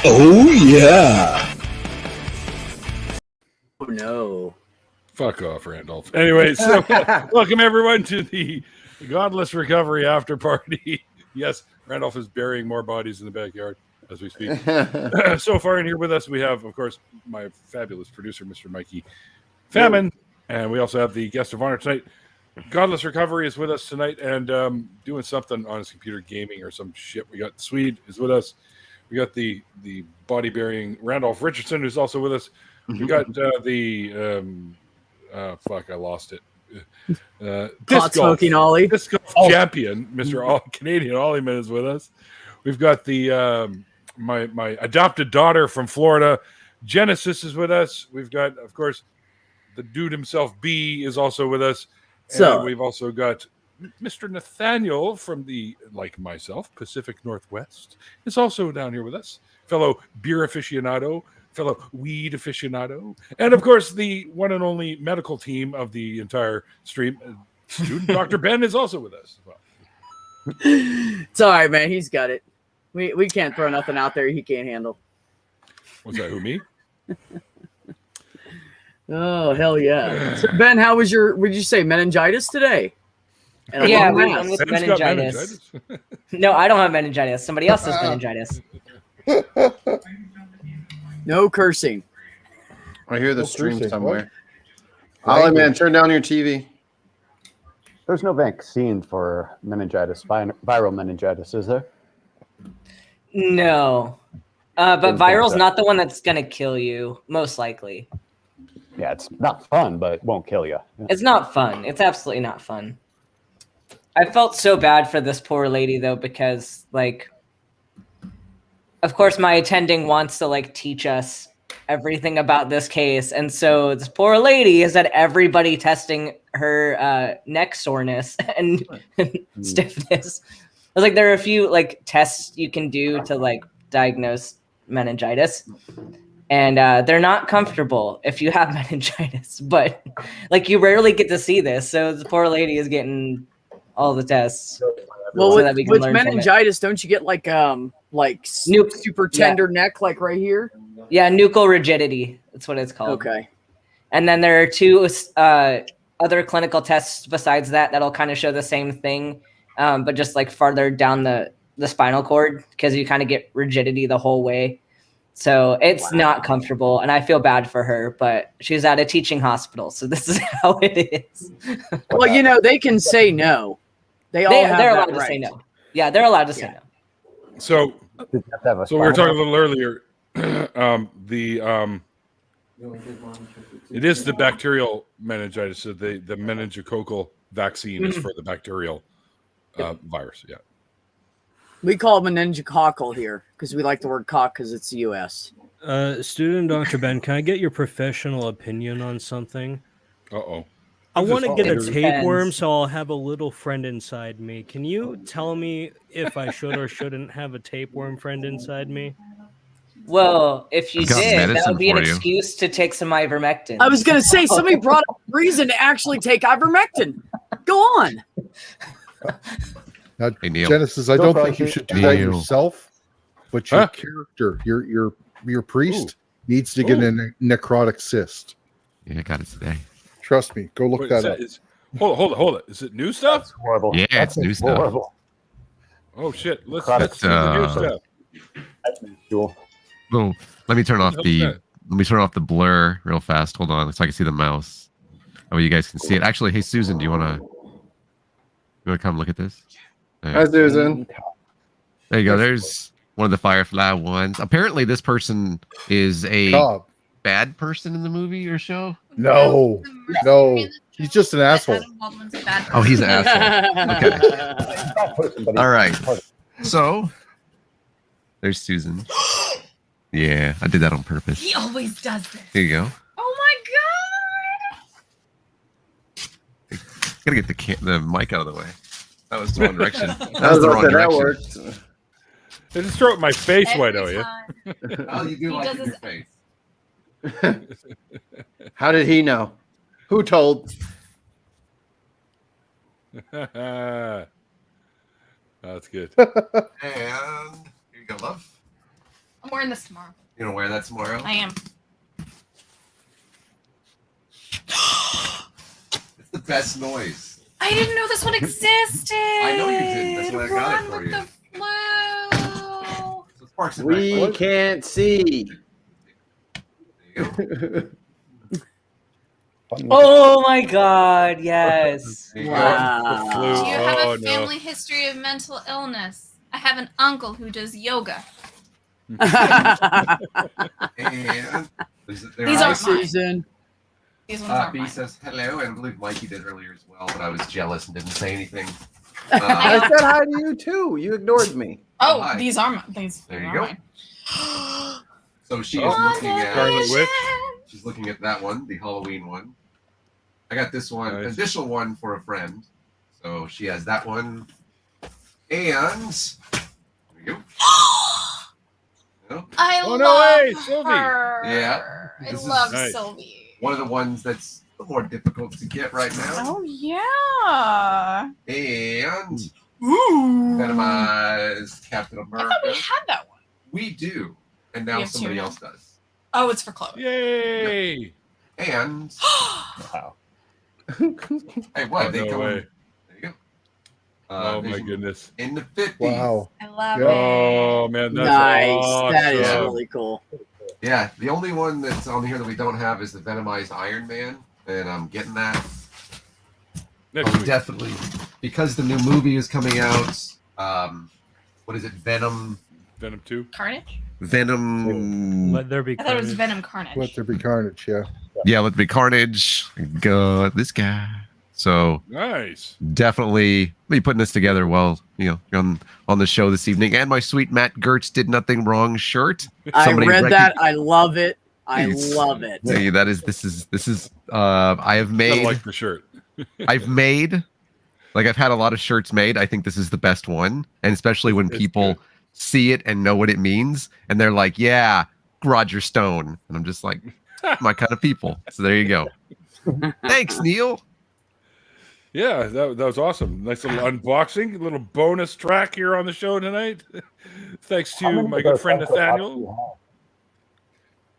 Oh, yeah. Oh, no. Fuck off, Randolph. Anyway, so welcome everyone to the Godless Recovery After Party. Yes, Randolph is burying more bodies in the backyard as we speak. So far in here with us, we have, of course, my fabulous producer, Mr. Mikey Famine. And we also have the guest of honor tonight. Godless Recovery is with us tonight and doing something on his computer, gaming or some shit. We got Swede is with us. We got the body burying Randolph Richardson, who's also with us. We got I lost it. Pot smoking Ollie. Disc golf champion, Mr. Canadian Ollieman is with us. We've got the my adopted daughter from Florida, Genesis, is with us. We've got, of course, the dude himself, B, is also with us. And we've also got Mr. Nathaniel from the, like myself, Pacific Northwest is also down here with us. Fellow beer aficionado, fellow weed aficionado, and of course the one and only medical team of the entire stream. Student Dr. Ben is also with us as well. It's all right, man. He's got it. We can't throw nothing out there he can't handle. What's that? Who, me? Oh, hell yeah. So Ben, how was would you say meningitis today? Yeah, we went with meningitis. No, I don't have meningitis. Somebody else has meningitis. No cursing. I hear the stream somewhere. Ollie, man, turn down your TV. There's no vaccine for meningitis, viral meningitis, is there? No. But viral's not the one that's going to kill you, most likely. Yeah, it's not fun, but it won't kill you. It's not fun. It's absolutely not fun. I felt so bad for this poor lady, though, because, like, of course, my attending wants to, like, teach us everything about this case. And so this poor lady has had everybody testing her neck soreness and stiffness. I was like, there are a few, like, tests you can do to, like, diagnose meningitis. And they're not comfortable if you have meningitis. But, like, you rarely get to see this. So this poor lady is getting all the tests. Well, so with meningitis, don't you get like super tender neck, like right here? Yeah, nuchal rigidity. That's what it's called. Okay. And then there are two other clinical tests besides that that'll kind of show the same thing, but just like farther down the spinal cord, because you kind of get rigidity the whole way. So it's not comfortable, and I feel bad for her, but she's at a teaching hospital, so this is how it is. Well, you know, they can say no. They're allowed to say no. Yeah, they're allowed to say no. So we were talking a little earlier. It is the bacterial meningitis. So the meningococcal vaccine is for the bacterial virus. Yeah. We call it meningococcal here because we like the word cock because it's the U.S. Student Dr. Ben, can I get your professional opinion on something? Uh-oh. I want to get a tapeworm, so I'll have a little friend inside me. Can you tell me if I should or shouldn't have a tapeworm friend inside me? Well, if you did, that would be an excuse to take some ivermectin. I was going to say, somebody brought up a reason to actually take ivermectin. Go on. Now, Genesis, I don't think you should do that yourself, but your character, your priest, needs to get a necrotic cyst. Yeah, I got it today. Trust me. Go look that up. Hold it. Is it new stuff? That's horrible. Yeah, it's new stuff. Horrible. Oh shit! Let's see the new stuff. That's cool. Boom. Let me turn off the blur real fast. Hold on, so I can see the mouse. Oh, you guys can see it. Actually, hey Susan, do you wanna come look at this? Hi, Susan. There you go. There's one of the Firefly ones. Apparently, this person is a bad person in the movie or show. No. He's just an asshole. Oh, he's an asshole. Okay. All right. So there's Susan. Yeah, I did that on purpose. He always does this. Here you go. Oh my god! Gotta get the mic out of the way. That was the wrong direction. That was the wrong direction. They just throw it in my face. Why don't you? Oh, you do like your face. How did he know? Who told? That's good. And here you go, love. I'm wearing this tomorrow. You gonna wear that tomorrow? I am. It's the best noise. I didn't know this one existed. I know you didn't. That's why I got it for you. The flu. So it's Parks and We Rec. can't see. There you go. Oh my god, yes. There you go. Wow. The flu. Do you have Oh, a family history of mental illness? I have an uncle who does yoga. And These Hi, aren't mine. Susan. These ones aren't B mine. says hello, and I believe Mikey did earlier as well, but I was jealous and didn't say anything. I said hi to you too. You ignored me. Oh, Hi. these are mine. These There you are go. mine. So she is Oh, looking at Scarlet Witch. she's looking at that one, the Halloween one. I got this one, an Nice. additional one for a friend. So she has that one. And there we go. You know, I Oh, no love way, Sylvie. her. Yeah. I This is love nice. Sylvie. one of the ones that's a little more difficult to get right now. Oh yeah. And Ooh. Venomized Captain I America. thought we had that one. We do. And We now have two somebody now. else does. Oh, it's for Chloe. Yay! And Wow. hey, what? Oh, They no go. way. There you go. Oh my Vision goodness. In the 50s. Wow. I love Yeah. Oh man, that's Nice. awesome. That is Yeah. really cool. Yeah, the only one that's on here that we don't have is the Venomized Iron Man, and I'm getting that. Next week. Definitely, because the new movie is coming out. What is it? Venom 2. Carnage? Venom. Let there be. I thought it was carnage. Venom Carnage. Let there be carnage. Yeah. Yeah, let there be carnage. God, this guy. So Nice. definitely be putting this together while you're on the show this evening. And my sweet Matt Gertz did nothing wrong shirt. I Somebody read that. I love it. I It's- love it. Hey, this is I have I made like the shirt. I've had a lot of shirts made. I think this is the best one, and especially when It's people good. see it and know what it means, and they're like, "Yeah, Roger Stone," and I'm just like, my kind of people. So there you go. Thanks, Neil. Yeah, that was awesome. Nice little unboxing, a little bonus track here on the show tonight. Thanks to my good friend Nathaniel.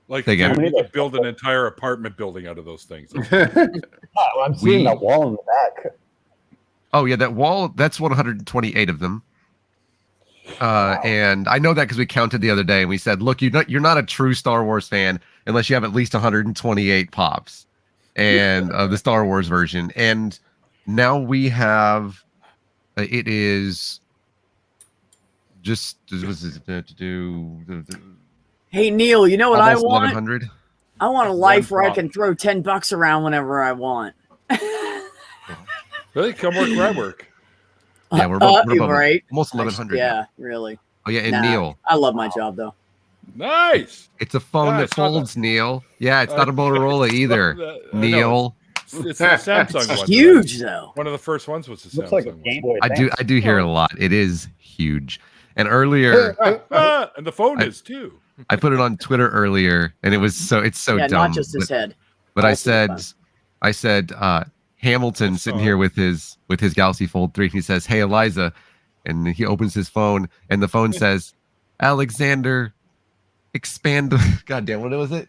Like, Say again? dude, you could build an entire apartment building out of those things. Oh, I'm seeing that wall in the back. Oh yeah, that wall. That's 128 of them. And I know that because we counted the other day, and we said, "Look, you're not a true Star Wars fan unless you have at least 128 pops, and the Star Wars version." And now we have. It is just was it to do. Hey Neil, you know what I Almost want? 1100. I want a life where I can throw $10 around whenever I want. Really? Come work where I work. Yeah, we're above right. almost 1100. Yeah, really. Oh yeah, and Nah, Neil. I love my job though. Nice. It's a phone Yeah, that it's not folds, Neil. Yeah, it's not a Motorola either. I know. Neil. It's the Samsung It's one. huge though. One of the first ones was the Looks Samsung like a one. Game Boy. I do hear it a lot. It is huge. And earlier And the phone is too. I put it on Twitter earlier, and it's so Yeah, dumb. not just his head. But I Also the said Hamilton sitting here with his Galaxy Fold 3, and he says, "Hey Eliza," and he opens his phone, and the phone says, "Alexander, expand." Goddamn, what was it?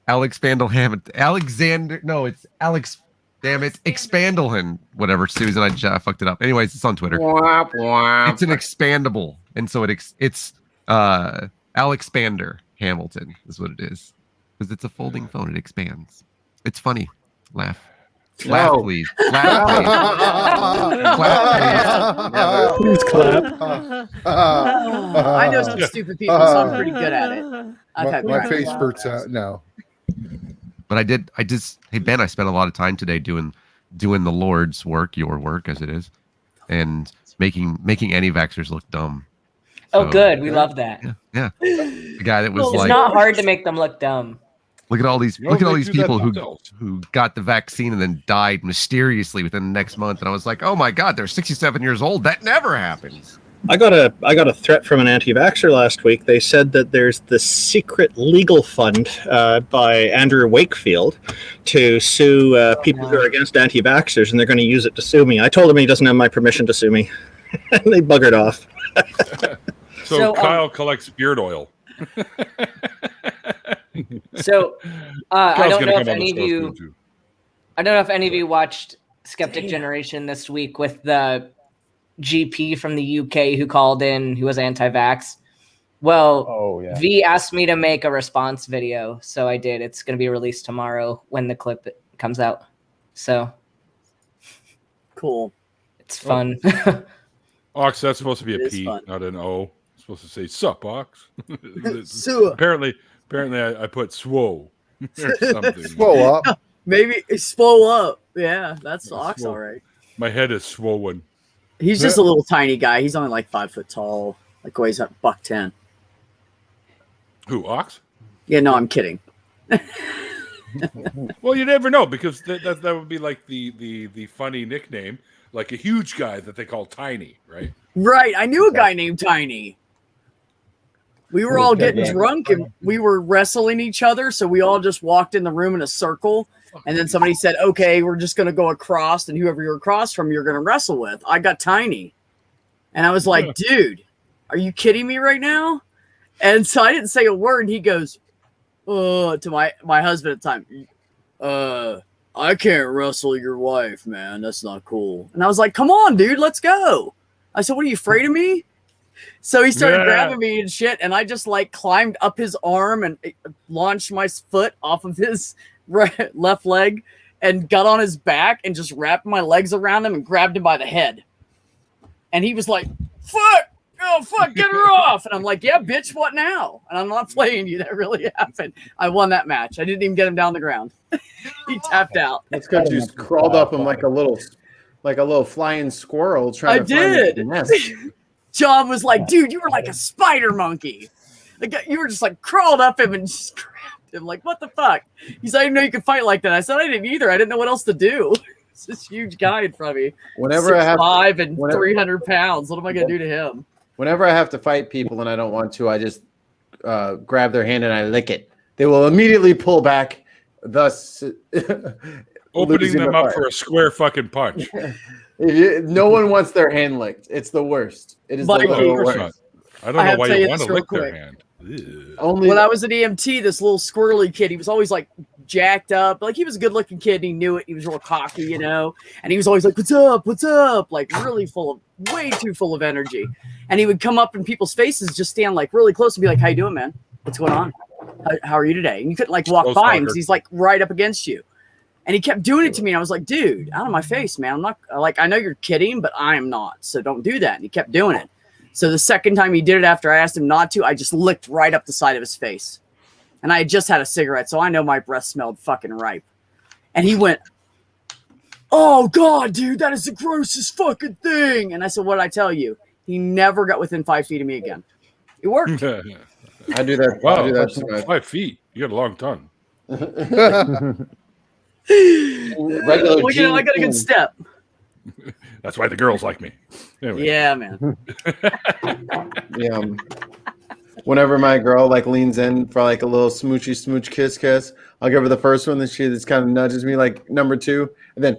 Alex Bandel Hammond. Alexander. No, it's Alex. Damn it, Expandlehan. Whatever, Susan. I fucked it up. Anyways, it's on Twitter. It's an expandable, and so it's Alexander Hamilton is what it is, because it's a folding phone. It expands. It's funny. Laugh, No. please. Laugh, please. Clap, please. Please clap. I know some stupid people, so I'm pretty good at it. I've had My practice. face hurts out now. But I just hey Ben, I spent a lot of time today doing the Lord's work, your work as it is, and making anti-vaxxers look dumb. Oh, So, good. We love that. Yeah. The guy that was It's like, not hard to make them look dumb. look at all these You know, they do that people themselves. who got the vaccine and then died mysteriously within the next month, and I was like, oh my God, they're 67 years old. That never happens. I got a threat from an anti-vaxxer last week. They said that there's the secret legal fund by Andrew Wakefield to sue people who are against anti-vaxxers, and they're going to use it to sue me. I told him he doesn't have my permission to sue me, and they buggered off. So Kyle collects beard oil. So I don't know if any of you. I don't know if any of you watched Skeptic Generation this week with the GP from the UK who called in, who was anti-vax. Well, V asked me to make a response video, so I did. It's going to be released tomorrow when the clip comes out. So cool. It's fun. Ox, that's supposed to be a P, not an O. It's supposed to say sup, Ox. apparently I put swole or something. Swole up. Maybe swole up. Yeah, that's Ox, all right. My head is swollen. He's just a little tiny guy. He's only like 5 foot tall. Like weighs up $110. Who, Ox? Yeah, no, I'm kidding. Well, you never know, because that would be like the funny nickname, like a huge guy that they call Tiny, right? Right. I knew a guy named Tiny. We were all getting drunk and we were wrestling each other, so we all just walked in the room in a circle. And then somebody said, okay, we're just going to go across, and whoever you're across from, you're going to wrestle with. I got Tiny. And I was like, dude, are you kidding me right now? And so I didn't say a word. And he goes, to my husband at the time, I can't wrestle your wife, man. That's not cool. And I was like, come on, dude, let's go. I said, what, are you afraid of me? So he started grabbing me and shit. And I just like climbed up his arm and launched my foot off of his left leg and got on his back and just wrapped my legs around him and grabbed him by the head. And he was like, fuck, oh, fuck, get her off. And I'm like, yeah, bitch, what now? And I'm not playing you. That really happened. I won that match. I didn't even get him down the ground. He tapped out. That's because you crawled up him like a little flying squirrel trying to find the nest. John was like, dude, you were like a spider monkey. Like, you were just like crawled up him and just grabbed him. Like, what the fuck? He said, I didn't know you could fight like that. I said, I didn't either. I didn't know what else to do. It's this huge guy in front of me. Whenever I have 5 and 300 pounds. What am I going to do to him? Whenever I have to fight people and I don't want to, I just grab their hand and I lick it. They will immediately pull back, thus opening them up for a square fucking punch. No one wants their hand licked. It's the worst. It is the worst. I don't know why you want to lick their hand. Only when I was an EMT, this little squirrely kid, he was always like jacked up. Like, he was a good looking kid and he knew it. He was real cocky, you know, and he was always like, what's up? What's up? Like, really way too full of energy. And he would come up in people's faces, just stand like really close and be like, how you doing, man? What's going on? How are you today? And you couldn't like walk by him because he's like right up against you. And he kept doing it to me. And I was like, dude, out of my face, man. I'm not like, I know you're kidding, but I am not. So don't do that. And he kept doing it. So the second time he did it after I asked him not to, I just licked right up the side of his face. And I had just had a cigarette, so I know my breath smelled fucking ripe. And he went, oh, God, dude, that is the grossest fucking thing. And I said, what did I tell you? He never got within 5 feet of me again. It worked. I do that. Wow, I do that 5 feet. You got a long tongue. I got a good step. That's why the girls like me. Anyway. Yeah, man. Yeah. Whenever my girl like leans in for like a little smoochy smooch kiss, I'll give her the first one, and she just kind of nudges me like number 2, and then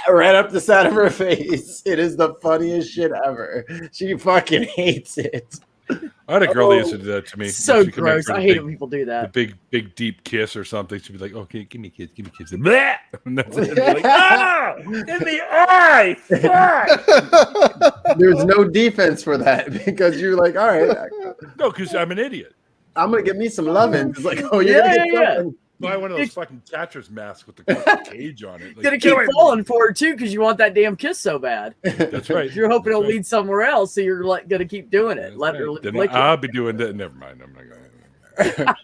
right up the side of her face. It is the funniest shit ever. She fucking hates it. I had a girl that used to do that to me. So gross. I hate when people do that. The big, deep kiss or something. She'd be like, okay, give me a kiss, give me a kiss. And that's it. Like, ah! In the eye! Fuck! There's no defense for that because you're like, all right. No, because I'm an idiot. I'm going to get me some loving. It's like, oh, you're going to get something. Buy one of those fucking catcher's masks with the cage on it. Like, gonna keep falling for it too because you want that damn kiss so bad. That's right. You're hoping it'll lead somewhere else, so you're like gonna keep doing it. Let her lick I'll be doing that. Never mind. I'm not gonna.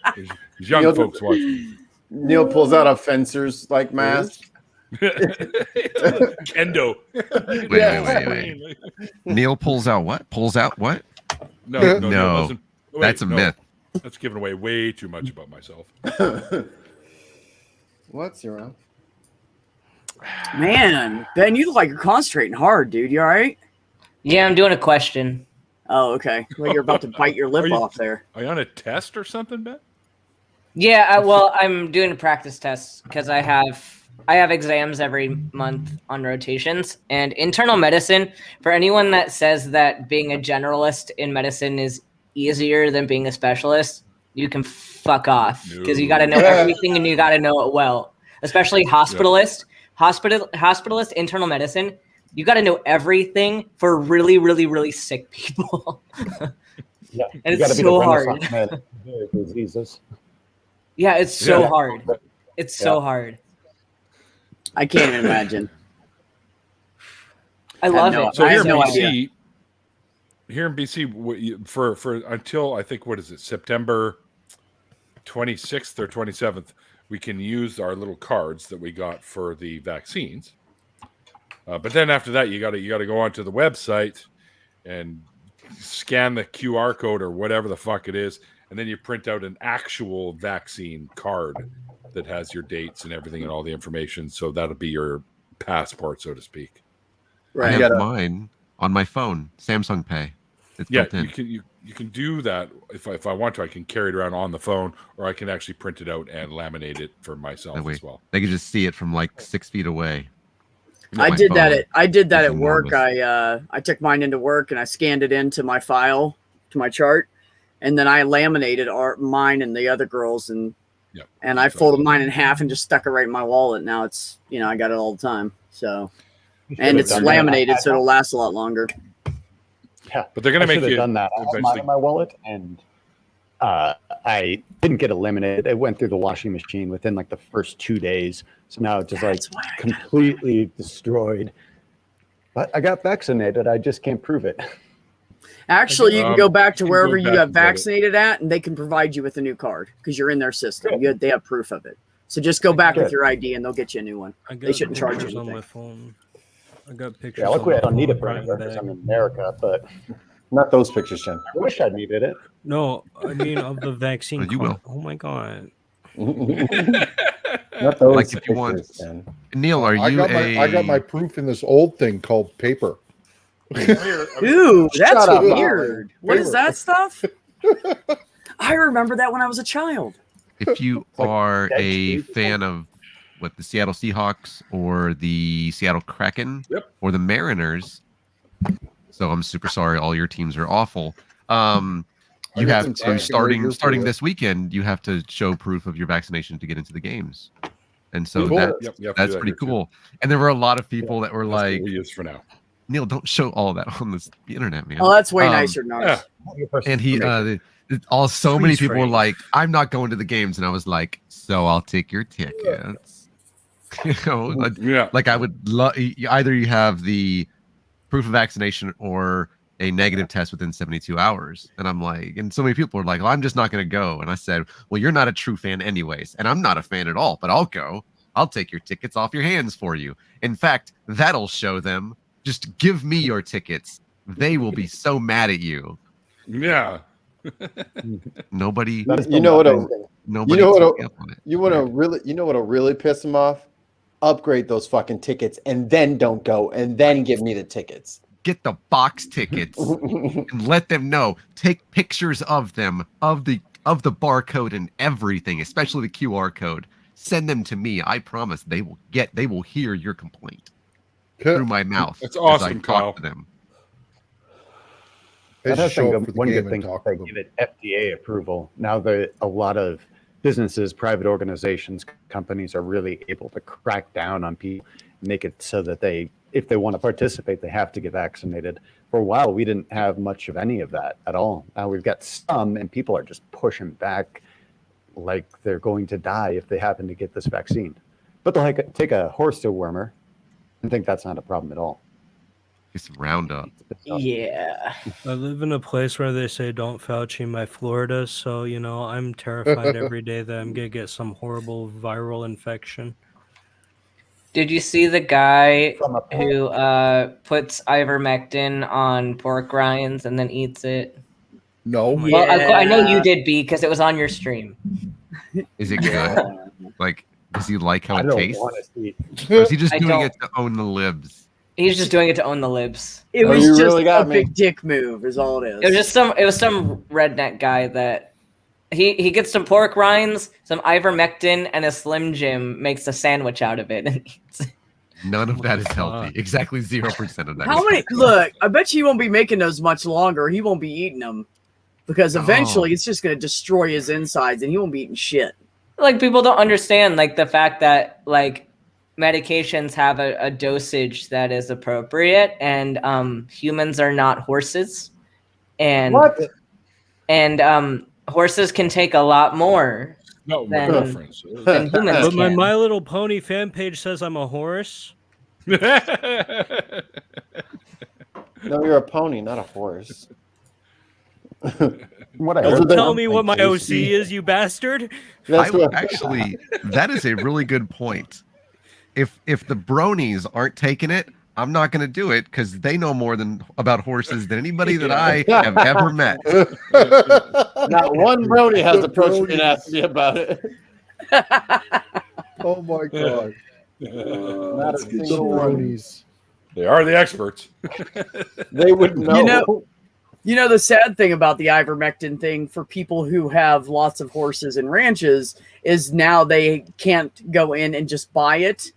These young folks watching. Neil pulls out a fencer's like mask. Kendo. Wait. Neil pulls out what? Pulls out what? No. That's a myth. That's giving away way too much about myself. What's your own? Man, Ben, you look like you're concentrating hard, dude. You all right? Yeah, I'm doing a question. Oh, okay. Well, you're about to bite your lip Are you- off there. Are you on a test or something, Ben? Yeah, well, I'm doing a practice test because I have exams every month on rotations. And internal medicine, for anyone that says that being a generalist in medicine is easier than being a specialist, you can fuck off because you got to know everything and you got to know it well. Especially hospitalist, internal medicine. You got to know everything for really, really, really sick people. Yeah, and you it's be so the hard. Renaissance man of diseases. Yeah, it's so hard. It's so hard. I can't even imagine. I love it. So I here have in no BC, idea. here in BC, for until I think what is it, September 26th or 27th, we can use our little cards that we got for the vaccines. But then after that, you got to go onto the website and scan the QR code or whatever the fuck it is, and then you print out an actual vaccine card that has your dates and everything and all the information. So that'll be your passport, so to speak. I have mine on my phone, Samsung Pay. It's built in. You can do that if I want to. I can carry it around on the phone, or I can actually print it out and laminate it for myself That way, as well. they can just see it from like 6 feet away. I did that It's at work. enormous. I took mine into work and I scanned it into my file, to my chart, and then I laminated mine and the other girls, and I folded mine in half and just stuck it right in my wallet. Now it's I got it all the time. So, and it's laminated, so it'll last a lot longer. Yeah, but they're going to make you done that. I have mine in my wallet, and I didn't get eliminated. It went through the washing machine within like the first 2 days. So now it's just like completely destroyed. But I got vaccinated. I just can't prove it. Actually, you can go back to wherever you got vaccinated at, and they can provide you with a new card because you're in their system. They have proof of it. So just go back with your ID, and they'll get you a new one. They shouldn't charge you on anything. my phone. I got pictures. Yeah, luckily I don't need it for anything because I'm in America, but not those pictures, Jen. I wish I needed it. No, I mean of the vaccine. But you will. Oh my god. Not those Like if you want, pictures, Jen. Neil, are I you I got my proof in this old thing called paper. Dude, that's Shut up, weird. What is Paper. that stuff? I remember that when I was a child. if you are a fan of what the Seattle Seahawks or the Seattle Kraken or the Mariners, so I'm super sorry, all your teams are awful. You got have some to starting for you. this weekend. You have to show proof of your vaccination to get into the games, and so Cool. that's Yep, you have to do that pretty here, too. cool. And there were a lot of people that were That's what like, we use for now. "Neil, don't show all that on the internet, man." Oh, that's way nicer than ours. And he, so many people were like, "I'm not going to the games," and I was like, "So I'll take your tickets." You know, like I would love either you have the proof of vaccination or a negative test within 72 hours. And I'm like, and so many people are like, well, I'm just not going to go. And I said, well, you're not a true fan anyways. And I'm not a fan at all, but I'll go. I'll take your tickets off your hands for you. In fact, that'll show them. Just give me your tickets. They will be so mad at you. Yeah. Nobody. You know what? Nobody. You know what'll really piss them off? Upgrade those fucking tickets and then don't go and then give me the tickets. Get the box tickets and let them know. Take pictures of them, of the barcode and everything, especially the QR code. Send them to me. I promise they will hear your complaint through my mouth. That's awesome, Kyle. To them. That has been one good thing. They give it FDA approval. Now a lot of businesses, private organizations, companies are really able to crack down on people, make it so that if they want to participate, they have to get vaccinated. For a while, we didn't have much of any of that at all. Now we've got some, and people are just pushing back like they're going to die if they happen to get this vaccine. But they'll take a horse dewormer and think that's not a problem at all. It's Roundup. Yeah. I live in a place where they say don't Fauci my Florida, so I'm terrified every day that I'm gonna get some horrible viral infection. Did you see the guy who puts ivermectin on pork rinds and then eats it? No. Well, I know you did, B, because it was on your stream. Is it good? Like, does he like how it tastes? Want to see. Or is he just doing it to own the libs? He's just doing it to own the libs. It Oh, was you just really got a me. big dick move, is all it is. It was some redneck guy that he gets some pork rinds, some ivermectin, and a Slim Jim, makes a sandwich out of it. And eats it. None of that is healthy. Exactly 0% of that. How is many? healthy. Look, I bet you he won't be making those much longer. He won't be eating them because eventually Oh. it's just going to destroy his insides, and he won't be eating shit. Like, people don't understand, like, the fact that, like, medications have a dosage that is appropriate, and humans are not horses. And What? And horses can take a lot more No, than, reference. than humans But my can. My Little Pony fan page says I'm a horse. No, you're a pony, not a horse. Whatever. Those are the- Tell me what my OC juicy. is, you bastard. That's what- Actually, that is a really good point. If the bronies aren't taking it, I'm not going to do it because they know more about horses than anybody that I have ever met. Not one brony has approached me and asked me about it. Oh my god. Not a The single one. bronies. They are the experts. They would know. You know, the sad thing about the ivermectin thing for people who have lots of horses and ranches is now they can't go in and just buy it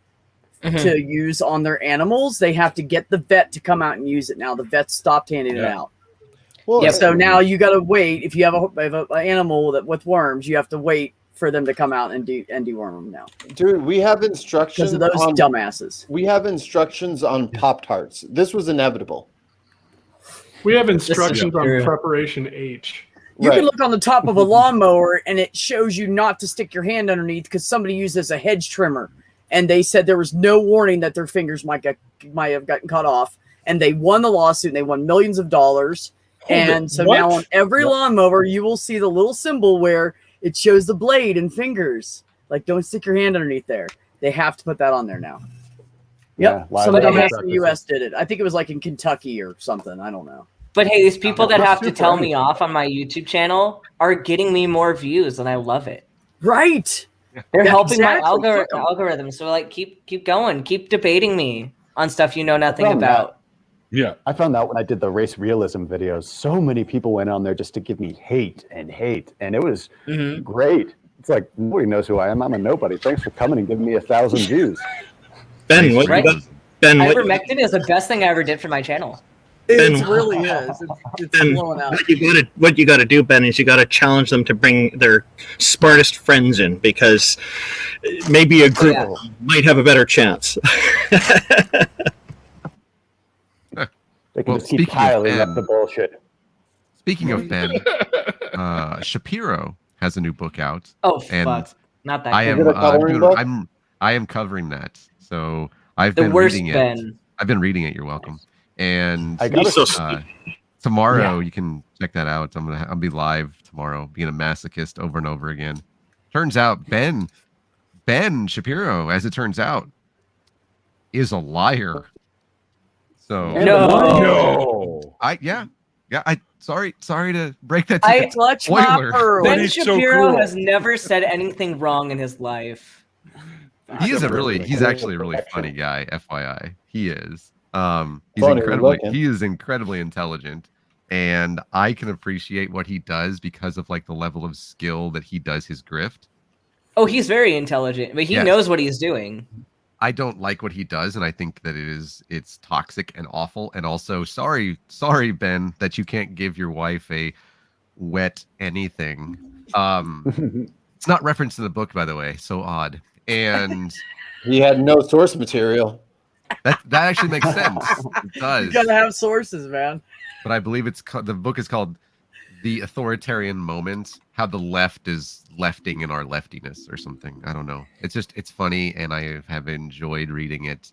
to use on their animals. They have to get the vet to come out and use it now. The vet stopped handing it out. Well, Yeah, so now you got to wait. If you have an animal with worms, you have to wait for them to come out and deworm them now. dude, we have instructions Because of those on dumbasses. We have instructions on Pop-Tarts. This was inevitable. We have instructions on true. preparation H. You Right. can look on the top of a lawnmower and it shows you not to stick your hand underneath because somebody used it as a hedge trimmer. And they said there was no warning that their fingers might have gotten cut off. And they won the lawsuit and they won millions of dollars. And so now on every lawnmower, you will see the little symbol where it shows the blade and fingers. Like, don't stick your hand underneath there. They have to put that on there now. Yep. Yeah, Some live dumbass practices. in the U.S. did it. I think it was like in Kentucky or something. I don't know. But hey, these people that That's have to super tell me interesting. off on my YouTube channel are getting me more views, and I love it. Right. They're Yeah, helping exactly. my Fuck 'em. algorithm. So like, keep going, keep debating me on stuff you know nothing From that. about. Yeah. I found out when I did the race realism videos, so many people went on there just to give me hate, and it was great. It's like, nobody knows who I am. I'm a nobody. Thanks for coming and giving me 1,000 views. Ben, what Right. you got? Ben, what, Ivermectin is the best thing I ever did for my channel. It really is. It's Ben, blowing out. what you got to do, Ben, is you got to challenge them to bring their smartest friends in because maybe a group might have a better chance. They can Well, just keep speaking of piling up Ben- the bullshit. Speaking of Ben, Shapiro has a new book out. Oh And fuck, not that. I cool. am it a coloring book? I am covering that. So I've The been worst reading it. Ben. I've been reading it. You're welcome. And I got He's so tomorrow you can check that out. I'll be live tomorrow, being a masochist over and over again. Turns out Ben Shapiro, as it turns out, is a liar. So No. I sorry to break that to I you. Clutch my Spoiler. pearl. Ben he's so Shapiro cool. has never said anything wrong in his life. He's actually a really funny guy, FYI. He is. He's Funny incredibly looking. incredibly intelligent, and I can appreciate what he does because of like the level of skill that he does his grift. Oh, he's very intelligent, but he Yes. knows what he's doing. I don't like what he does, and I think that it's toxic and awful. And also, sorry, Ben, that you can't give your wife a wet anything. It's not referenced in the book, by the way. So odd. And He had no source material. that actually makes sense. It You does. gotta have sources, man. But I believe the book is called "The Authoritarian Moment: How the Left is Lefting in Our Leftiness" or something. I don't know. It's funny, and I have enjoyed reading it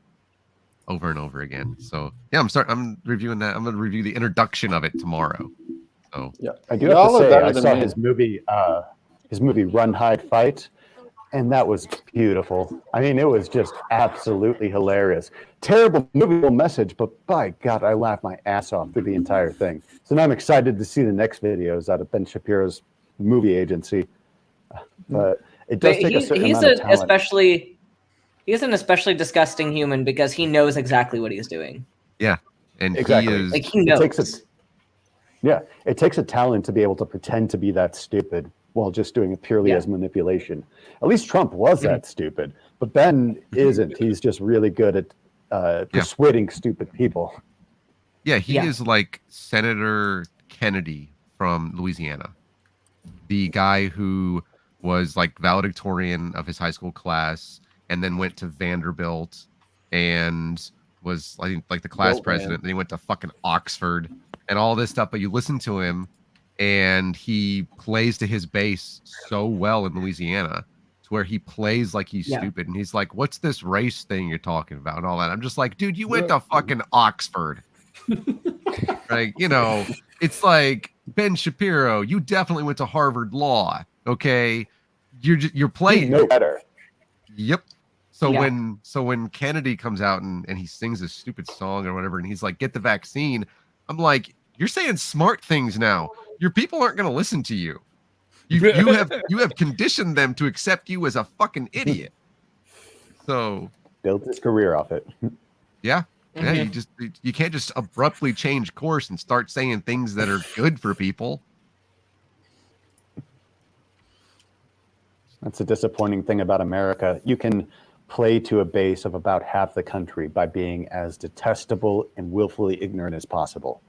over and over again. So yeah, I'm reviewing that. I'm gonna review the introduction of it tomorrow. So Yeah, I do Y'all have are to say, better I than saw me. his movie Run, Hide, Fight, and that was beautiful. I mean, it was just absolutely hilarious. Terrible movie message, but by God, I laughed my ass off through the entire thing. So now I'm excited to see the next videos out of Ben Shapiro's movie agency. But it does But take a certain he's amount of talent. especially He's an especially disgusting human because he knows exactly what he's doing. Yeah, and Exactly. he is Like, he knows. It takes a talent to be able to pretend to be that stupid while just doing it purely as manipulation. At least Trump was that stupid, but Ben isn't. He's just really good at persuading stupid people. Yeah, he is like Senator Kennedy from Louisiana, the guy who was like valedictorian of his high school class and then went to Vanderbilt and was, I think, like the class president. Then he went to fucking Oxford and all this stuff. But you listen to him and he plays to his base so well in Louisiana to where he plays like he's stupid. And he's like, what's this race thing you're talking about and all that? I'm just like, dude, you went to fucking Oxford. Like, you know, it's like Ben Shapiro, you definitely went to Harvard Law. Okay. You're playing No better. Yep. So when Kennedy comes out and he sings this stupid song or whatever, and he's like, get the vaccine, I'm like, you're saying smart things now. Your people aren't going to listen to you. You have conditioned them to accept you as a fucking idiot. So built his career off it. Yeah. Yeah, you can't just abruptly change course and start saying things that are good for people. That's a disappointing thing about America. You can play to a base of about half the country by being as detestable and willfully ignorant as possible.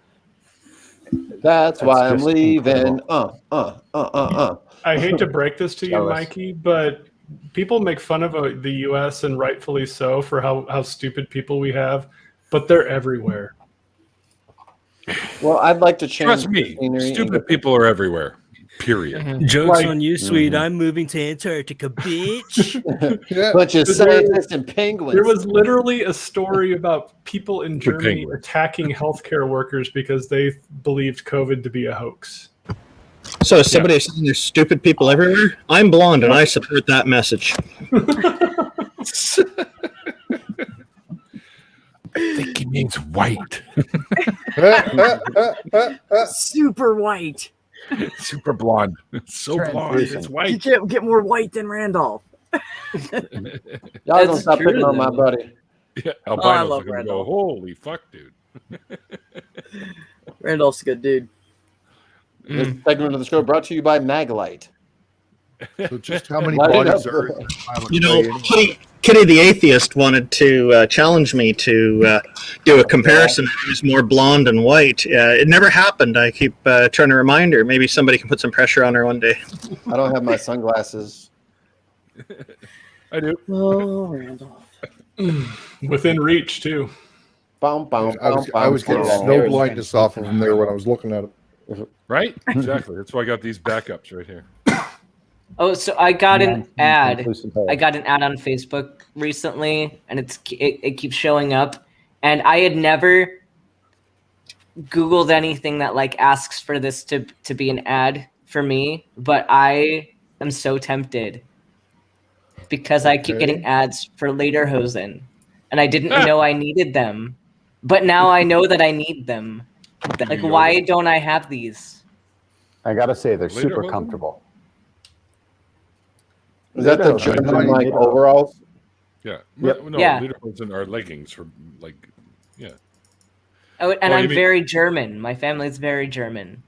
That's why I'm leaving. I hate to break this to you, Mikey, but people make fun of the U.S. and rightfully so for how stupid people we have, but they're everywhere. Well, I'd like to change. Trust me, stupid people are everywhere. Period. Joke's on you, sweet. I'm moving to Antarctica, bitch. Bunch of scientists and penguins. There was literally a story about people in Germany attacking healthcare workers because they believed COVID to be a hoax. So is somebody saying there's stupid people everywhere? I'm blonde and I support that message. I think he means white. Super white. Super blonde. It's so blonde. It's white. You can't get more white than Randolph. Y'all don't stop picking on my buddy. Yeah, I Albino's love looking to go, Randolph. holy fuck, dude. Randolph's a good dude. This segment of the show brought to you by Maglite. So just how many Light it bodies up. are in the pilot You know, plane? Kitty the Atheist wanted to challenge me to do a comparison of who's more blonde and white. It never happened. I keep trying to remind her. Maybe somebody can put some pressure on her one day. I don't have my sunglasses. I do. Oh, Randolph. Within reach, too. I was getting snow blindness off of him there when I was looking at it. Right? Exactly. That's why I got these backups right here. Oh, so I got an ad. I got an ad on Facebook recently, and it keeps showing up. And I had never Googled anything that like asks for this to be an ad for me, but I am so tempted because I keep getting ads for Lederhosen, and I didn't know I needed them, but now I know that I need them. Like, why don't I have these? I gotta say, they're super Lederhosen? comfortable. Is that the German like overalls? Yeah. Yep. No, Yeah. Lederhosen are leggings for like, yeah. Oh, and Oh, you I'm mean- very German. My family's very German.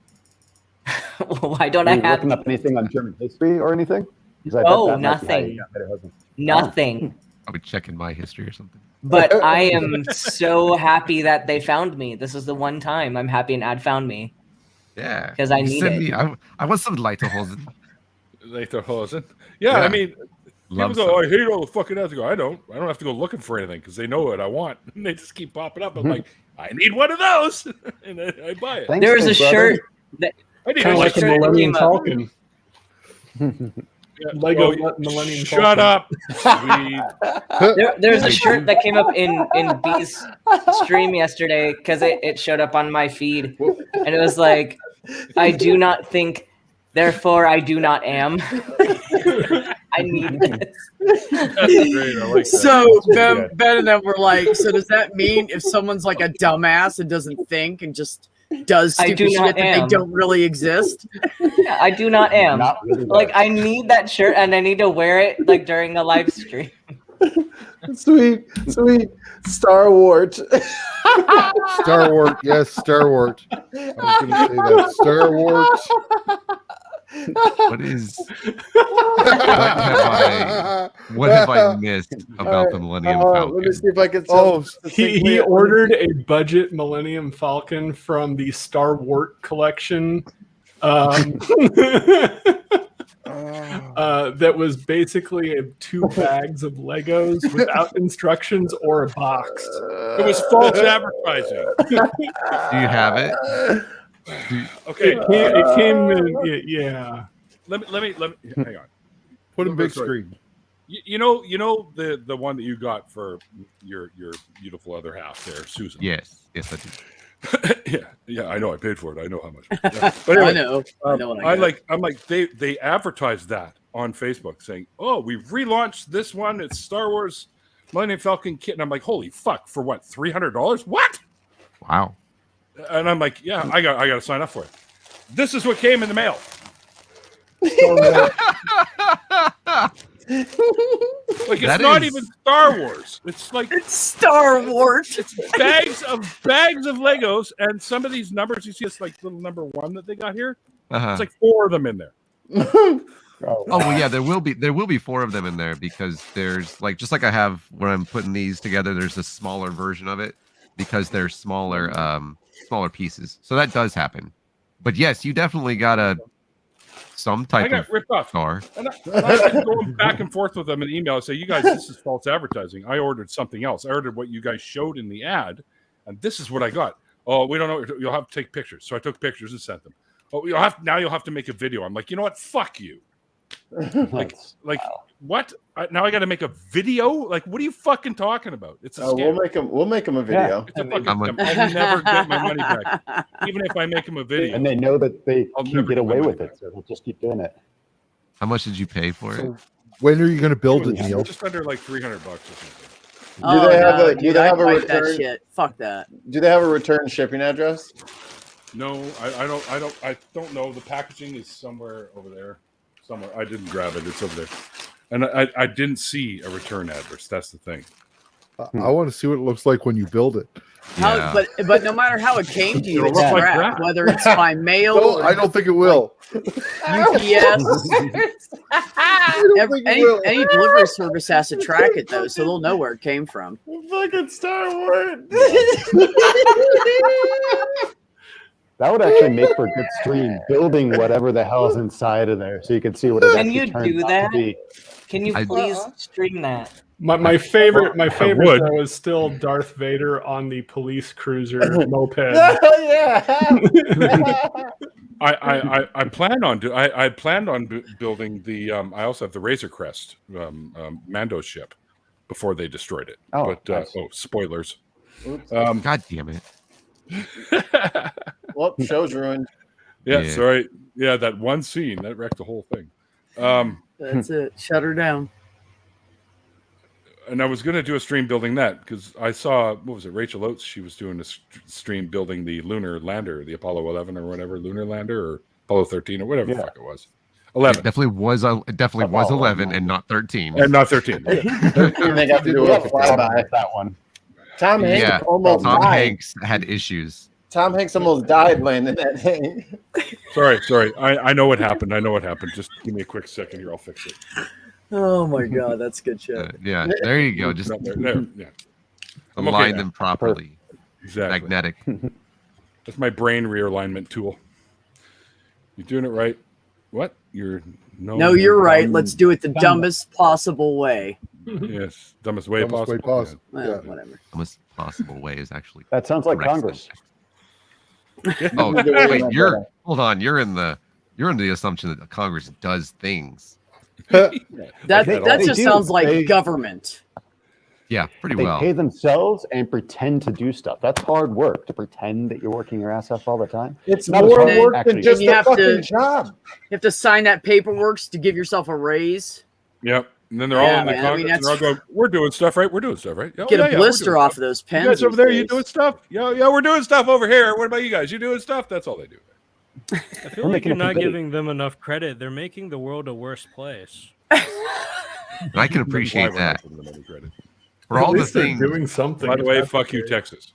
Why don't Are I you have looking up anything on German history or anything? 'Cause I bet Oh, that might be how you nothing. got Lederhosen. nothing? I'll be checking my history or something. But I am so happy that they found me. This is the one time I'm happy an ad found me. Yeah. 'Cause I You need send it. me- I want some Lederhosen. Lederhosen. Yeah, I mean, Love people go, some. I hate all the fucking ads. I go, I don't have to go looking for anything because they know what I want. And they just keep popping up. I'm like, I need one of those. And I buy it. Thanks, There's a big brother. shirt that I need Kind of a like a shirt. Millennium came up. Falcon. Yeah. Lego Oh, Millennium shut Falcon. up. Sweet. there's a shirt that came up in B's stream yesterday because it showed up on my feed, and it was like, I do not think, therefore I do not am. I need this. That's great. I like that. So Ben and them were like, so does that mean if someone's like a dumbass and doesn't think and just does I stupid do shit not that they am. don't really exist? Yeah, I do not am. Not really Like, bad. I need that shirt and I need to wear it like during a live stream. Sweet Star Wars. Star Wars, yes, Star Wars. I was going to say that. Star Wars. What is? What have I missed about the Millennium Falcon? Let me see if I can. He ordered a budget Millennium Falcon from the Star Wars collection. That was basically 2 bags of Legos without instructions or a box. It was false advertising. Do you have it? Okay. It came in, yeah. Let me hang on. Put in big screen. You know the one that you got for your beautiful other half there, Susan. Yes, I do. yeah, I know. I paid for it. I know how much. Yeah. But anyway, I know. I'm like they advertised that on Facebook saying, "Oh, we've relaunched this one. It's Star Wars Millennium Falcon kit." And I'm like, "Holy fuck! For what? $300? What?" Wow. And I'm like, "Yeah, I got to sign up for it." This is what came in the mail. Like it's not even Star Wars. It's like Star Wars. It's bags of Legos, and some of these numbers you see. It's like little number 1 that they got here. It's like 4 of them in there. Oh well, yeah, there will be 4 of them in there because there's like just like I have where I'm putting these together. There's a smaller version of it because they're smaller pieces. So that does happen. But yes, you definitely got some type of ripped off. Star. And I've been going back and forth with them in email. I say, "You guys, this is false advertising. I ordered something else. I ordered what you guys showed in the ad, and this is what I got." "Oh, we don't know. You'll have to take pictures." So I took pictures and sent them. "Oh, you'll have to make a video." I'm like, "You know what? Fuck you." Like what? Now I got to make a video? Like, what are you fucking talking about? It's a scam. We'll make him a video. It's a fucking scam. I'll never get my money back, even if I make him a video. And they know that they can get away with it, so they'll just keep doing it. How much did you pay for it? When are you going to build it, Neil? Just under like $300 or something. Do they have a return? That shit. Fuck that. Do they have a return shipping address? No, I don't know. The packaging is somewhere over there. Somewhere. I didn't grab it. It's over there. And I didn't see a return address. That's the thing. I want to see what it looks like when you build it. But no matter how it came to you, it's look like tracked, crap. whether it's by mail No, or I don't think it will. UPS. Any delivery service has to track it though, so they'll know where it came from. Fucking Star Wars. That would actually make for a good stream, building whatever the hell's inside of there, so you can see what it Can actually you turns do out that? to be. Can you please stream that? My favorite though is still Darth Vader on the police cruiser moped. Yeah. I planned on building the. I also have the Razor Crest Mando ship before they destroyed it. Oh, but nice. Spoilers. God damn it! Well, show's ruined. Yeah, sorry. Yeah, that one scene that wrecked the whole thing. That's it. Shut her down. And I was going to do a stream building that because I saw, what was it, Rachel Oates? She was doing a stream building the lunar lander, the Apollo 11 or whatever, lunar lander or Apollo 13 or whatever the fuck it was. 11. It definitely was 11 and not 13. And not 13. They got to do a flyby. That one. Tom Hanks almost Tom died. Hanks had issues. Tom Hanks almost died landing that thing. Sorry. I know what happened. Just give me a quick second here. I'll fix it. Oh my god, that's good shit. Yeah, there you go. Just there. Yeah. align them properly. Exactly. Magnetic. That's my brain realignment tool. You're doing it right. What? You're you're right. Let's do it the dumbest possible way. Yes, dumbest way possible. Well, whatever. Dumbest possible way is actually. That sounds like correct. Congress. Oh, wait, hold on. You're in the assumption that Congress does things. That just sounds like government. Yeah, pretty they well. They pay themselves and pretend to do stuff. That's hard work to pretend that you're working your ass off all the time. It's more work than just you a have fucking to job. You have to sign that paperwork to give yourself a raise. Yep. And then they're all in the Congress. They're all going, we're doing stuff right. Oh, get a blister off of those pens. You guys over there, you doing stuff? Yeah, we're doing stuff over here. What about you guys? You doing stuff? That's all they do. I feel like you're not giving them enough credit. They're making the world a worse place. I can appreciate that. For all the least they're things. doing something. By the if way, that's fuck the you, case. Texas.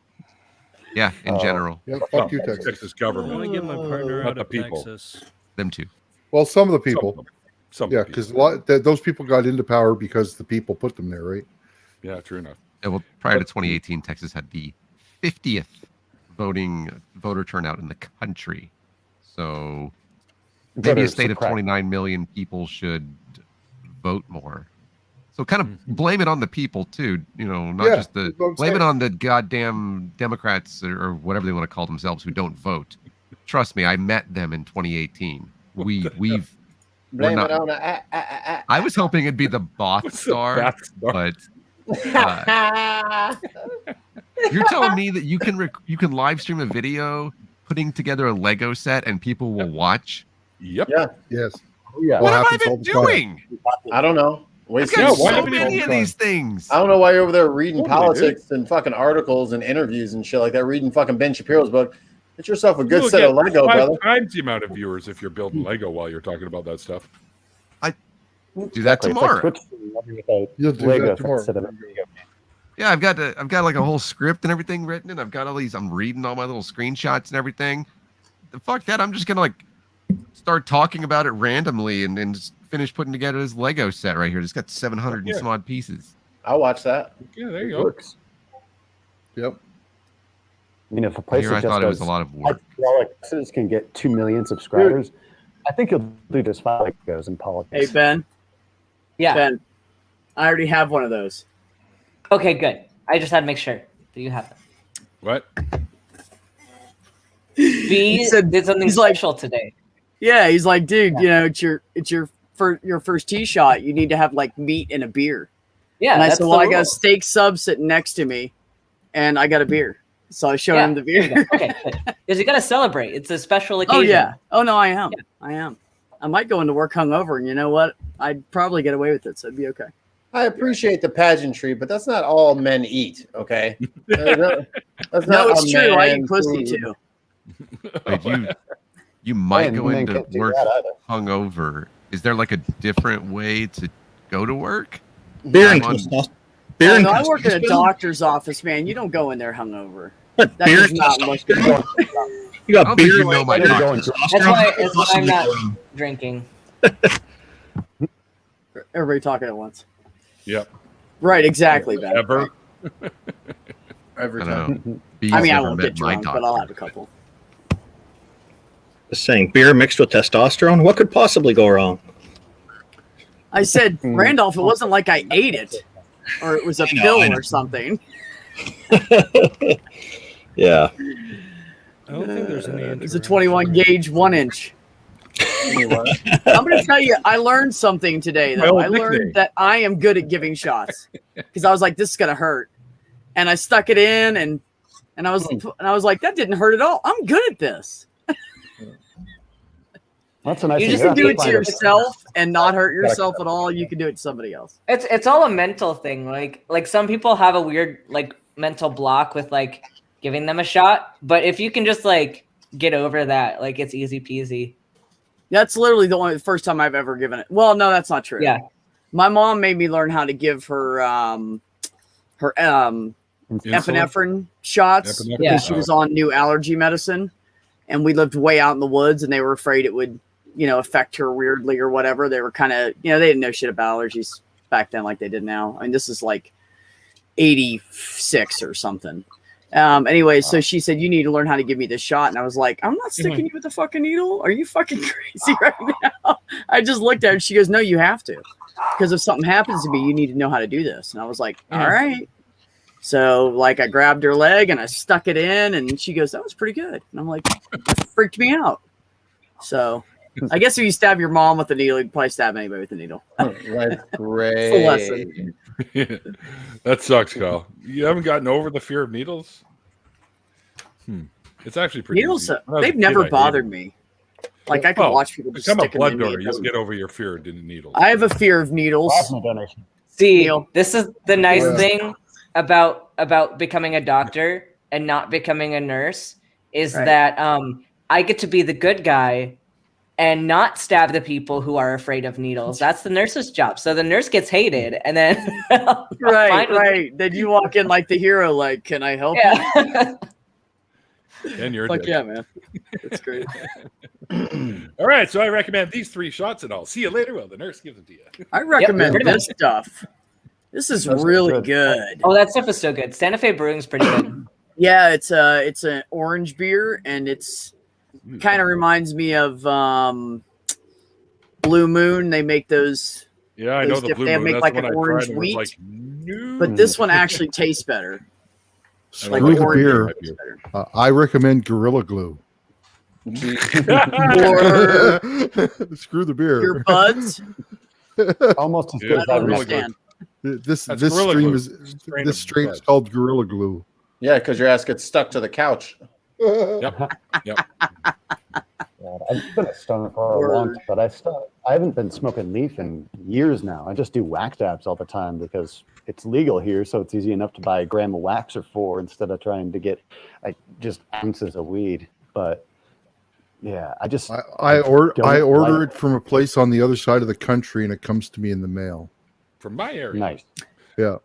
Yeah, in general. Yeah, fuck you, Texas. Texas I want government. to get my partner Not out the of people. Texas. Them too. Well, some of the Some people. of them. Some Yeah, of the people. because a lot those people got into power because the people put them there, right? Yeah, true enough. Yeah, well, prior to 2018, Texas had the 50th voter turnout in the country. So maybe a state of 29 million people should vote more. So kind of blame it on the people too, not just that's what I'm blame it saying. on the goddamn Democrats or whatever they want to call themselves who don't vote. Trust me, I met them in 2018. We're Blame not. it on I was hoping it'd be the Both Star, but you're telling me that you can live stream a video putting together a Lego set and people will watch? Yep. Yeah. Yes. Yeah. What have I been doing? I don't know. I've got so many of these things. I don't know why you're over there reading Totally, politics and fucking articles and interviews and shit like that, reading fucking Ben Shapiro's book. Get yourself a good You'll set of get Lego, 5 brother. times the amount of viewers if you're building Lego while you're talking about that stuff. Do that tomorrow. You'll do that tomorrow. Yeah, I've got like a whole script and everything written, and I've got all these. I'm reading all my little screenshots and everything. Fuck that! I'm just gonna like start talking about it randomly and just finish putting together this Lego set right here. It's got 700 and some odd pieces. I'll watch that. Yeah, there you go. Works. Yep. I mean, if a place Here, that I just thought it was does a lot of work. Texas can get 2 million subscribers, I think you'll do just fine like goes in politics. Hey, Ben. Yeah. Ben, I already have one of those. Okay, good. I just had to make sure that you have them. What? B did something special today. Yeah, he's like, dude, it's your first tee shot. You need to have like meat and a beer. Yeah, and I that's said, the well, I got a rule. steak sub sitting next to me, and I got a beer. So I showed him the there you beer. go. Okay, good. Because you got to celebrate. It's a special occasion. Oh yeah. Oh no, I am. Yeah. I am. I might go into work hungover, and you know what? I'd probably get away with it, so it'd be okay. I appreciate the pageantry, but that's not all men eat. Okay. That's No, not it's a true. I man eat pussy food. too. Wait, you might go men into can't do work that either. hungover. Is there like a different way to go to work? Beer and I'm on- testosterone. Oh, no, I work in a doctor's office, man. You don't go in there hungover. That Beer does and not look testosterone. good. You I got don't think beer. you know my like doctor. That's why I'm not drinking. Everybody talking at once. Yep. Right, exactly, Ben. Ever. Every I time. don't know. B's I mean, I never won't met get my drunk, but I'll doctor. have a couple. Just saying, beer mixed with testosterone. What could possibly go wrong? I said, Randolph, it wasn't like I ate it, or it was a pill or something. Yeah. I don't think there's any. It's a 21 gauge 1 inch. I'm going to tell you, I learned something today, though. I learned that I am good at giving shots because I was like, this is going to hurt. And I stuck it in and I was like, that didn't hurt at all. I'm good at this. That's a nice. You just can do it to yourself and not hurt yourself at all. You can do it to somebody else. It's all a mental thing. Like some people have a weird like mental block with like giving them a shot, but if you can just like get over that, like it's easy peasy. That's literally the first time I've ever given it. Well, no, that's not true. Yeah. My mom made me learn how to give her epinephrine shots because she was on new allergy medicine, and we lived way out in the woods, and they were afraid it would, affect her weirdly or whatever. They were kind of, they didn't know shit about allergies back then like they did now. I mean, this is like 86 or something. Anyway, so she said, you need to learn how to give me this shot. And I was like, I'm not sticking you with the fucking needle. Are you fucking crazy right now? I just looked at her and she goes, no, you have to. Because if something happens to me, you need to know how to do this. And I was like, all right. So like I grabbed her leg and I stuck it in and she goes, that was pretty good. And I'm like, that freaked me out. So I guess if you stab your mom with a needle, you'd probably stab anybody with a needle. That's great. It's a lesson. That sucks, Kyle. You haven't gotten over the fear of needles? It's actually pretty Needles, easy. When I was a they've kid, never I hated bothered them. me. Like I can watch people just become a stick them blood in me. donor. It You'll doesn't- get over your fear of needles. I have a fear of needles. Plasma donation. See, Neil. this is the nice thing about becoming a doctor and not becoming a nurse is Right. that I get to be the good guy and not stab the people who are afraid of needles. That's the nurse's job. So the nurse gets hated, and then right. Then you walk in like the hero, like, can I help you? And you're like, yeah, man. That's great. All right, so I recommend these 3 shots, and I'll see you later. Well, the nurse gives them to you. I recommend this stuff. This is really good. Oh, that stuff is so good. Santa Fe Brewing's pretty good. Yeah, it's an orange beer, and it's kind of reminds me of Blue Moon. They make those. Yeah, I know the Blue They Moon. make That's like the an one I orange tried and wheat, was like, no. but this one actually tastes better. Screw the beer. I recommend Gorilla Glue. Or screw the beer. Your buds. Almost as good as I understand. This Gorilla stream Glue. is this strain is called Gorilla Glue. Yeah, because your ass gets stuck to the couch. Yep. I've been a stoner for a long time, but I haven't been smoking leaf in years now. I just do wax dabs all the time because it's legal here, so it's easy enough to buy a gram of wax or 4 instead of trying to get like just ounces of weed. But yeah, I order it from a place on the other side of the country, and it comes to me in the mail. From my area. Nice. Yeah.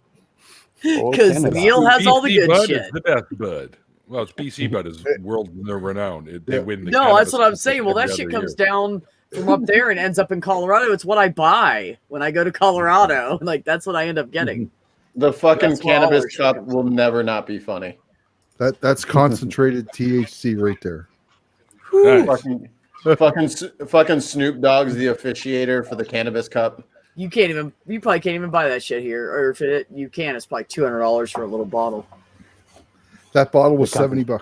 Because Neil has all the BC good Bud shit. is the best bud. Well, it's BC Bud is world renowned. They win the No, that's cannabis what I'm saying. Well, that every shit other comes year. down from up there and ends up in Colorado. It's what I buy when I go to Colorado. Like, that's what I end up getting. The fucking That's where all our cannabis shit cup comes will never not be funny. That's concentrated THC right there. Fucking Snoop Dogg's the officiator for the cannabis cup. You probably can't even buy that shit here. Or if you can, it's probably $200 for a little bottle. That bottle was $70.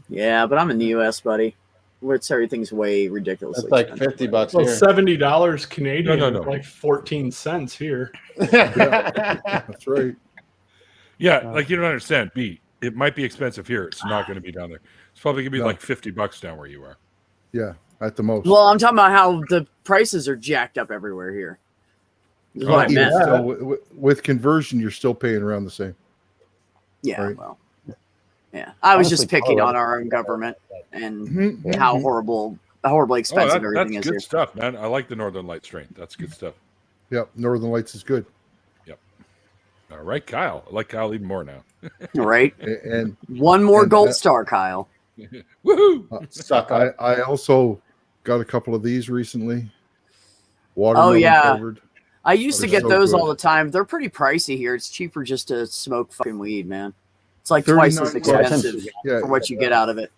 Yeah, but I'm in the U.S., buddy. Where everything's way ridiculous. It's like $50 Well, here. $70 Canadian, No. like 14 cents here. That's right. Yeah, like you don't understand. B, it might be expensive here. It's not going to be down there. It's probably going to be like $50 down where you are. Yeah, at the most. Well, I'm talking about how the prices are jacked up everywhere here. This is what I meant. So with conversion, you're still paying around the same. Yeah, Right. well, yeah. I was Honestly, just picking Colorado- on our own government and Mhm. how horribly expensive everything that's is good here. stuff, man. I like the Northern Light strain. That's good stuff. Yep, Northern Lights is good. Yep. All right, Kyle. I like Kyle even more now. Right? And One more and gold that- star, Kyle. Woohoo! Suck up. I also got a couple of these recently. Watermelon Oh, yeah. flavored. I used to They're get so those good. all the time. They're pretty pricey here. It's cheaper just to smoke fucking weed, man. It's like twice as 39 expensive Yeah, for what you get out of it.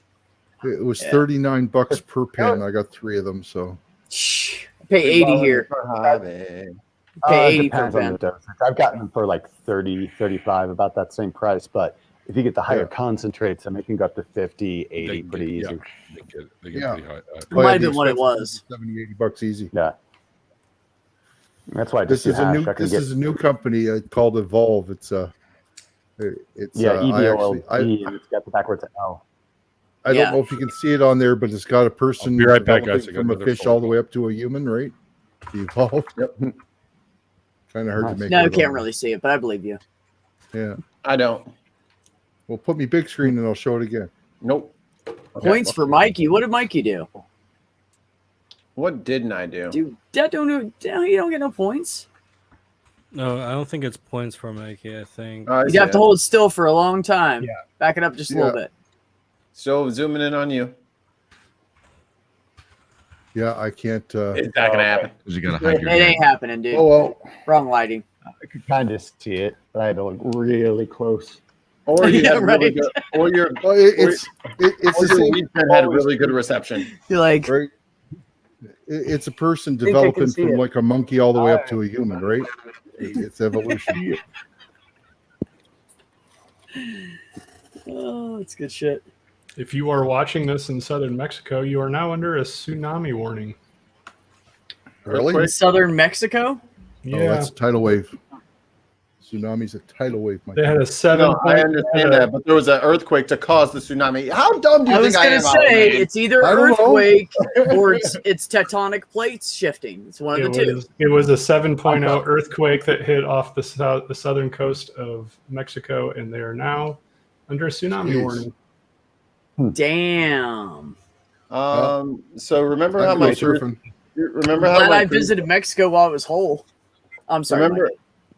it was Yeah. $39 per pen. I got 3 of them, so Shh. I pay 80 here. Pay 80 per depends on pen. the dosage. I've gotten them for like 30, 35, about that same price. But if you get the higher Yeah. concentrates, then it can go up to 50, 80 pretty easy. They get Yeah. pretty high. It might have been what it was. $70-$80 easy. Yeah. That's why I This just is a new. This is a new company called Evolve. It's EVOLV, I and it's got the backwards L. I don't know if you can see it on there, but it's got a person I'll be right back, guys. developing I got from a another fish phone all the call. way up to a human, right? Evolve. Yep. Kind of hard to make. No, out you can't on. really see it, but I believe you. Yeah. I don't. Well, put me big screen and I'll show it again. Nope. Points for Mikey. What did Mikey do? What didn't I do? Dude, that don't know. You don't get no points. No, I don't think it's points for Mikey. I think You'd have to hold still for a long time. Yeah. Back it up just a little bit. So zooming in on you. Yeah, I can't. It's not gonna happen. You gotta It ain't happening, dude. Oh well. Wrong lighting. I could kind of see it, but I had to look really close. Or you Yeah, had really right. good, or your It's or the your same. weed pen had really good reception. You're like, Right. It's a person think I can developing see from it. like a monkey all the way up to a human, right? It's evolution. oh, it's good shit. If you are watching this in southern Mexico, you are now under a tsunami warning. Really? In southern Mexico? Yeah, Oh, that's a tidal wave. Tsunami's a tidal wave. My they had a friend. 7. No, I understand that, but there was an earthquake to cause the tsunami. How dumb do you I was think I gonna am? say Alan? it's either I don't know. earthquake or it's tectonic plates shifting. It's one of the two. It was a 7.0 earthquake that hit off the southern coast of Mexico, and they are now under a tsunami Jeez. warning. Damn. So remember how my surfing. Remember how Glad my I visited Mexico while it was whole. I'm sorry.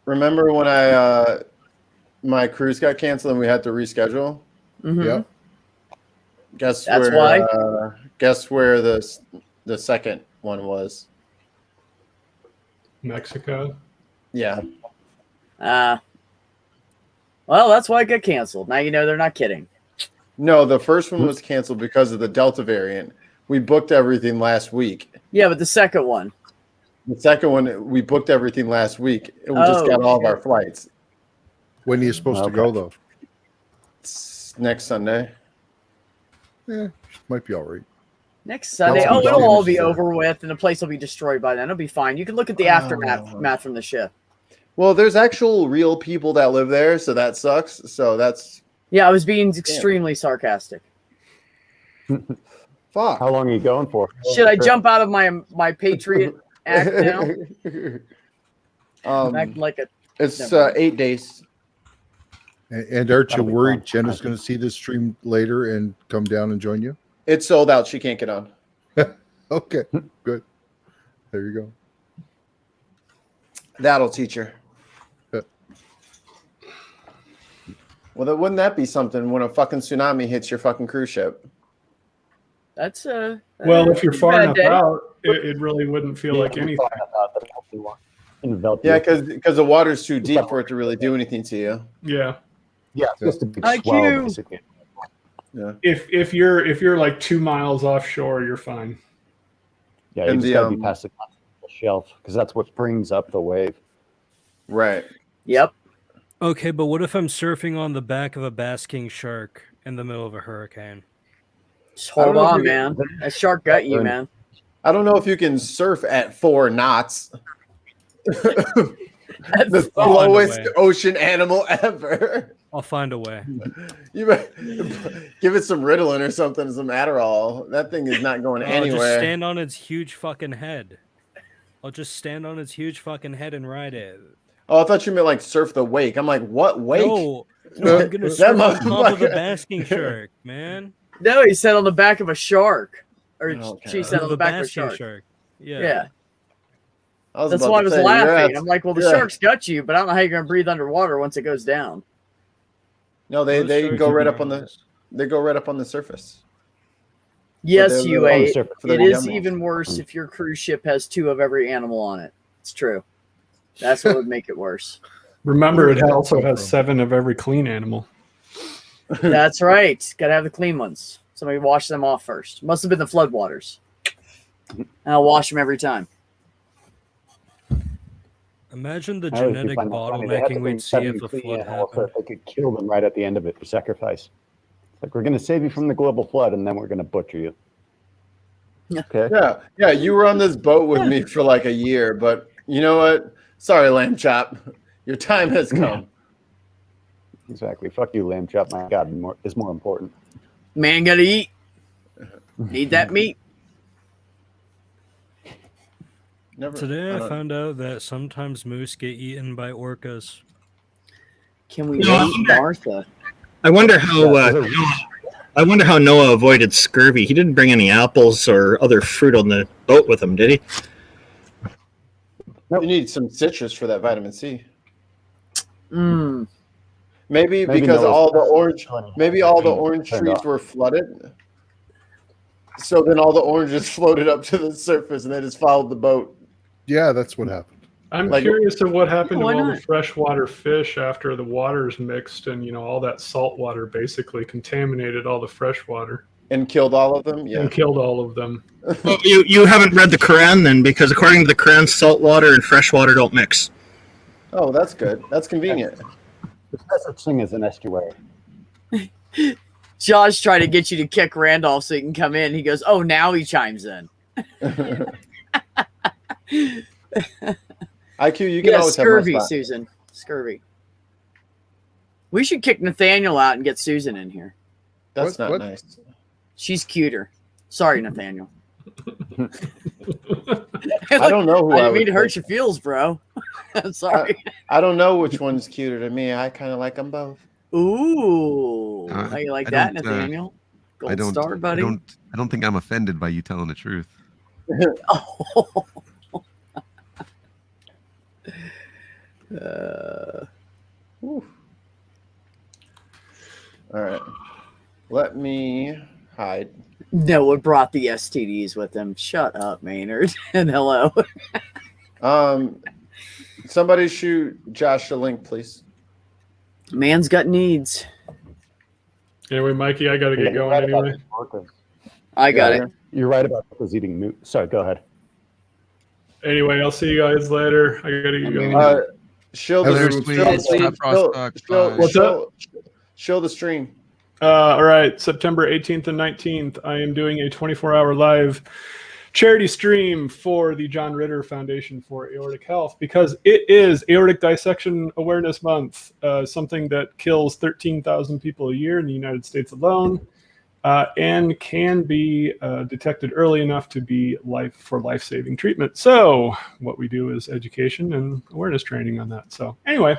Remember when my cruise got canceled and we had to reschedule? Mm-hmm. Yep. Guess That's where? why. Guess where the second one was? Mexico. Yeah. Well, that's why it got canceled. Now you know they're not kidding. No, the first one was canceled because of the Delta variant. We booked everything last week. Yeah, but the second one. The second one, we booked everything last week, and we just got all of our flights. When are you supposed to go, though? It's next Sunday. Yeah, might be all right. Next Sunday. Oh, it'll all be over with, and the place will be destroyed by then. It'll be fine. You can look at the aftermath from the ship. Well, there's actual real people that live there, so that sucks. So that's... Yeah, I was being extremely sarcastic. Fuck. How long are you going for? Should I jump out of my Patriot act now? Act like a... It's 8 days. And aren't you worried Jenna's going to see this stream later and come down and join you? It's sold out. She can't get on. Okay, good. There you go. That'll teach her. Well, wouldn't that be something when a fucking tsunami hits your fucking cruise ship? That's well, if you're far enough out, it really wouldn't feel like anything. Yeah, because the water's too deep for it to really do anything to you. Yeah. Yeah, it's just a big IQ. swell, basically. Yeah. If you're like 2 miles offshore, you're fine. Yeah, you just gotta be past the shelf because that's what brings up the wave. Right. Yep. Okay, but what if I'm surfing on the back of a basking shark in the middle of a hurricane? Just hold on, man. That shark got you, man. I don't know if you can surf at 4 knots. The slowest ocean animal ever. I'll find a way. You better give it some Ritalin or something, some Adderall. That thing is not going anywhere. I'll just stand on its huge fucking head. I'll just stand on its huge fucking head and ride it. Oh, I thought you meant like surf the wake. I'm like, what wake? No, I'm gonna surf on top of a basking shark, man. No, he said on the back of a shark. Or she said on the back of a shark. Yeah. That's why I was laughing. I'm like, well, the shark's got you, but I don't know how you're going to breathe underwater once it goes down. No, they go right up on the surface. Yes, UA. It is even worse if your cruise ship has 2 of every animal on it. It's true. That's what would make it worse. Remember, it also has 7 of every clean animal. That's right. Got to have the clean ones. Somebody wash them off first. Must have been the floodwaters. And I'll wash them every time. Imagine the genetic bottlenecking we'd see if a flood happened. They could kill them right at the end of it for sacrifice. Like, we're going to save you from the global flood, and then we're going to butcher you. Okay. Yeah. You were on this boat with me for like a year, but you know what? Sorry, Lamb Chop. Your time has come. Exactly. Fuck you, Lamb Chop. My God, is more important. Man, gotta eat. Need that meat. Today I found out that sometimes moose get eaten by orcas. Can we eat Martha? I wonder how Noah avoided scurvy. He didn't bring any apples or other fruit on the boat with him, did he? You need some citrus for that vitamin C. Mm. Maybe because all the orange trees were flooded. So then all the oranges floated up to the surface and they just followed the boat. Yeah, that's what happened. I'm curious of what happened to all the freshwater fish after the waters mixed and, all that salt water basically contaminated all the fresh water. And killed all of them? Yeah. And killed all of them. Well, you haven't read the Quran then, because according to the Quran, salt water and fresh water don't mix. Oh, that's good. That's convenient. There's no such thing as an estuary. Josh tried to get you to kick Randolph so he can come in. He goes, oh, now he chimes in. IQ, you can always scurvy, have my spot. Susan. Scurvy. We should kick Nathaniel out and get Susan in here. That's not nice. She's cuter. Sorry, Nathaniel. I don't know who I didn't mean to hurt your feels, bro. I'm sorry. I don't know which one's cuter to me. I kind of like them both. Ooh. How you like that, Nathaniel? I don't. star, buddy. I don't think I'm offended by you telling the truth. Oh. All right. Let me hide. Noah brought the STDs with him. Shut up, Maynard. And hello. Somebody shoot Josh a link, please. Man's got needs. Anyway, Mikey, I got to get going anyway. I got it. You're right about those eating moot. Sorry, go ahead. Anyway, I'll see you guys later. I got to get going. Show the stream. All right, September 18th and 19th, I am doing a 24-hour live charity stream for the John Ritter Foundation for Aortic Health because it is Aortic Dissection Awareness Month, something that kills 13,000 people a year in the United States alone, and can be detected early enough to be life-saving treatment. So what we do is education and awareness training on that. So anyway,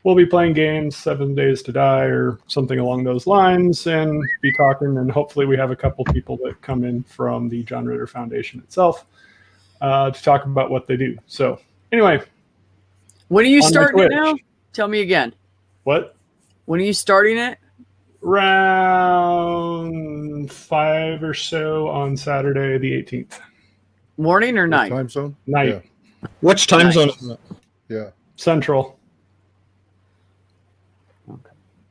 we'll be playing games, 7 Days to Die or something along those lines, and be talking, and hopefully we have a couple people that come in from the John Ritter Foundation itself to talk about what they do. So anyway. When are you starting it now? Tell me again. What? When are you starting it? Around 5 or so on Saturday the 18th. Morning or night? Time zone? Night. Yeah. Which time zone is that? Yeah. Central.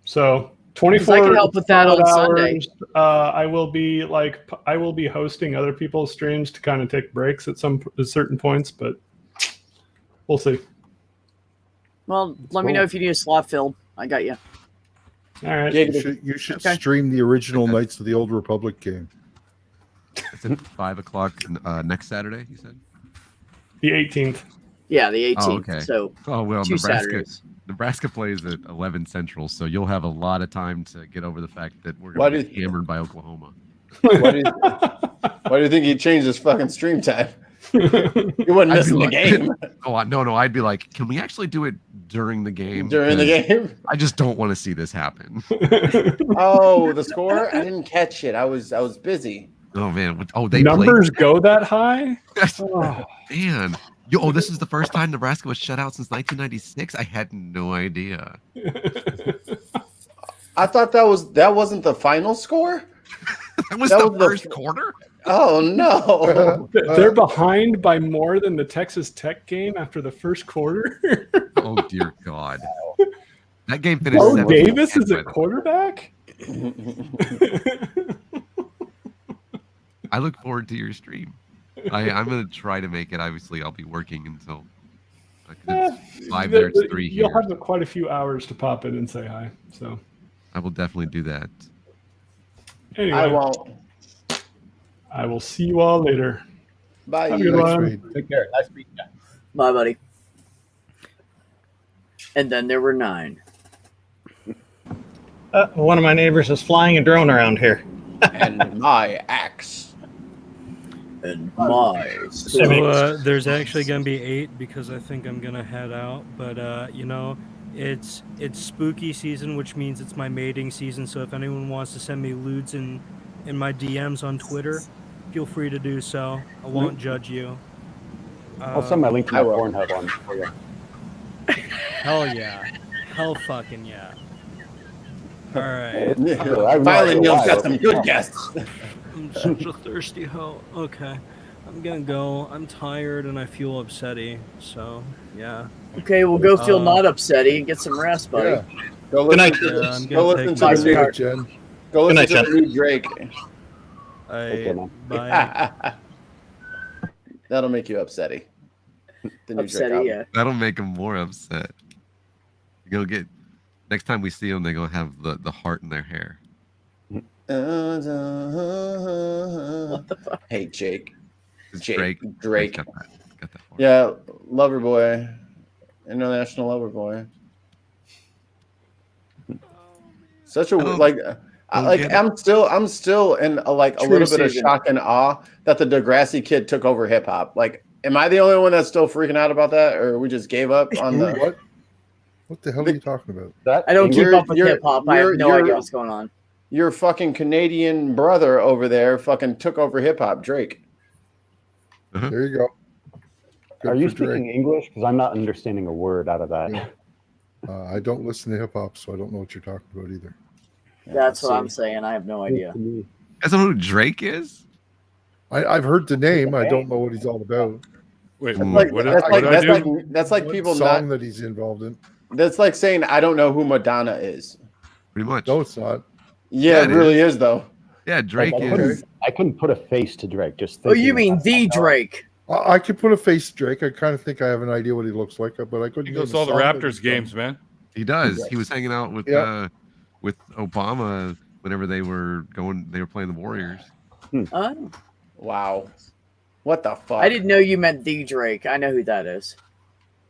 So 24 I can help with that on Sunday. I will be hosting other people's streams to kind of take breaks at certain points, but we'll see. Well, let me know if you need a slot filled. I got you. All right. You should stream the original Knights of the Old Republic game. It's at 5 o'clock next Saturday, you said? The 18th. Yeah, the 18th. Oh, okay. So well, two Saturdays. Nebraska plays at 11 Central, so you'll have a lot of time to get over the fact that we're going to get hammered by Oklahoma. Why do you think he changed his fucking stream time? You wouldn't miss the game. Oh, no. I'd be like, can we actually do it during the game? During the game? I just don't want to see this happen. Oh, the score? I didn't catch it. I was busy. Oh, man. Oh, they numbers go that high? Oh. Man. This is the first time Nebraska was shut out since 1996. I had no idea. I thought that wasn't the final score. that was the first quarter. Oh no! They're behind by more than the Texas Tech game after the first quarter. Oh dear God! That game finished. Oh, Davis is a quarterback. I look forward to your stream. I'm going to try to make it. Obviously, I'll be working until it's 5 there. It's 3 here. You'll have quite a few hours to pop in and say hi. So I will definitely do that. Anyway, I won't. I will see you all later. Bye. Have a good one. Take care. Nice meeting you. Bye, buddy. And then there were 9. One of my neighbors is flying a drone around here. And my axe. And my. So there's actually going to be 8 because I think I'm going to head out. But, it's spooky season, which means it's my mating season. So if anyone wants to send me lewds in my DMs on Twitter, feel free to do so. I won't judge you. I'll send my link to my Pornhub on for you. Hell yeah. Hell fucking yeah. All right. Finally, Neil's got some good guests. I'm such a thirsty hoe. Okay. I'm gonna go. I'm tired and I feel upsetty. So, yeah. Okay, we'll go feel not upsetty and get some rest, buddy. Yeah. Go listen to the new Drake. Bye. That'll make you upsetty. The new Drake album. Yeah. That'll make them more upset. You'll get next time we see them, they're gonna have the heart in their hair. What the fuck? Hey, Jake. Drake. Got that yeah, Lover Boy. International Lover Boy. Such a I'm still in a little bit of shock and awe that the Degrassi Kid took over hip hop. Like, am I the only one that's still freaking out about that, or we just gave up on What the hell are you talking about? I don't keep up with hip hop. I have no idea what's going on. your fucking Canadian brother over there fucking took over hip hop, Drake. There you go. Good Are you for Drake. speaking English? Because I'm not understanding a word out of that. Yeah. I don't listen to hip hop, so I don't know what you're talking about either. That's what I'm saying. I have no idea. You guys know who Drake is? I've heard the name. I don't know what he's all about. Wait, that's like people song not that he's involved in. That's like saying I don't know who Madonna is. Pretty much. No, it's not. Yeah, it really is though. Yeah, Drake Like, is. I couldn't put a face to Drake. Just Oh, you thinking mean about the it. Drake? I could put a face to Drake. I kind of think I have an idea what he looks like, but I couldn't. He goes name to a all the song that Raptors he's games, done. man. He does. Yes. He was hanging out with Yeah. Obama whenever they were playing the Warriors. Oh. Wow. What the fuck? I didn't know you meant the Drake. I know who that is.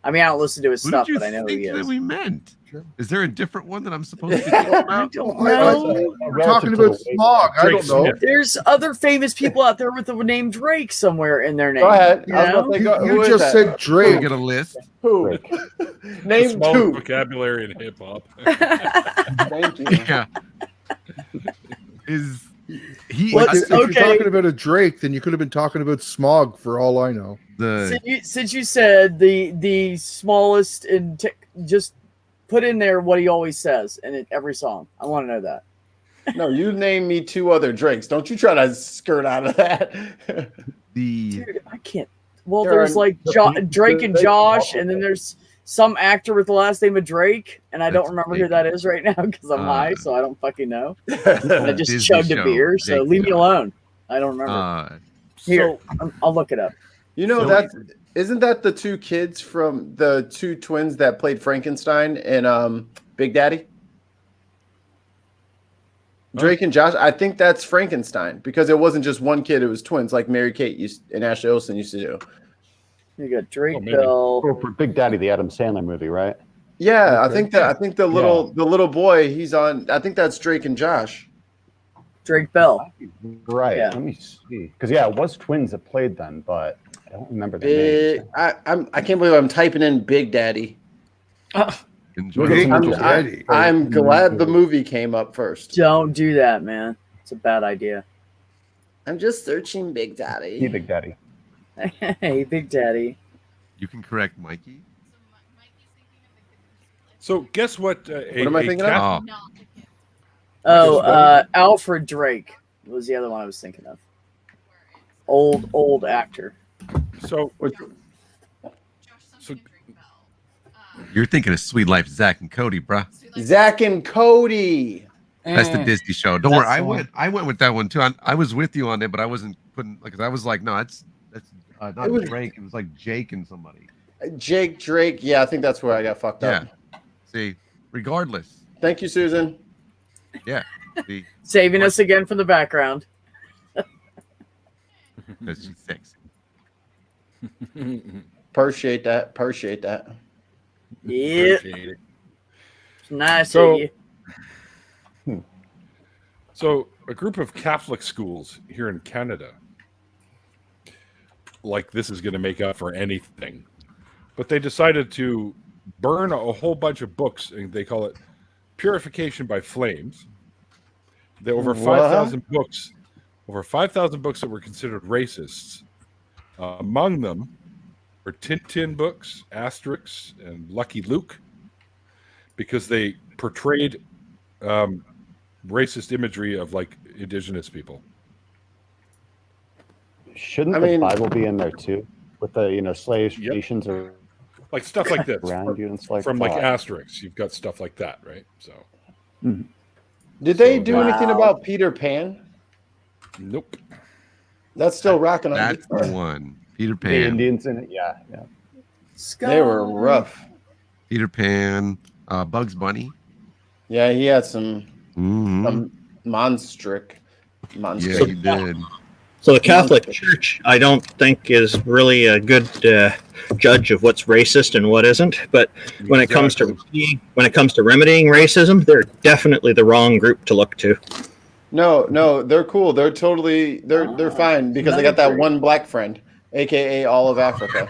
I mean, I don't listen to his Who stuff, did you but I know who think he that is. we meant? Is there a different one that I'm supposed to be thinking I about? don't We're know. talking about Smog. I Drake don't know. Smith. There's other famous people out there with the name Drake somewhere in their name. Go ahead. You I was about know? to say, go- who You is just that? said We Drake. get a list. Who? Drake. The Name smallest two. vocabulary in hip hop. Thank you. Yeah. Is he What? If you're Okay. talking about a Drake, then you could have been talking about Smog for all I know. the Since you said the smallest and just put in there what he always says in every song. I want to know that. No, you name me two other Drakes. Don't you try to skirt out of that. the Dude, I can't. Well, There there's are- like Drake and Josh, and then there's some actor with the last name of Drake, and I don't That's remember Jake. who that is right now because I'm high, so I don't fucking know. I just Disney chugged a show, beer, so Jake leave me Josh. alone. I don't remember. Here, I'll look it up. You know So- that isn't that the two kids from the two twins that played Frankenstein in Big Daddy? Drake and Josh. I think that's Frankenstein because it wasn't just one kid; it was twins, like Mary Kate and Ashley Olsen used to do. You got Drake maybe. Bell. Oh, for Big Daddy, the Adam Sandler movie, right? Yeah, I Okay. think the little boy he's on. I think that's Drake and Josh. Drake Bell. Right. Yeah. Let me see. Because it was twins that played then, but I don't remember the names. I can't believe I'm typing in Big Daddy. enjoy Big the- Daddy. I'm glad the movie came up first. Don't do that, man. It's a bad idea. I'm just searching Big Daddy. Hey, Big Daddy. Hey, Big Daddy. You can correct Mikey. So guess what? What am I thinking of? Oh, Alfred Drake was the other one I was thinking of. Old actor. So you're thinking of Sweet Life, Zach and Cody, bruh. Zach and Cody. That's the Disney show. Don't worry, That's the one. I went with that one too. I was with you on it, but I wasn't putting because I was like, no, that's not It was- Drake. It was like Jake and somebody. Jake Drake. Yeah, I think that's where I got fucked up. Yeah. See, regardless. Thank you, Susan. Yeah. See, Saving us again from the background. because she's sexy. Appreciate that. Appreciate that. Yeah. Appreciate it. It's nice So- of you. So a group of Catholic schools here in Canada, like this is going to make up for anything, but they decided to burn a whole bunch of books, and they call it purification by flames. There over What? 5,000 books, that were considered racists. Among them were Tintin books, Asterix, and Lucky Luke, because they portrayed racist imagery of like indigenous people. Shouldn't I the mean- Bible be in there too? With the slave stations or Like stuff like this around you and stuff like from like that. Asterix, you've got stuff like that, right? So Did they So- do anything about Peter Pan? nope. That's still rocking on. That's the one. Peter The Pan. Indians in it, yeah. They were rough. Peter Pan. Bugs Bunny. Yeah, he had some Mhm. monstric. Yeah, he did. So the Catholic Church, I don't think, is really a good judge of what's racist and what isn't. But when it comes to remedying racism, they're definitely the wrong group to look to. No, they're cool. They're fine because they got that one black friend, aka all of Africa.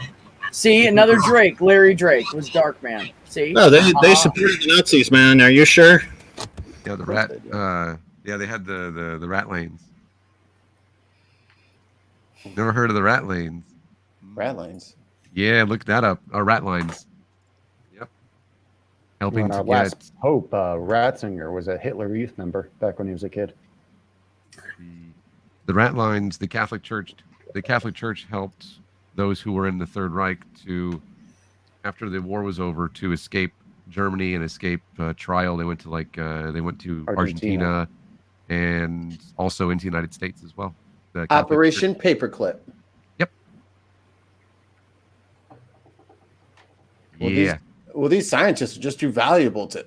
See, another Drake. Larry Drake was Darkman. See? No, they supported the Nazis, man. Are you sure? Yeah, the rat. Yeah, they had the rat lanes. Never heard of the rat lanes? Rat lanes. Yeah, look that up. Rat lines. Yep. Helping When to our get last Pope, Ratzinger, was a Hitler Youth member back when he was a kid. the rat lines. The Catholic Church helped those who were in the Third Reich to, after the war was over, to escape Germany and escape trial. They went to Argentina and also into the United States as well. The Catholic Operation Church. Paperclip. Yep. Well, Yeah. These scientists are just too valuable to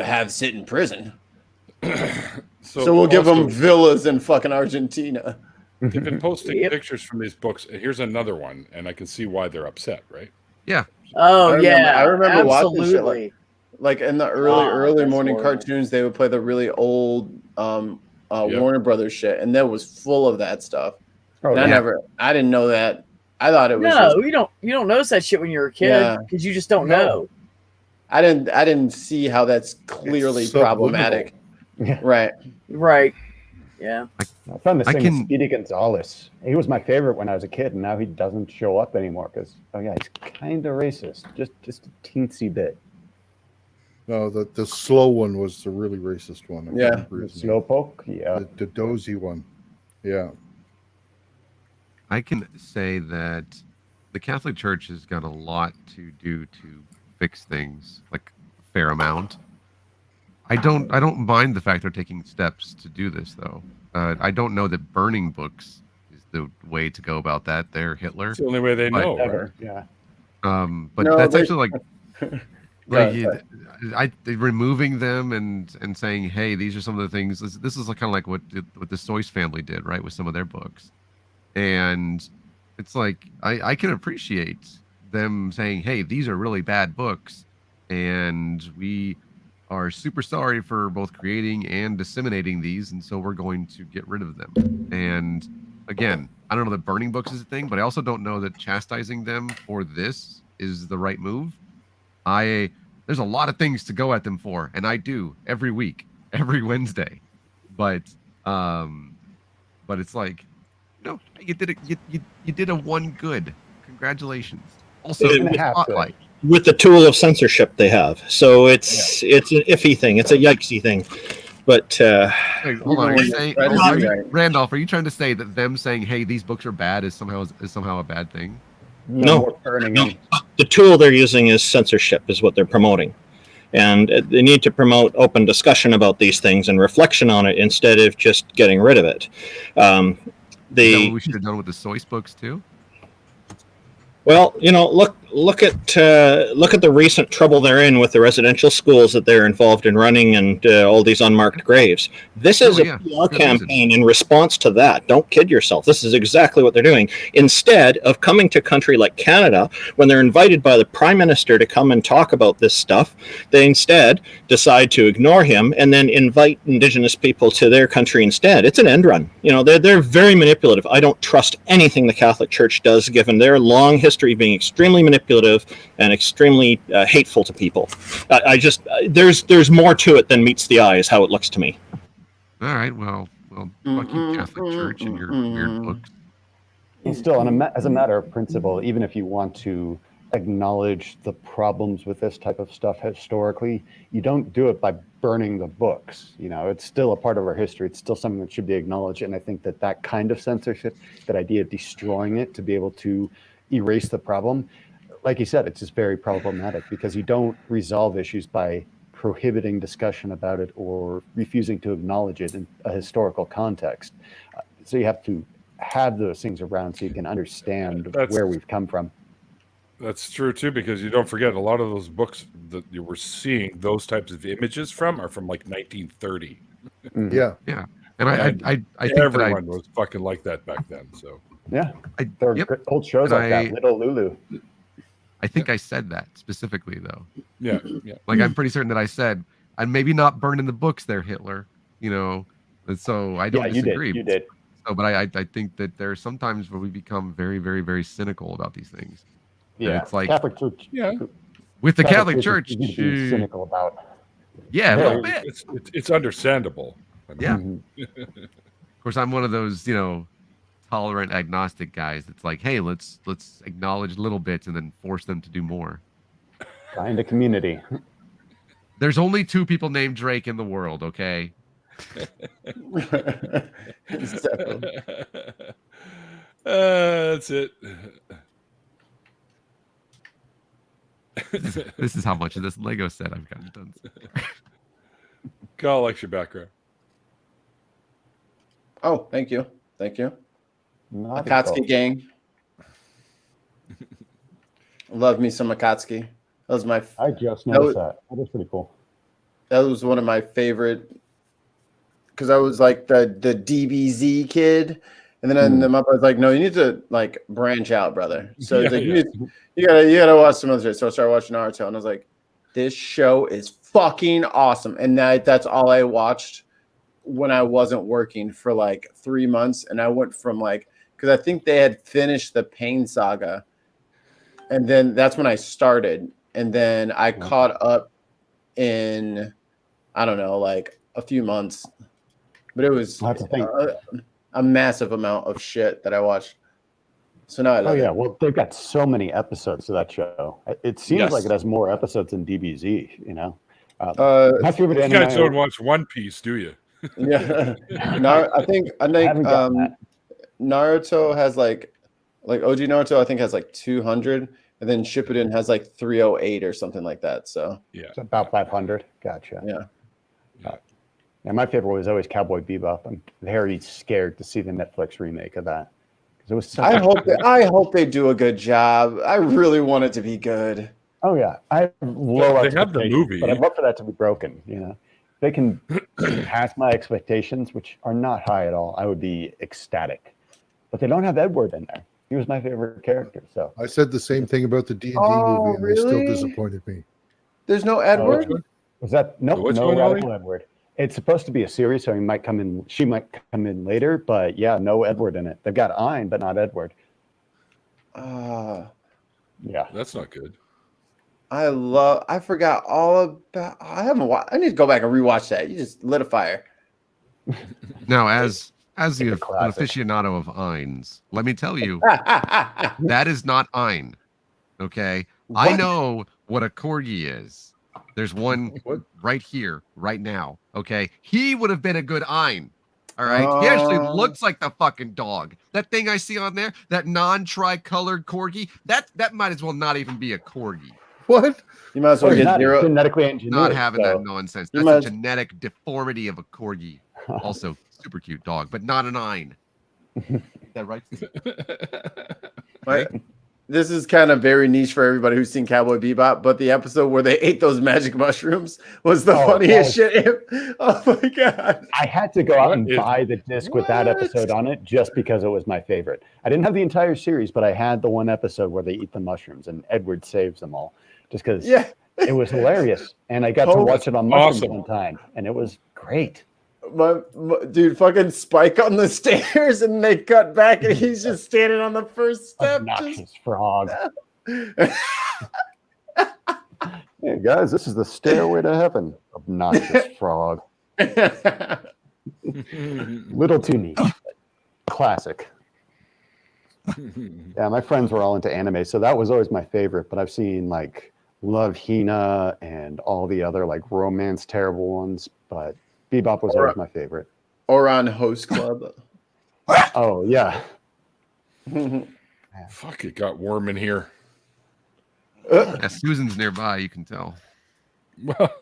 have sit in prison. So we'll give them villas in fucking Argentina. They've been posting pictures from these books. Here's another one, and I can see why they're upset, right? Yeah. Oh, I remember watching shit absolutely. like in the early morning cartoons, they would play the really old Warner Brothers shit, and that was full of that stuff. Oh, and yeah. I didn't know that. I thought it was you don't notice that shit when you're a kid because you just don't know. I didn't see how that's clearly problematic. Yeah. Right. Yeah. I found the same with Speedy Gonzalez. He was my favorite when I was a kid, and now he doesn't show up anymore because he's kind of racist, just a teensy bit. No, the slow one was the really racist one. Yeah. The Slowpoke. Yeah. The dozy one. Yeah. I can say that the Catholic Church has got a lot to do to fix things, like a fair amount. I don't mind the fact they're taking steps to do this, though. I don't know that burning books is the way to go about that. They're Hitler. It's the only way they know. Ever. Yeah. But that's actually removing them and saying, hey, these are some of the things. This is kind of like what the Seuss family did, right, with some of their books. And it's like I can appreciate them saying, hey, these are really bad books, and we are super sorry for both creating and disseminating these, and so we're going to get rid of them. And again, I don't know that burning books is a thing, but I also don't know that chastising them for this is the right move. There's a lot of things to go at them for, and I do every week, every Wednesday. But it's like, no, you did it. You did a one good. Congratulations. Also, spotlight. With the tool of censorship they have, so it's an iffy thing. It's a yikesy thing. But wait, hold on. Randolph, are you trying to say that them saying, "Hey, these books are bad," is somehow a bad thing? No. The tool they're using is censorship, is what they're promoting, and they need to promote open discussion about these things and reflection on it instead of just getting rid of it. Is that what we should have done with the Seuss books too? Well, look at the recent trouble they're in with the residential schools that they're involved in running and all these unmarked graves. This is a PR campaign in response to that. Don't kid yourself. This is exactly what they're doing. Instead of coming to a country like Canada, when they're invited by the Prime Minister to come and talk about this stuff, they instead decide to ignore him and then invite Indigenous people to their country instead. It's an end run. They're very manipulative. I don't trust anything the Catholic Church does, given their long history of being extremely manipulative and extremely hateful to people. There's more to it than meets the eye, is how it looks to me. All right, well, fuck you, Catholic Church, and your weird books. And still, as a matter of principle, even if you want to acknowledge the problems with this type of stuff historically, you don't do it by burning the books. It's still a part of our history. It's still something that should be acknowledged. And I think that kind of censorship, that idea of destroying it to be able to erase the problem, like you said, it's just very problematic because you don't resolve issues by prohibiting discussion about it or refusing to acknowledge it in a historical context. So you have to have those things around so you can understand where we've come from. That's true too, because you don't forget a lot of those books that you were seeing those types of images from are from like 1930. Yeah. And I think everyone was fucking like that back then. So yeah, there are old shows like that. Little Lulu. I think I said that specifically, though. Yeah. Like I'm pretty certain that I said, I'm maybe not burning the books there, Hitler. And so I don't disagree. You did. So, but I think that there are some times where we become very, very, very cynical about these things. Yeah, and it's like Catholic Church. Yeah, with the Catholic Church, cynical about. Yeah, a little bit. It's understandable. Yeah. Of course, I'm one of those, tolerant agnostic guys. That's like, hey, let's acknowledge little bits and then force them to do more. Find a community. There's only 2 people named Drake in the world, okay? That's it. This is how much of this Lego set I've gotten done. Kyle likes your background. Oh, thank you. Not Akatsuki gang. Love me some Akatsuki. That was my. I just noticed that. That was pretty cool. That was one of my favorite, because I was like the DBZ kid, and then my brother's like, "No, you need to like branch out, brother." So it's like, you gotta watch some other shit. So I started watching Naruto, and I was like, "This show is fucking awesome." And that's all I watched when I wasn't working for like 3 months, and I went from like, because I think they had finished the Pain Saga, and then that's when I started, and then I caught up in, I don't know, like a few months, but it was a massive amount of shit that I watched. So now I love it. Well, they've got so many episodes to that show. It seems like it has more episodes than DBZ. My favorite anime. You guys don't watch One Piece, do you? Yeah, I think Naruto has like OG Naruto. I think has like 200, and then Shippuden has like 308 or something like that. So it's about 500. Gotcha. Yeah, my favorite was always Cowboy Bebop. I'm very scared to see the Netflix remake of that. It was I hope they do a good job. I really want it to be good. Oh yeah, I have low They have the movie, but I'd love for that to be broken. They can pass my expectations, which are not high at all. I would be ecstatic, but they don't have Edward in there. He was my favorite character. So I said the same thing about the D&D movie, and they still disappointed me. There's no Edward. Was that no Radical Edward? It's supposed to be a series, so he might come in. She might come in later, but yeah, no Edward in it. They've got Ein, but not Edward. Yeah, that's not good. I forgot all about. I haven't watched. I need to go back and rewatch that. You just lit a fire. Now, as an aficionado of Eins, let me tell you, that is not Ein. Okay, what? I know what a corgi is. There's one right here, right now. Okay, he would have been a good Ein. All right, he actually looks like the fucking dog. That thing I see on there, that non-tricolored corgi, that might as well not even be a corgi. What? You might as well get zero. Genetically engineered. Not having that nonsense. That's a genetic deformity of a corgi. Also, super cute dog, but not an Ein. Is that right? Right. This is kind of very niche for everybody who's seen Cowboy Bebop, but the episode where they ate those magic mushrooms was the funniest shit. Oh my god! I had to go out and buy the disc with that episode on it just because it was my favorite. I didn't have the entire series, but I had the one episode where they eat the mushrooms and Edward saves them all, just because it was hilarious. And I got to watch it on mushrooms one time, and it was great. My dude, fucking Spike on the stairs, and they cut back, and he's just standing on the first step. Obnoxious frog. Hey guys, this is the stairway to heaven. Obnoxious frog. Little too neat. Classic. Yeah, my friends were all into anime, so that was always my favorite. But I've seen like Love Hina and all the other like romance terrible ones, but Bebop was always my favorite. Or on Host Club. Oh, yeah. Fuck, it got warm in here. Yeah, Susan's nearby, you can tell. Well,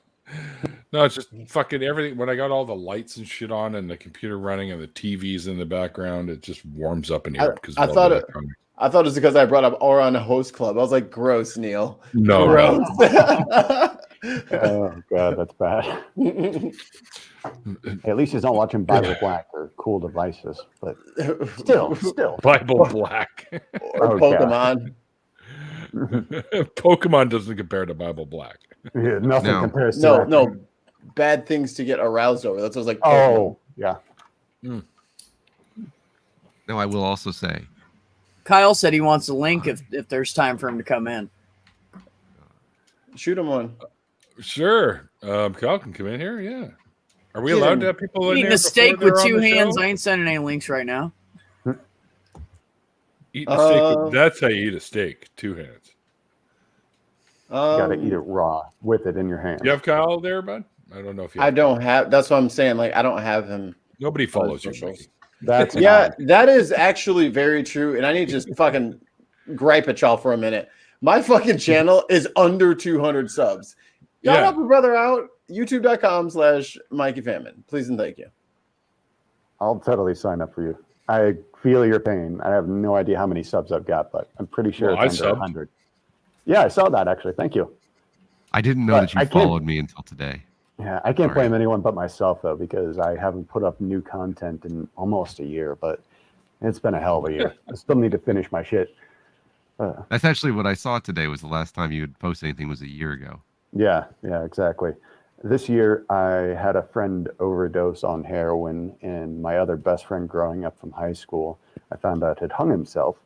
no, it's just fucking everything. When I got all the lights and shit on and the computer running and the TVs in the background, it just warms up in here. I thought it was because I brought up Oron Host Club. I was like, gross, Neil. No. Gross. Oh, God, that's bad. At least he's not watching Bible Black or Cool Devices, but still. Bible Black. Or Pokemon. Pokemon doesn't compare to Bible Black. Yeah, nothing compares to that. No. Bad things to get aroused over. That's what I was like, Pokemon. Oh, yeah. Now, I will also say, Kyle said he wants a link if there's time for him to come in. Shoot him one. Sure. Kyle can come in here. Yeah. Are we allowed to have people in Eating there a steak before with they're on 2 the hands. show? I ain't sending any links right now. Eating a steak. That's how you eat a steak. 2 hands. You gotta eat it raw with it in your hand. You have Kyle there, bud? I don't know if you. I don't have. That's what I'm saying. Like, I don't have him. Nobody follows you, Mickey. That's yeah, that is actually very true. And I need to just fucking gripe at y'all for a minute. My fucking channel is under 200 subs. Y'all help a brother out. YouTube.com/Mikey Famine. Please and thank you. I'll totally sign up for you. I feel your pain. I have no idea how many subs I've got, but I'm pretty sure it's under 100. Yeah, I saw that actually. Thank you. I didn't know that you followed me until today. Yeah, I can't blame anyone but myself though, because I haven't put up new content in almost a year, but it's been a hell of a year. I still need to finish my shit. That's actually what I saw today. Was the last time you had posted anything was a year ago. Yeah, exactly. This year I had a friend overdose on heroin, and my other best friend growing up from high school, I found out had hung himself.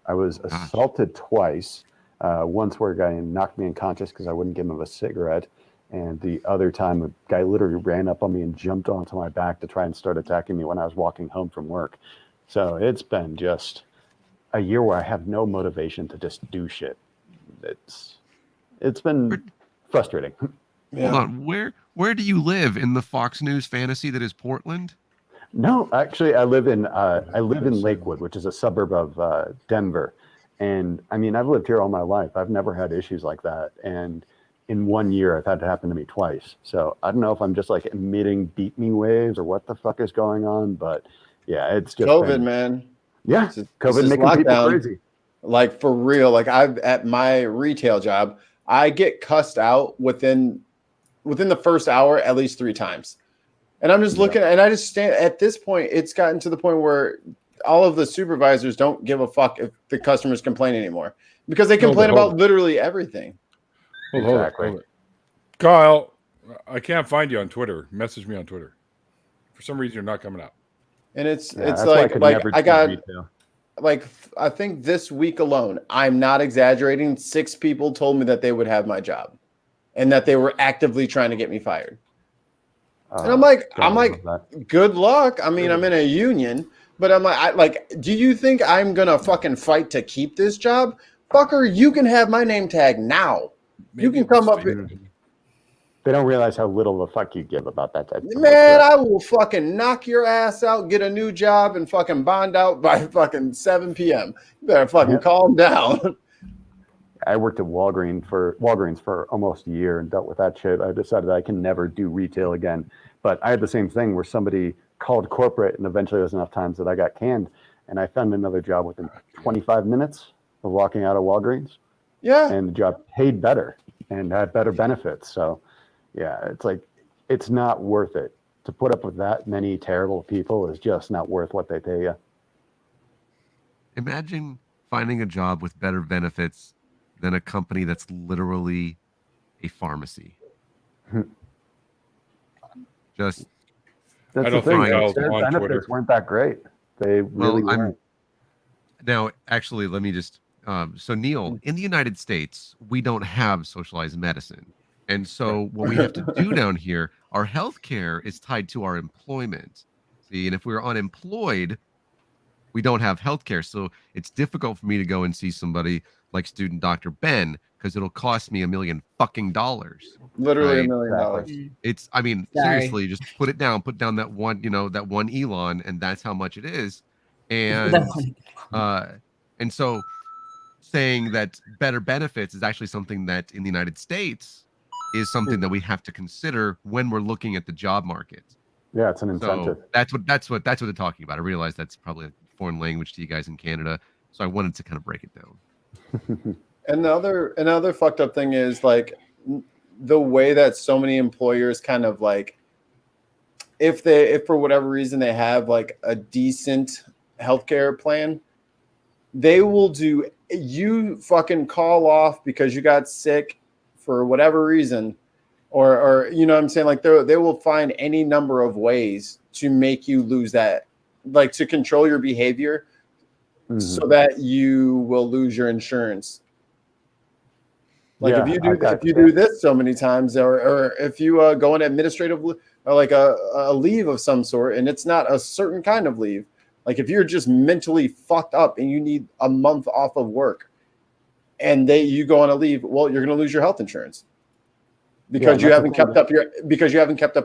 I was assaulted twice. Once where a guy knocked me unconscious because I wouldn't give him a cigarette. And the other time, a guy literally ran up on me and jumped onto my back to try and start attacking me when I was walking home from work. So it's been just a year where I have no motivation to just do shit. It's been frustrating. Hold on, where do you live in the Fox News fantasy that is Portland? No, actually, I live in Lakewood, which is a suburb of Denver. And I mean, I've lived here all my life. I've never had issues like that. And in 1 year, I've had it happen to me twice. So I don't know if I'm just like emitting beat me waves or what the fuck is going on. But yeah, it's just COVID, man. Yeah, COVID making people crazy. Like for real. Like at my retail job, I get cussed out within the first hour at least 3 times. And I'm just looking, and I just stand at this point. It's gotten to the point where all of the supervisors don't give a fuck if the customers complain anymore because they complain about literally everything. Exactly. Kyle, I can't find you on Twitter. Message me on Twitter. For some reason, you're not coming up. And it's like I got like I think this week alone, I'm not exaggerating. 6 people told me that they would have my job, and that they were actively trying to get me fired. And I'm like, good luck. I mean, I'm in a union, but I'm like, do you think I'm gonna fucking fight to keep this job? Fucker, you can have my name tag now. Maybe you can come up here. They don't realize how little the fuck you give about that type of thing. Man, I will fucking knock your ass out, get a new job, and fucking bond out by fucking 7 p.m. You better fucking calm down. I worked at Walgreens for almost a year and dealt with that shit. I decided I can never do retail again. But I had the same thing where somebody called corporate, and eventually there was enough times that I got canned, and I found another job within 25 minutes of walking out of Walgreens. Yeah. And the job paid better and had better benefits. So, yeah, it's like, it's not worth it. To put up with that many terrible people is just not worth what they pay you. Imagine finding a job with better benefits than a company that's literally a pharmacy. That's I don't think their benefits weren't that great. They really weren't. Now, actually, let me just so Neil, in the United States, we don't have socialized medicine. And so what we have to do down here, our healthcare is tied to our employment. See, and if we're unemployed, we don't have healthcare. So it's difficult for me to go and see somebody like student Dr. Ben because it'll cost me $1 million fucking dollars. Literally $1 million. It's, I mean, seriously, just put down that one, that one Elon, and that's how much it is. And and so saying that better benefits is actually something that in the United States is something that we have to consider when we're looking at the job market. Yeah, it's an incentive. So that's what they're talking about. I realize that's probably a foreign language to you guys in Canada, so I wanted to kind of break it down. And another fucked up thing is like the way that so many employers kind of like, if for whatever reason they have like a decent healthcare plan, they will do, you fucking call off because you got sick for whatever reason, or you know what I'm saying, like they will find any number of ways to make you lose that, like to control your behavior so that you will lose your insurance. Like if you do this so many times, or if you go on administrative or like a leave of some sort, and it's not a certain kind of leave. Like if you're just mentally fucked up and you need a month off of work, and you go on a leave, well, you're going to lose your health insurance because you haven't kept up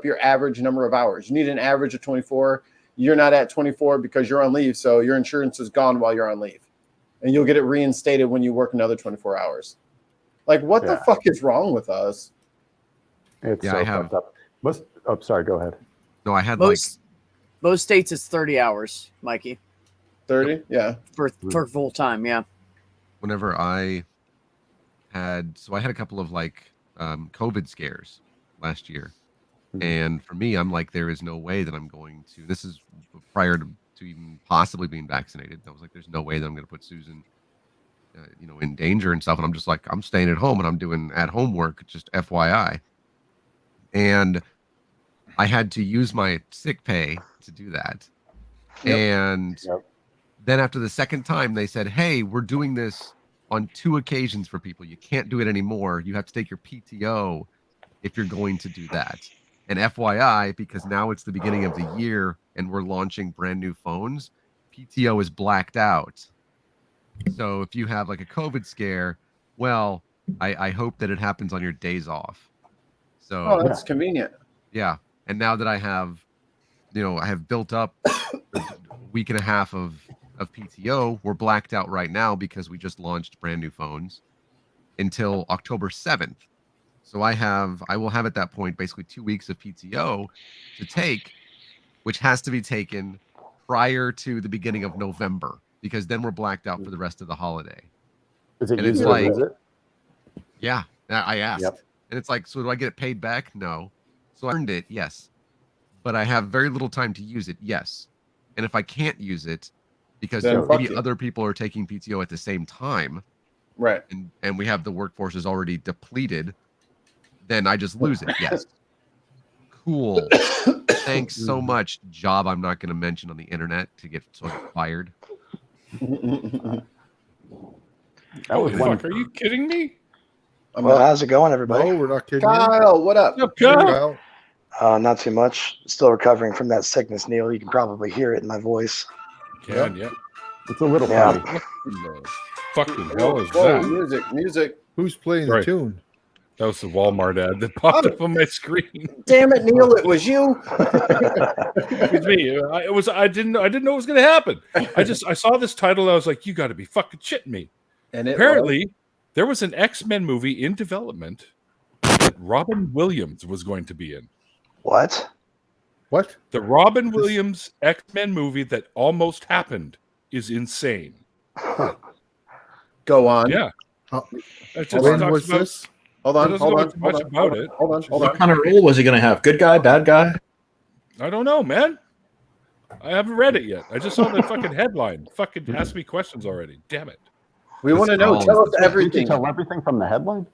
your average number of hours. You need an average of 24. You're not at 24 because you're on leave, so your insurance is gone while you're on leave, and you'll get it reinstated when you work another 24 hours. Like, what the fuck is wrong with us? It's so fucked up. Sorry, go ahead. No, I had most states it's 30 hours, Mikey. 30, yeah, for full time, yeah. Whenever I had a couple of COVID scares last year. And for me, I'm like, there is no way that I'm going to. This is prior to even possibly being vaccinated. I was like, there's no way that I'm going to put Susan, in danger and stuff. And I'm just like, I'm staying at home and I'm doing at-home work, just FYI. And I had to use my sick pay to do that. Yep. And then after the second time, they said, hey, we're doing this on 2 occasions for people. You can't do it anymore. You have to take your PTO if you're going to do that. And FYI, because now it's the beginning of the year and we're launching brand new phones, PTO is blacked out. So if you have like a COVID scare, well, I hope that it happens on your days off. So that's convenient. Yeah. And now that I have built up a week and a half of PTO, we're blacked out right now because we just launched brand new phones until October 7th. So I will have at that point basically 2 weeks of PTO to take, which has to be taken prior to the beginning of November, because then we're blacked out for the rest of the holiday. Is it it's like, yeah, I asked. Yep. And it's like, so do I get it paid back? No. So I earned it, yes. But I have very little time to use it, yes. And if I can't use it, because maybe other people are taking PTO at the same time, right? And we have the workforce is already depleted, then I just lose it. Yes. Cool. Thanks so much. Job I'm not going to mention on the internet to get sort of fired. That was fuck. Are you kidding me? Well, how's it going, everybody? No, we're not kidding. Kyle, what up? Kyle? Not too much. Still recovering from that sickness, Neil. You can probably hear it in my voice. Yeah. It's a little funny. Fucking hell is that? Music. Who's playing the tune? That was the Walmart ad that popped up on my screen. Damn it, Neil! It was you. It's me. I didn't know it was going to happen. I saw this title. And I was like, you got to be fucking shitting me. And apparently, there was an X-Men movie in development that Robin Williams was going to be in. What? The Robin Williams X-Men movie that almost happened is insane. Go on. Yeah. When was this? Hold on. What kind of role was he going to have? Good guy, bad guy? I don't know, man. I haven't read it yet. I just saw the fucking headline. Fucking ask me questions already. Damn it. We want to know. Tell us everything. Tell everything from the headline?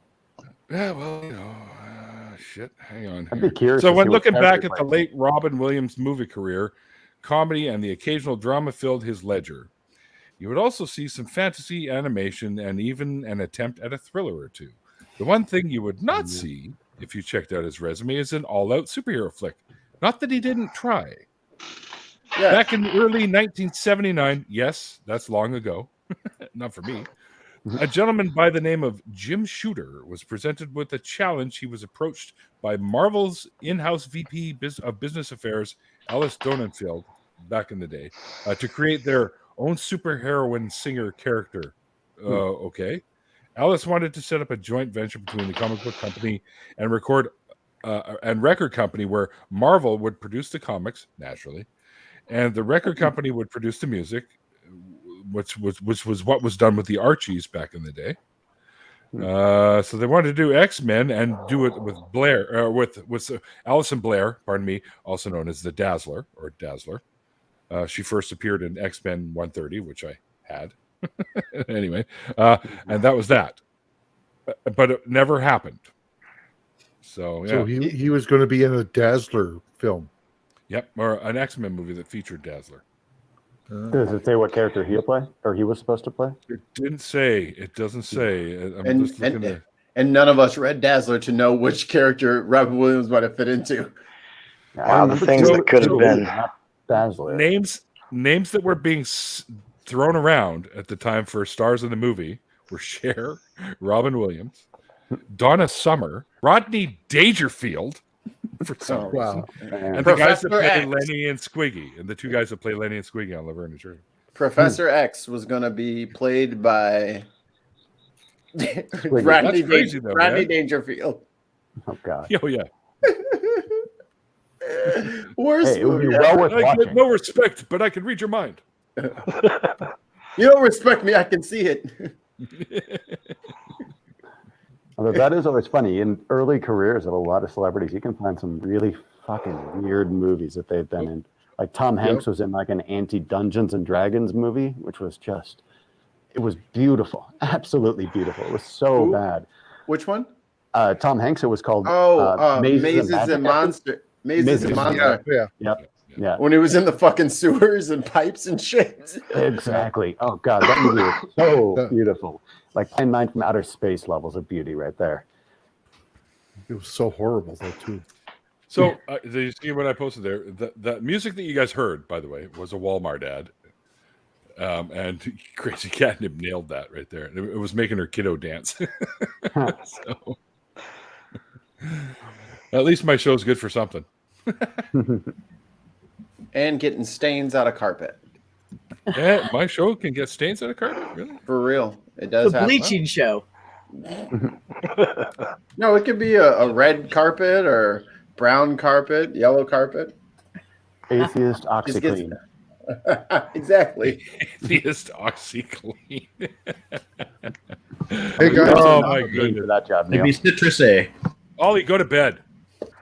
Yeah, well, shit. Hang on. I'd be curious. So when looking back at the late Robin Williams movie career, comedy and the occasional drama filled his ledger. You would also see some fantasy, animation, and even an attempt at a thriller or two. The one thing you would not see, if you checked out his resume, is an all-out superhero flick. Not that he didn't try. Yeah. Back in early 1979, yes, that's long ago. Not for me. A gentleman by the name of Jim Shooter was presented with a challenge. He was approached by Marvel's in-house VP of Business Affairs, Alice Donenfeld, back in the day, to create their own superheroine singer character. Okay. Alice wanted to set up a joint venture between the comic book company and record company where Marvel would produce the comics, naturally, and the record company would produce the music, which was what was done with the Archies back in the day. So they wanted to do X-Men and do it with Blair, with Alison Blair, pardon me, also known as the Dazzler or Dazzler. She first appeared in X-Men 130, which I had. Anyway, and that was that. But it never happened. So, yeah. So he was going to be in a Dazzler film. Yep, or an X-Men movie that featured Dazzler. Does it say what character he'll play, or he was supposed to play? It didn't say. It doesn't say. I'm just looking at. and none of us read Dazzler to know which character Robin Williams might have fit into. Wow, the things that could have been. Dazzler. Names that were being thrown around at the time for stars in the movie were Cher, Robin Williams, Donna Summer, Rodney Dangerfield, for some reason, and the guys that play Lenny and Squiggy, and the two guys that play Lenny and Squiggy on Laverne and Shirley. Professor X was going to be played by Rodney Dangerfield. Oh God! Oh yeah. Worst it would be movie well ever. worth I watching. get no respect, but I can read your mind. You don't respect me, I can see it. Although that is always funny. In early careers of a lot of celebrities, you can find some really fucking weird movies that they've been in. Like Tom Hanks was in like an anti-Dungeons and Dragons movie, which was just, it was beautiful. Absolutely beautiful. It was so bad. Which one? Tom Hanks, it was called Mazes and Monsters. Mazes and Monsters. Yeah. When he was in the fucking sewers and pipes and shit. Exactly. Oh God, that movie was so beautiful. Like 10 9 from Outer Space levels of beauty right there. It was so horrible though too. So, did you see what I posted there? The music that you guys heard, by the way, was a Walmart ad. And Crazy Catnip nailed that right there. It was making her kiddo dance. So, at least my show's good for something. And getting stains out of carpet. Yeah, my show can get stains out of carpet, really? For real. It does The happen. bleaching show. No, it could be a red carpet or brown carpet, yellow carpet. Atheist OxyClean. Exactly. Atheist OxyClean. Hey guys. Oh my goodness. For that job, Maybe Citrus A. Ollie, go to bed.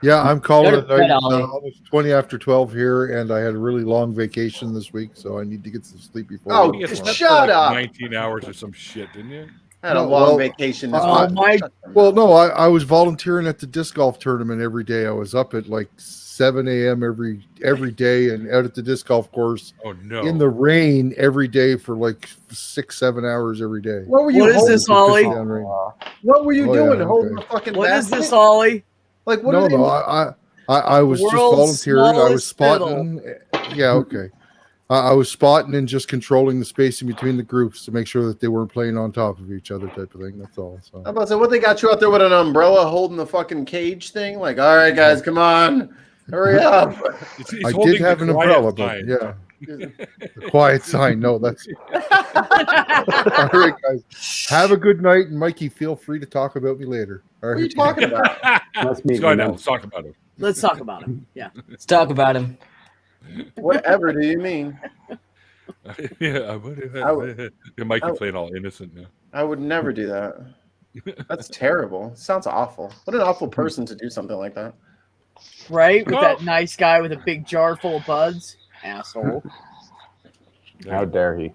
Yeah, I'm calling it Good, night. Ollie. Almost 20 after 12 here, and I had a really long vacation this week, so I need to get some sleep before. Oh, You slept for shut up. 19 hours or some shit, didn't you? I had a No, long well, vacation this Oh month. my! Well, no, I was volunteering at the disc golf tournament every day. I was up at like 7 a.m. every day and out at the disc golf course Oh no. in the rain every day for like 6-7 hours every day. What were you What is holding? this, Ollie? Down rain. What were you Oh, yeah, doing? Holding okay. the fucking What is basket? this, Ollie? Like, what No, are they no, I was just World's volunteering. I was smallest spotting. Yeah, okay. I was spotting and just controlling the spacing between the groups to make sure that they weren't playing on top of each other, type of thing. That's all. So. I'm about to say, what they got you out there with an umbrella holding the fucking cage thing? Like, all right, guys, come on, hurry up. He's I holding did have the an quiet umbrella, but sign. yeah, the quiet sign. No, that's all right, guys. Have a good night, and Mikey, feel free to talk about me later. All What are you right. talking about? Let's meet Let's go you now. then. Let's talk about it. Let's talk about him. Yeah. Let's talk about him. Whatever do you mean? Yeah, Mikey playing all innocent now. I would never do that. That's terrible. Sounds awful. What an awful person to do something like that. Right? With that nice guy with a big jar full of buds. Asshole. How dare he?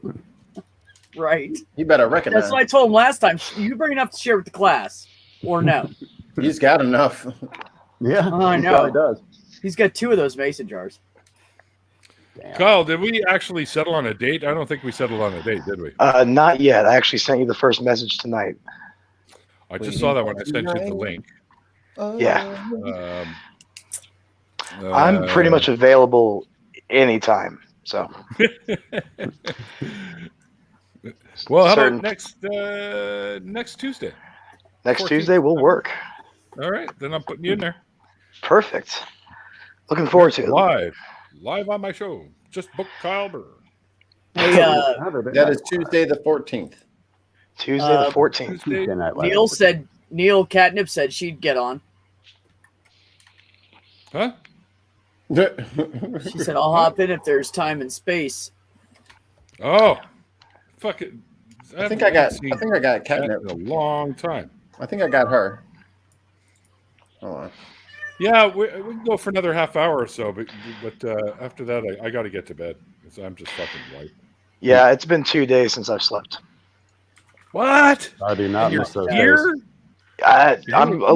Right. You better recognize. That's what I told him last time. You bring enough to share with the class. Or no. He's got enough. Yeah, I he know. probably does. He's got 2 of those mason jars. Damn. Kyle, did we actually settle on a date? I don't think we settled on a date, did we? Not yet. I actually sent you the first message tonight. I just saw that when I sent you the link. Yeah. Uh, I'm pretty much available anytime. So Well, how certain- about next Tuesday? next 14th. Tuesday will work. All right, then I'm putting you in there. Perfect. Looking forward to it. Live on my show. Just book Kyle Burr. Hey, That is Tuesday the 14th. Tuesday the 14th. Tuesday. Neil Catnip said she'd get on. Huh? She said, I'll hop in if there's time and space. Oh, fuck it. I think I got that catnip. in a long time. I think I got her. Hold on. Yeah, we can go for another half hour or so, but after that, I got to get to bed because I'm just fucking wiped. Yeah, it's been 2 days since I've slept. What? I do not You're miss those days. here? I'm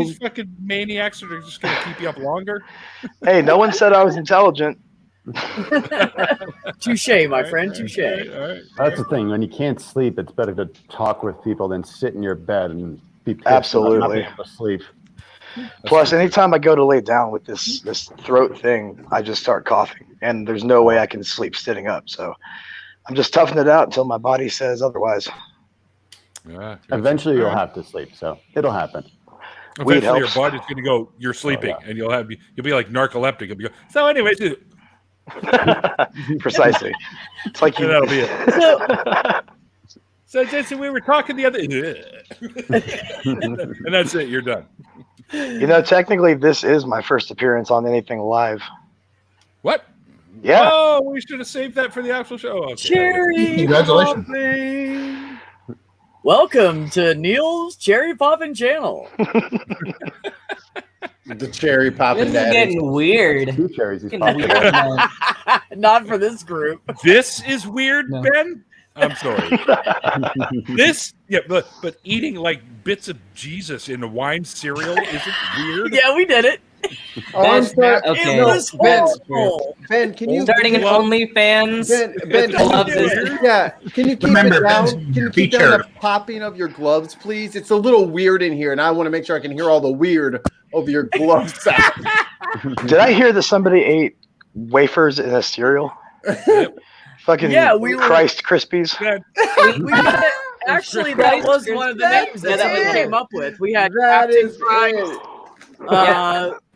These fucking maniacs are just going to keep you up longer? Hey, no one said I was intelligent. Touche, my friend. Touche. All right. That's the thing. When you can't sleep, it's better to talk with people than sit in your bed and Be pissed about not Absolutely. being able to sleep. Plus, anytime I go to lay down with this throat thing, I just start coughing, and there's no way I can sleep sitting up. So I'm just toughing it out until my body says otherwise. Yeah, Eventually, you'll have to sleep, so it'll happen. Eventually, your body's going to go. You're sleeping, and you'll be like narcoleptic. You'll be go. So, anyways, precisely. It's like that'll be it. So, Jason, we were talking the other, and that's it. You're done. You know, technically, this is my first appearance on anything live. What? Yeah. Oh, we should have saved that for the actual show. Okay. Cherry Congratulations. popping. Welcome to Neil's Cherry Popping channel. The cherry popping This is daddy. getting weird. 2 cherries. He's Getting popping. weird, man. Not for this group. This is weird, No. Ben. I'm sorry. But eating like bits of Jesus in a wine cereal isn't weird. Yeah, we did it. Oh, I'm sorry. Okay. It was Ben, horrible. Ben, can you Starting an OnlyFans. Ben, Gloves is- yeah, can you keep Remember, it down? Ben's Can you keep feature. down the popping of your gloves, please? It's a little weird in here, and I want to make sure I can hear all the weird of your glove sound. Did I hear that somebody ate wafers in a cereal? Yep. Fucking Yeah, we were- Christ Krispies. We had it. Actually, that was one of the names that That's we it. came up with. We had That Captain is Christ.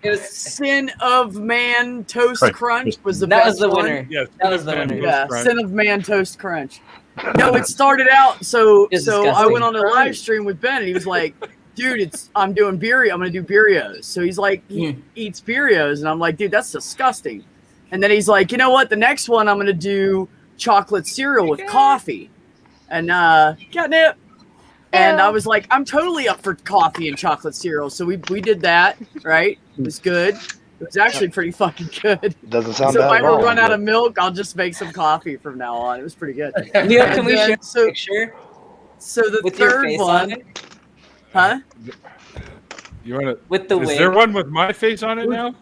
It was Sin of Man Toast Right. Crunch was the that best was the one. winner. Yes, That was the Ben winner. was Yeah, crunch. Sin of Man Tost Crunch. No, it started out so It's I disgusting. went on a live stream with Ben and he was like, dude, I'm doing I'm gonna do Birrios. So he's like, he eats Birrios, and I'm like, dude, that's disgusting. And then he's like, you know what? The next one I'm gonna do chocolate cereal with coffee. And catnip. And I was like, I'm totally up for coffee and chocolate cereal. So we did that, right? It was good. It was actually pretty fucking good. Doesn't sound So if bad I at ever all. run out of milk, I'll just make some coffee from now on. It was pretty good. Neil, can we And share so- a picture So the with your third face one, on it? huh? You want to? With the Is wig. there one with my face on it now?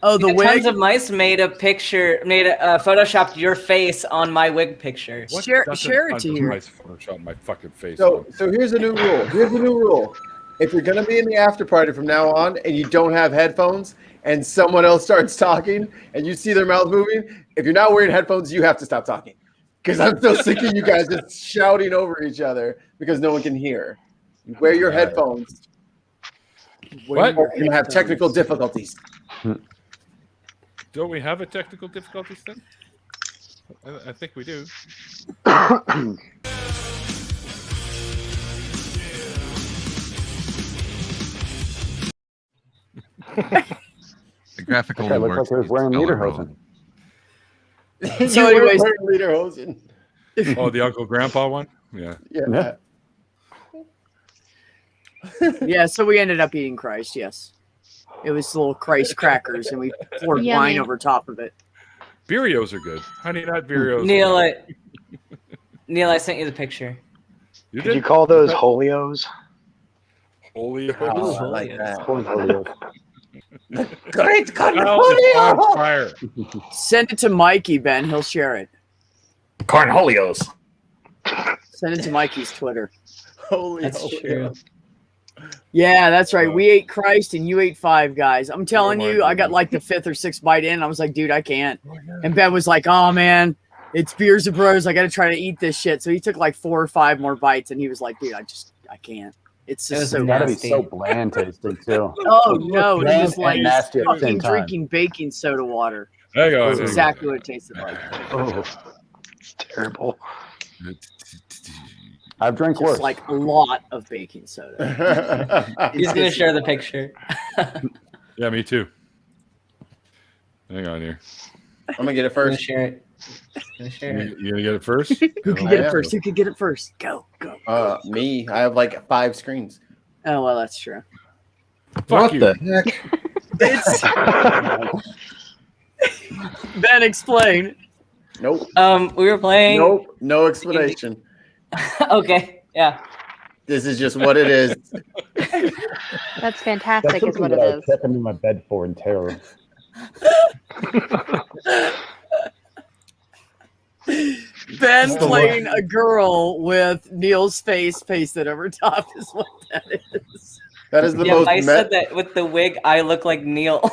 Oh, the Yeah, wig. Tons of mice made a photoshopped your face on my wig picture. What? Share That's it a to you. nice Photoshop my fucking face. So here's a new rule. If you're gonna be in the after party from now on and you don't have headphones and someone else starts talking and you see their mouth moving, if you're not wearing headphones, you have to stop talking. Because I'm so sick of you guys just shouting over each other because no one can hear. Wear your headphones. What? Or you're gonna have technical difficulties. Don't we have a technical difficulties thing? I think we do. The graphic That only guy looks works. like he was wearing if it's lederhosen. So anyways, Oh, the Uncle Grandpa one? Yeah. Yeah. yeah. So we ended up eating Christ. Yes, it was little Christ crackers, and we poured Yummy. wine over top of it. Birrios are good. Honey Nut Birrios. Neil, I sent you the picture. You Could did? you call those Holios? Holy Oh, I like that. Great on fire. Send it to Mikey, Ben. He'll share it. Cornholios. Send it to Mikey's Twitter. Holy That's true. Yeah, that's right. We ate Christ and you ate Five Guys. I'm telling my you, I got like the 5th or 6th bite in. I was like, dude, I can't. And Ben was like, oh man, it's Beers and Bros. I got to try to eat this shit. So he took like 4 or 5 more bites and he was like, dude, I can't. It's It was just so Gotta be nasty. so bland tasting too. Oh no, it Bland was like and nasty at the same fucking time. drinking baking soda water. Hang on. That's exactly what it tasted like. Oh, It's terrible. I've drank Just worse. like a lot of baking soda. He's gonna share the picture. Yeah, me too. Hang on here. I'm gonna get it I'm gonna first. share it. I'm gonna share it. You gonna get it first? Who can get it first? Who can get it first? Go, go. Me. I have like 5 screens. Oh well, that's true. Fuck What you. the heck? It's Ben, explain. Nope. We were playing. Nope. No explanation. Okay. Yeah. This is just what it is. That's fantastic, is something what that it I is. kept him in my bed for in terror. Ben playing a girl with Neil's face pasted over top is what that is. That is the Yeah, most. I said that with the wig, I look like Neil.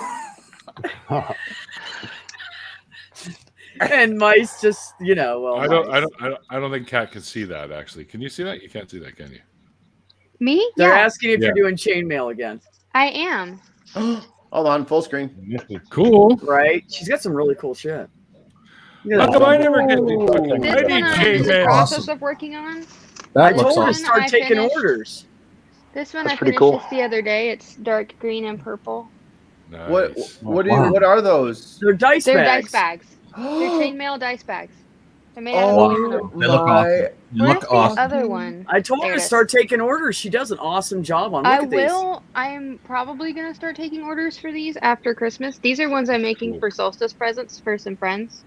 And Mice just, well, I don't think Kat can see that. Actually, can you see that? You can't see that, can you? Me? They're Yeah, asking if you're doing chainmail again. I am. Hold on, full screen. Cool. Right? She's got some really cool shit. How come I never get these This fucking? I one need I'm in the chainmail. process of working on. I That told looks her to awesome. start I taking finished- orders. This one That's I pretty finished cool. just the other day. It's dark green and purple. Nice. What are those? They're dice They're bags. dice bags. They're chainmail dice bags. They're made out Oh, of aluminum. They look awesome. They Where's look the awesome. other one? I told her There to it is. start taking orders. She does an awesome job on. Look I at these. will. I am probably gonna start taking orders for these after Christmas. These are ones I'm making for solstice presents for some friends.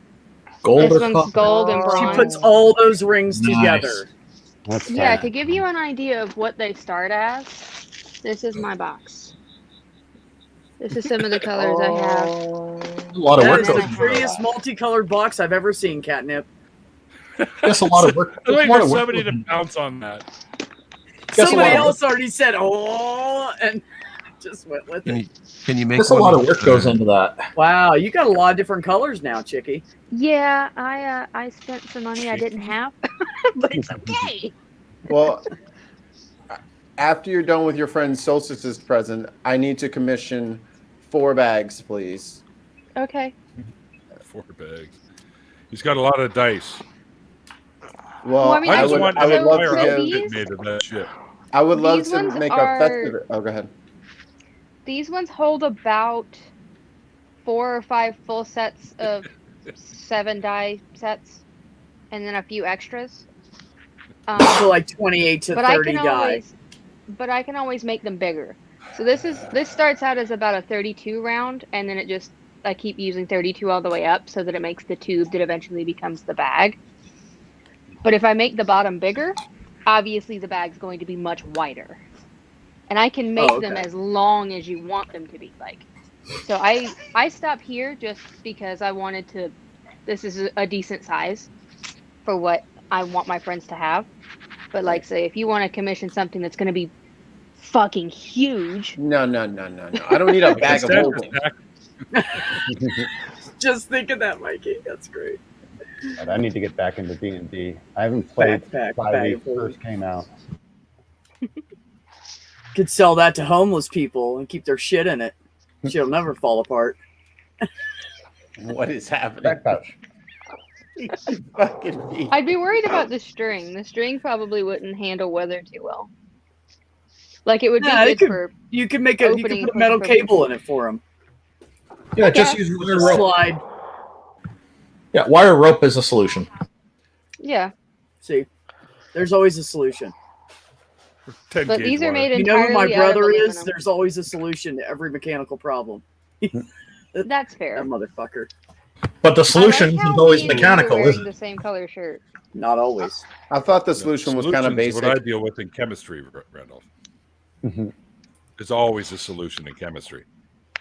Gold This or one's copper? gold and She bronze. puts all those rings Nice. together. That's Yeah, fun. to give you an idea of what they start as, this is my box. This is some of the colors I have. A lot of That work is goes the into prettiest multicolored box I've ever seen, Catnip. That's a lot of work. I'd like a lot for of work somebody goes to into- bounce on that. That's a Somebody lot of else already said, "Oh," and just went with it. Can you make That's a one lot of with, work goes into that. Wow, you got a lot of different colors now, Chicky. Yeah, I spent some money I didn't have, but it's okay. Well, after you're done with your friend's solstice's present, I need to commission 4 bags, please. Okay. 4 bags. He's got a lot of dice. Well, I mean, I just would, want I an would love entire to outfit give. made of that shit. I would love These to ones make are- a festive. Oh, go ahead. These ones hold about 4 or 5 full sets of 7 die sets, and then a few extras. So like 28 to but I 30 can die. always make them bigger. So this starts out as about a 32 round, and then I keep using 32 all the way up so that it makes the tube that eventually becomes the bag. But if I make the bottom bigger, obviously the bag's going to be much wider. And I can make them as long as you want them to be. So I stopped here just because I wanted to. This is a decent size for what I want my friends to have. But say if you want to commission something that's going to be fucking huge. No. I don't need a bag of holding. Just think of that, Mikey. That's great. But I need to get back into D&D. I haven't played Backpack, since bag it of holding. first came out. Could sell that to homeless people and keep their shit in it. Shit'll never fall apart. What is happening? Fucking I'd be worried about the string. The string probably wouldn't handle weather too well. It would be good for. You could put a metal cable in it for them. Yeah, just use wire rope. Slide. Yeah, wire rope is a solution. Yeah. See, there's always a solution. But these are made You know who entirely my out of brother is? aluminum. There's always a solution to every mechanical problem. That's fair. That motherfucker. But the solution I like how isn't always me and you mechanical, are is wearing it? the same color shirt. Not always. I thought the solution was kind of Solutions is basic. what I deal with in chemistry, Randolph. There's always a solution in chemistry.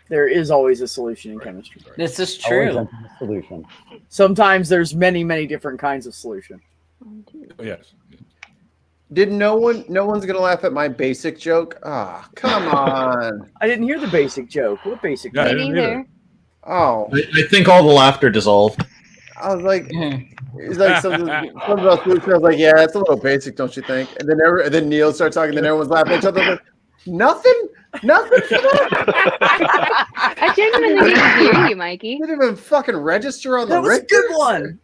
There is always a solution in chemistry. This is Always true. a solution. Sometimes there's many, many different kinds of solution. Yes. Did no one's gonna laugh at my basic joke? Ah, come on. I didn't hear the basic joke. What basic Yeah, I joke? didn't either. Oh, I think all the laughter dissolved. I was like, it's like something about solution. I was like, yeah, it's a little basic, don't you think? And then Neil starts talking, then everyone's laughing at each other. Like, nothing. I genuinely didn't hear you, Mikey. Didn't even fucking register on the That was a good one.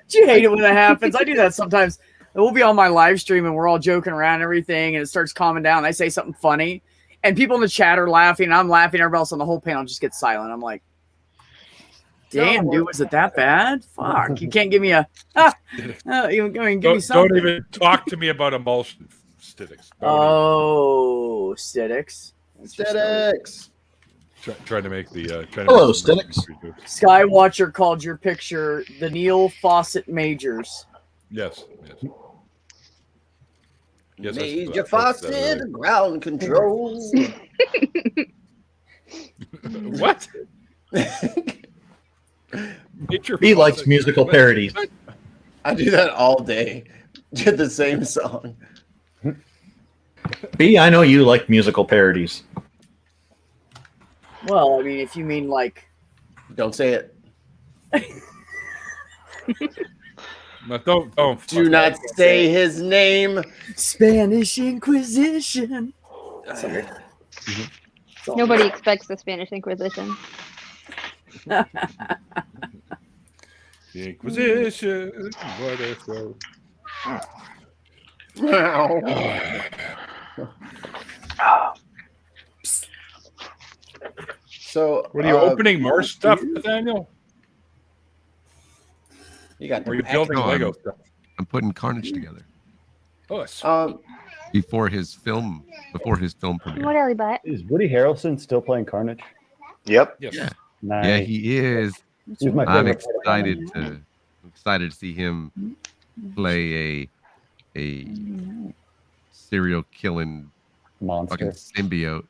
Do you hate it when that happens? I do that sometimes. We'll be on my live stream and we're all joking around and everything, and it starts calming down. I say something funny, and people in the chat are laughing, and I'm laughing. Everybody else on the whole panel just gets silent. I'm like, damn, dude, was it that bad? Fuck, you can't give me a give me something. Don't even talk to me about emulsion statics. Oh, statics. Statics. Trying to make the. Hello, statics. Skywatcher called your picture the Neil Fawcett Majors. Yes. Yes. Major Fawcett, ground control. What? He likes musical parodies. I do that all day. Did the same song. B, I know you like musical parodies. Well, I mean, if you mean like, don't say it. No, don't. Do not say his name. Spanish Inquisition. Sorry. Nobody expects the Spanish Inquisition. The Inquisition. What a show. So, what are you opening more stuff, Nathaniel? You got. Or are you building Lego stuff? I'm putting Carnage together. Oh, before his film premiere. What, Ellie Butt? Is Woody Harrelson still playing Carnage? Yep. Yes. Yeah. Nice. Yeah, he is. He's my I'm favorite excited to see him play a serial killing monster fucking symbiote.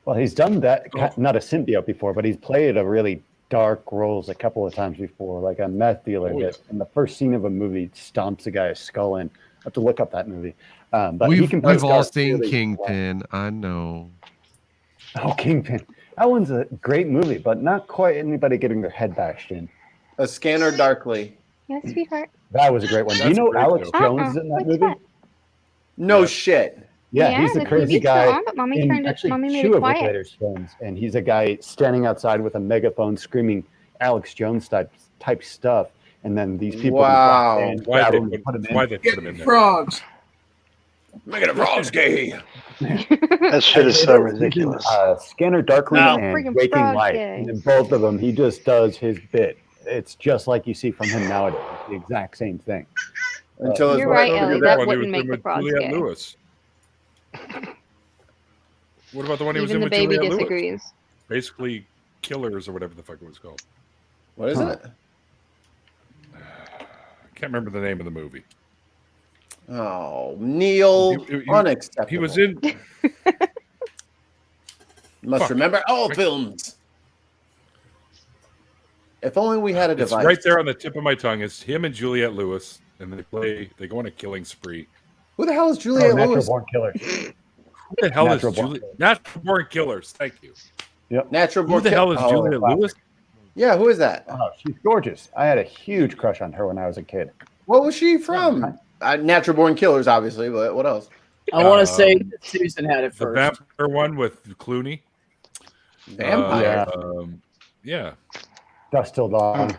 Well, he's done that, not a symbiote before, but he's played a really dark roles a couple of times before, like a meth dealer that in the first scene of a movie stomps a guy's skull in. I have to look up that movie. But we've all seen Kingpin. I know. Oh, Kingpin. That one's a great movie, but not quite anybody getting their head bashed in. A Scanner Darkly. Yes, sweetheart. That was a great one. Do you know Alex Jones is in that movie? No shit. Yeah, he's a crazy guy. But mommy in turned it. actually Mommy made two it of quiet. Linklater's films, and he's a guy standing outside with a megaphone screaming Alex Jones type stuff, and then these people Wow. Why they put him in. put him in there? Frogs. Making the frogs gay. That shit is so ridiculous. Scanner Darkly No. and Friggin' Waking frog Life, gay. and in both of them, he just does his bit. It's just like you see from him nowadays. It's the exact same thing. Until his You're right, wife- Ellie. That That one, he wouldn't was make in the with frogs Juliette gay. Lewis. What about the one he was Even in the with baby Juliette Lewis? disagrees. Basically, Killers or whatever the fuck it was called. What is it? I can't remember the name of the movie. Oh, Neil. Unacceptable. He was in. Must Fuck. remember all films. If only we had a It's device. right there on the tip of my tongue. It's him and Juliette Lewis, and they go on a killing spree. Who the hell is Juliette Natural Lewis? Born Killers. Who the hell Natural is Born Juliette? Killers. Natural Born Killers. Thank you. Yep. Natural Who Born the hell is Kill- Juliette classic. Lewis? Yeah, who is that? Oh, she's gorgeous. I had a huge crush on her when I was a kid. What was she from? Natural Born Killers, obviously, but what else? I want to say that Susan had it The first. vampire one with Clooney. Vampire. Yeah. Dust Till Dawn.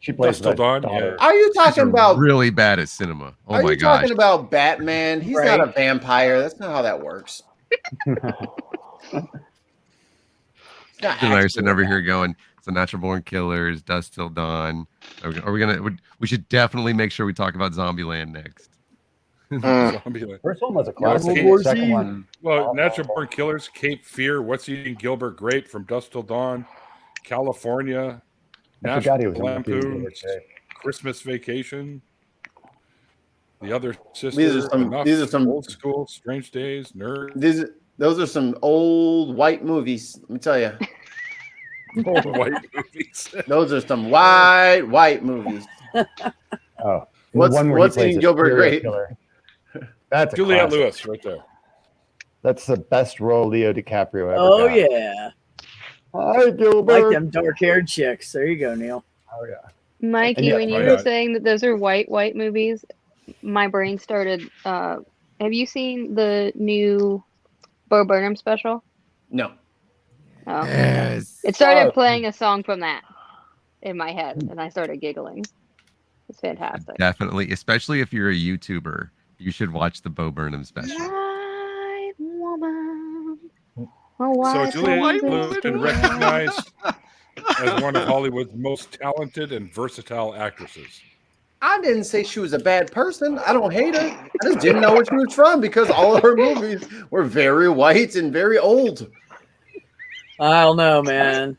She plays Dust Till the Dawn, daughter. Are you talking about? really bad at cinema? Oh Are my you gosh! talking about Batman? He's Right. not a vampire. That's not how that works. It's not And I are actually sitting over here going, "So Natural Born Killers, Dust Till Dawn." Are we gonna? We should definitely make sure we talk about Zombieland next. Zombieland. First one was a Yeah, classic. World The second one, Well, Natural Born Killers, Cape Fear, What's Eating Gilbert Grape from Dusk Till Dawn, California, I forgot he was National in that movie the Lampoon, other day. Christmas Vacation, The Other Sister, These are some Old School, Strange Days, Nerd. Those are some old white movies. Let me tell you. Old white movies. Those are some white movies. Oh, What's- the one where what's he plays Eating a Gilbert serial Grape? killer. That's a Juliette classic. Lewis, right there. That's the best role Leo DiCaprio ever Oh got. yeah, Hi, Gilbert. like them dark-haired chicks. There you go, Neil. Oh yeah. Mikey, And yeah, when you why were not? saying that those are white movies, my brain started. Have you seen the new Bo Burnham special? No. Oh. Yes. It started playing a song from that in my head, and I started giggling. It's fantastic. Definitely, especially if you're a YouTuber, you should watch the Bo Burnham special. White woman. A So white Juliette woman. Lewis has been recognized as one of Hollywood's most talented and versatile actresses. I didn't say she was a bad person. I don't hate her. I just didn't know where she was from because all of her movies were very white and very old. I don't know, man.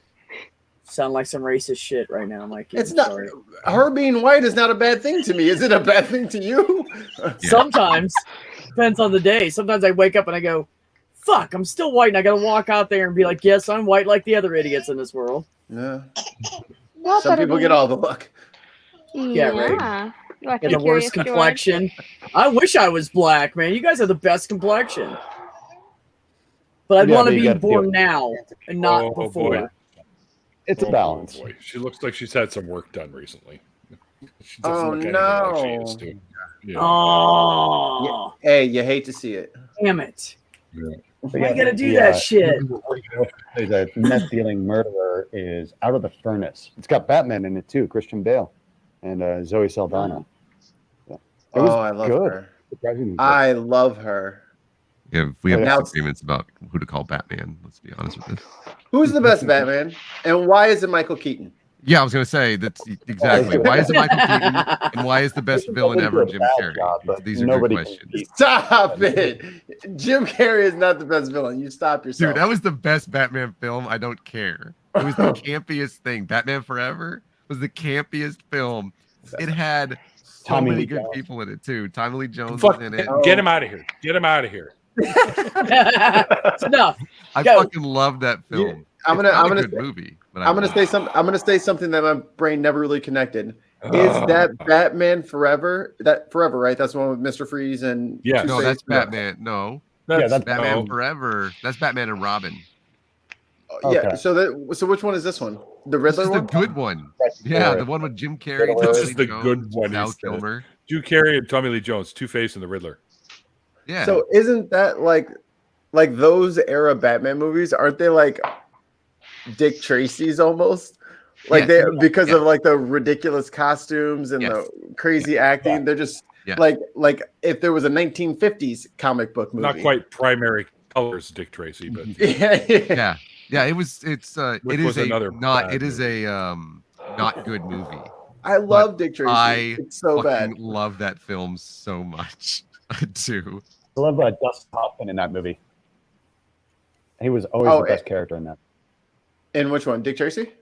Sound like some racist shit right now, Mikey. It's I'm not sorry. her being white is not a bad thing to me. Is it a bad thing to you? Sometimes depends on the day. Sometimes I wake up and I go, "Fuck, I'm still white," and I gotta walk out there and be like, "Yes, I'm white like the other idiots in this world." No. Well, Some people get all the luck. Yeah, right. What, Yeah, you the worst curious, George? complexion. I wish I was black, man. You guys have the best complexion. But I'd Yeah, want to but you be gotta born do it. now and not Oh, before. boy. It's a balance. Boy. She looks like she's had some work done recently. She doesn't Oh look anything like she no! used to. Yeah. Oh, Hey, you hate to see it. damn it. Yeah. Why you gotta do that shit? The meth dealing murderer is Out of the Furnace. It's got Batman in it too, Christian Bale, and Zoe Saldana. Yeah. It was I love good. her. Surprisingly good. I love her. Yeah, we have Now- disagreements about who to call Batman. Let's be honest with this. Who's the best Batman, and why is it Michael Keaton? Yeah, I was gonna say that's exactly why is it Michael Keaton and why is the best villain ever Jim Carrey? These are good questions. Stop it! Jim Carrey is not the best villain. You stop yourself. Dude, that was the best Batman film. I don't care. It was the campiest thing. Batman Forever was the campiest film. It had so Tommy many Lee good Jones. people in it too. Tommy Lee Jones Fuck, was in it. get him out of here. Get him out of here. It's enough. I Go. fucking love that film. I'm It's not gonna a good movie. But I'm gonna say something. I'm gonna say something that my brain never really connected. Is that Batman Forever? That Forever, right? That's the one with Mr. Freeze and Yeah. No, Two-Face? that's Batman. No, That's Batman no. Forever. That's Batman and Robin. Yeah. Okay. So which one is this one? The This Riddler is the one? good one. Yeah, the one with Jim Carrey. This Tommy is the Lee Jones, good one. Val he said. Kilmer. Drew Carey and Tommy Lee Jones, Two-Face and the Riddler. Yeah. So isn't that like those era Batman movies? Aren't they like Dick Tracy's almost? Like Yes. they because of like the ridiculous costumes and Yes. the crazy acting. They're just Yeah. like if there was a 1950s comic book movie. Not quite primary colors, Dick Tracy, but Yeah. Yeah. It was. It's. Which It was is another not. bad It is a not good movie. I love Dick Tracy. I It's so bad. fucking love that film so much. I do. I love Dustin Hoffman in that movie. He was always Oh, the best character in that. And which one? Dick Tracy?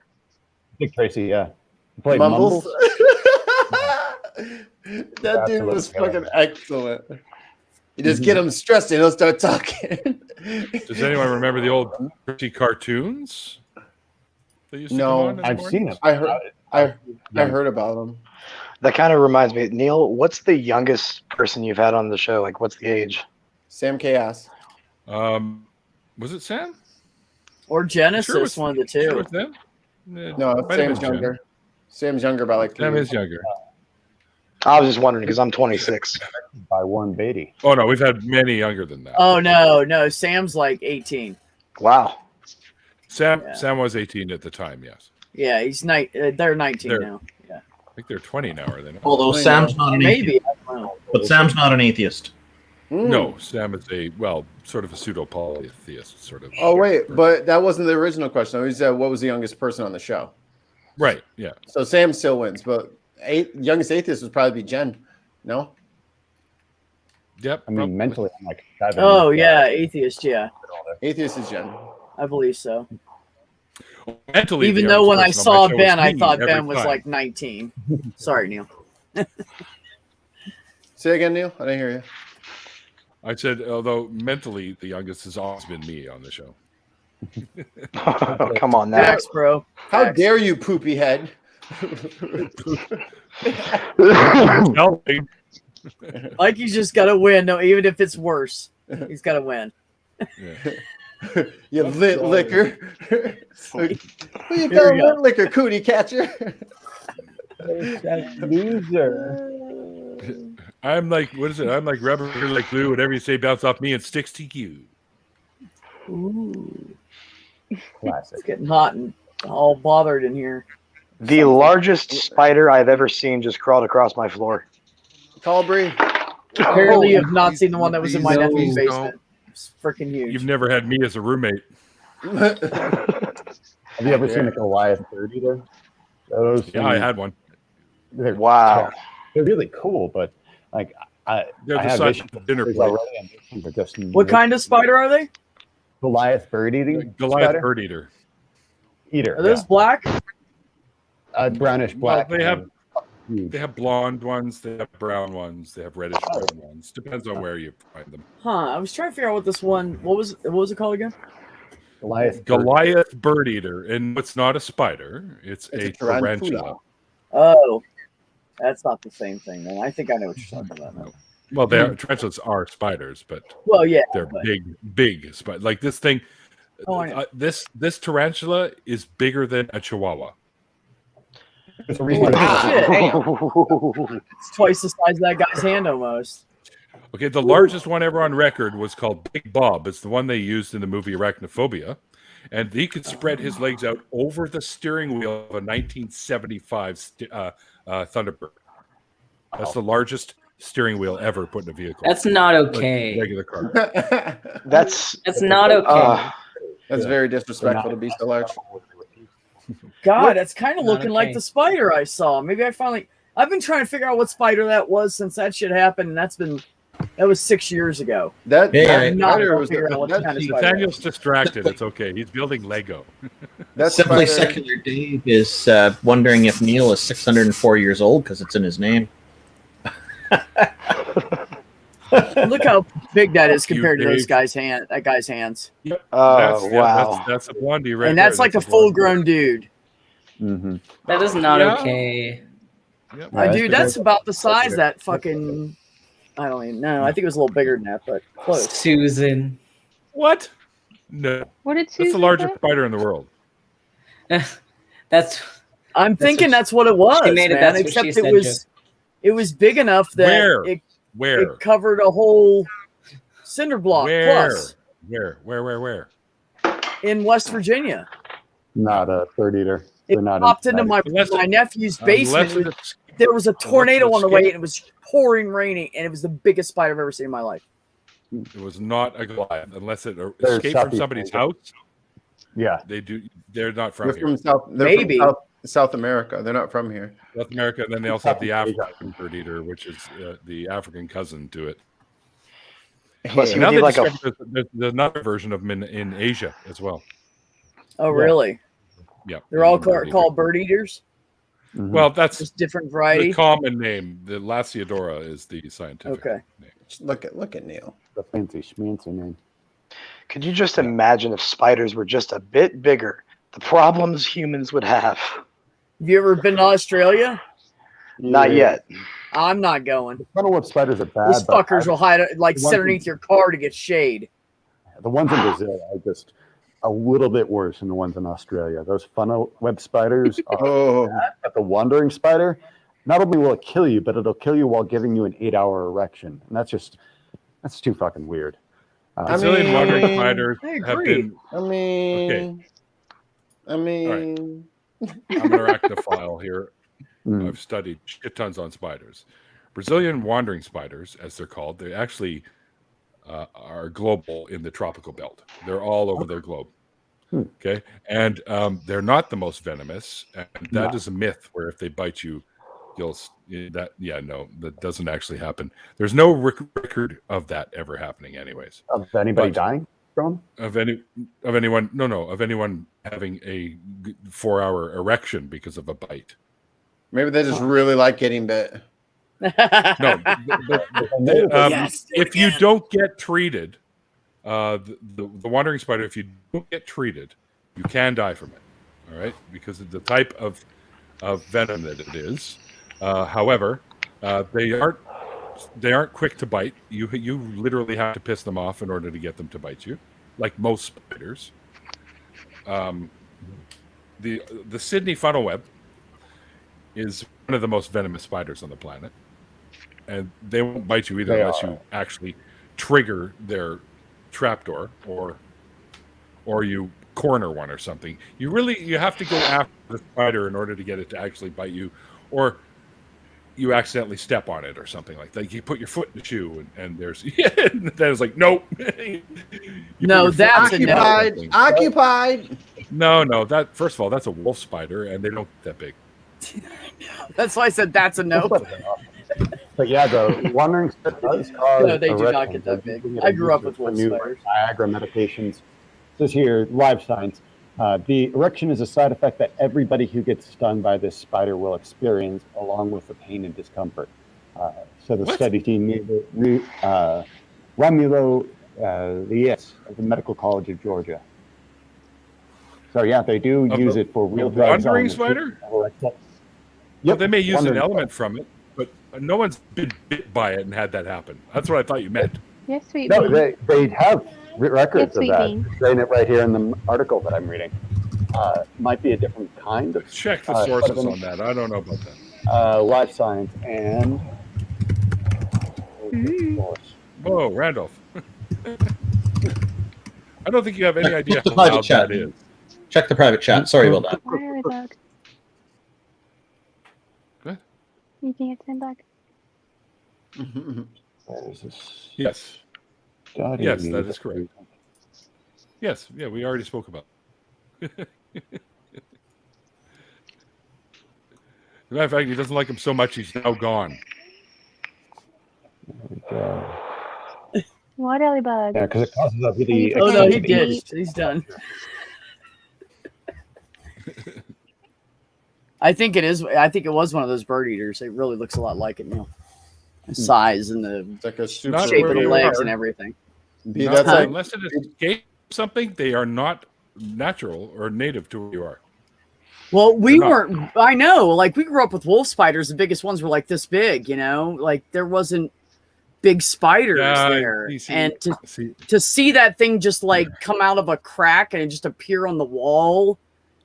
Dick Tracy, yeah. He played Mumbles. Mumbles. That dude was Absolutely. fucking excellent. You just get him stressed and he'll start talking. does anyone remember the old Tracy cartoons? That used to No, come on in the I've morning? seen it. I heard about them. That kind of reminds me, Neil. What's the youngest person you've had on the show? Like, what's the age? Sam Chaos. Was it Sam? Or Genesis, Sure it was- one of the sure it two. was them? No, Might have Sam's been Jen. younger. Sam's younger by like 3 Sam years. is younger. I was just wondering because I'm 26. By Warren Beatty. Oh no, we've had many younger than that. Oh no, Sam's like 18. Wow. Sam Yeah. Sam was 18 at the time. Yes, Yeah, he's they're 19 They're- now. Yeah, I think they're 20 now, are they not? Although I Sam's not an atheist. maybe. I don't know. But Sam's not an atheist. No, Sam is sort of a pseudo polytheist, sort of. Oh wait, but that wasn't the original question. He said, "What was the youngest person on the show?" Right. Yeah. So Sam still wins, but youngest atheist would probably be Jen. No. Yep. I mean, probably. mentally, I'm like 7. Oh yeah, atheist. Yeah, Atheist is Jen. I believe so. Mentally, Even the though when I youngest person on saw my show was Ben, I me thought every Ben was time. like 19. Sorry, Neil. Say again, Neil. I didn't hear you. I said, although mentally the youngest has always been me on the show. Oh, come on now. Facts, bro. How Facts. dare you, poopy head? Like he's just got to win, no, even if it's worse, he's got to win. You lit liquor. Who you Here call we go. lit liquor, cootie catcher? Loser. I'm like, what is it? I'm like rubber, you're like glue. Whatever you say bounce off me and sticks to you. Ooh, Classic. it's getting hot and all bothered in here. The largest spider I've ever seen just crawled across my floor. Colbury. Apparently, you have not seen the one that was in my Please nephew's don't. basement. It's freaking huge. You've never had me as a roommate. Have you ever seen a Goliath bird eater? Those Yeah, I things, had one. they're, Wow. they're really cool, but like They're I the have size issues of a with dinner things plate. already, and these things are just What kind of spider are they? Goliath bird eating Goliath spider? bird eater. Eater. Are those black? Brownish black? Well, they have huge. They have blonde ones, they have brown ones, they have reddish brown ones. Depends on where you find them. Huh. I was trying to figure out what this one. What was it called again? Goliath. Goliath bird eater, and it's not a spider; it's a tarantula. Oh, That's not the same thing, man. I think I know what you're talking about now. Well, tarantulas are spiders, but well, yeah, they're big spiders. Like this thing, this tarantula is bigger than a chihuahua. It's twice the size of that guy's hand almost. Okay, the largest one ever on record was called Big Bob. It's the one they used in the movie Arachnophobia. And he could spread his legs out over the steering wheel of a 1975 Thunderbird. That's the largest steering wheel ever put in a vehicle. That's not okay. Like regular car. That's not okay. That's very disrespectful to be so large. God, that's kind of Not looking like okay. the spider I saw. Maybe I've been trying to figure out what spider that was since that shit happened, and that was 6 years ago. Nathaniel's distracted. It's okay. He's building Lego. Simply Secular Dave is wondering if Neil is 604 years old because it's in his name. Look how big that is compared to Dave. those guys' that guy's hands. Yep. Wow. That's a blondie right And that's there. like a full-grown dude. Mm-hmm. That is not okay. Yep. Dude, that's about the size that fucking. I don't even know. I think it was a little bigger than that, but close. Susan. What? No. What did That's the Susan largest say? spider in the world. I'm thinking that's what it was, she made it, man. that's what Except she said, it was big enough that Where? it covered a whole cinder block plus Where? in West Virginia. Not a bird eater. It popped into my nephew's basement. There was a tornado on the way, and it was pouring raining, and it was the biggest spider I've ever seen in my life. It was not a Goliath unless it They're escaped from Southeast somebody's Asia. house. Yeah, They're not from They're here. from Maybe. South America. They're not from here. South America, and then they also have the African bird eater, which is the African cousin to it. Plus, And now you they need like discovered there's another version of them in Asia as well. Oh, really? Yeah, They're all bird eater. called bird eaters. Well, that's Just different the variety. common name. The Lasiodora is the scientific Okay. name. Look at Neil. the fancy schmancy name. Could you just imagine if spiders were just a bit bigger, the problems humans would have? Have you ever been to Australia? Not yet. I'm not going. I don't know what spiders are bad. These but fuckers will hide like the sit ones underneath your car to get shade. The ones in Brazil are just a little bit worse than the ones in Australia. Those funnel web spiders are but the wandering spider. Not only will it kill you, but it'll kill you while giving you an 8-hour erection. And that's too fucking weird. Brazilian wandering spiders I have agree. been. I mean, I'm an arachnophile here. I've studied shit tons on spiders. Brazilian wandering spiders, as they're called, they actually are global in the tropical belt. They're all over the globe. Okay, and they're not the most venomous, and that is a myth. Where if they bite you, that doesn't actually happen. There's no record of that ever happening, anyways. Of anybody dying from? Of anyone? No, of anyone having a 4-hour erection because of a bite. Maybe they just really like getting bit. No, if you don't get treated, the wandering spider, if you don't get treated, you can die from it. All right, because of the type of venom that it is. However, they aren't quick to bite. You literally have to piss them off in order to get them to bite you, like most spiders. The Sydney funnel web is one of the most venomous spiders on the planet, and they won't bite you either unless you actually trigger their trapdoor or you corner one or something. You have to go after the spider in order to get it to actually bite you, or you accidentally step on it or something like that. You put your foot in the shoe and there's then it's like nope. No, that's occupied. No, that first of all, that's a wolf spider, and they don't get that big. That's why I said that's a no. But yeah, the wandering spider does cause No, they do not erections. get that They're big. using it I grew up with for wolf new spiders. Viagra medications. It says here, live science. The erection is a side effect that everybody who gets stung by this spider will experience, along with the pain and discomfort. So the study team, Romulo Lies of the Medical College of Georgia. So yeah, they do use it for real drugs. Wandering spider? Well, they may use an element from it, but no one's been bit by it and had that happen. That's what I thought you meant. Yes, sweet No, bean. they have records Yes, of that. sweet bean. Saying it right here in the article that I'm reading. Might be a different kind of. Check the sources on that. I don't know about that. Life science and. Whoa, Randolph. I don't think you have any idea Check the how private loud chat. that is. Check the private chat. Sorry about that. Why are we back? What? You can't send back. Yes. Yes, that is correct. Yes, yeah, we already spoke about it. As a matter of fact, he doesn't like him so much, he's now gone. What, Bug? Yeah, because it causes a really. Oh no, he did. He's done. I think it is. I think it was one of those bird eaters. It really looks a lot like it, Neil. The size and the like a super shape of the legs and everything. That's like, unless it escapes something, they are not natural or native to where you are. Well, we weren't. I know. Like we grew up with wolf spiders. The biggest ones were like this big. Like there wasn't big spiders there, and to see that thing just like come out of a crack and just appear on the wall,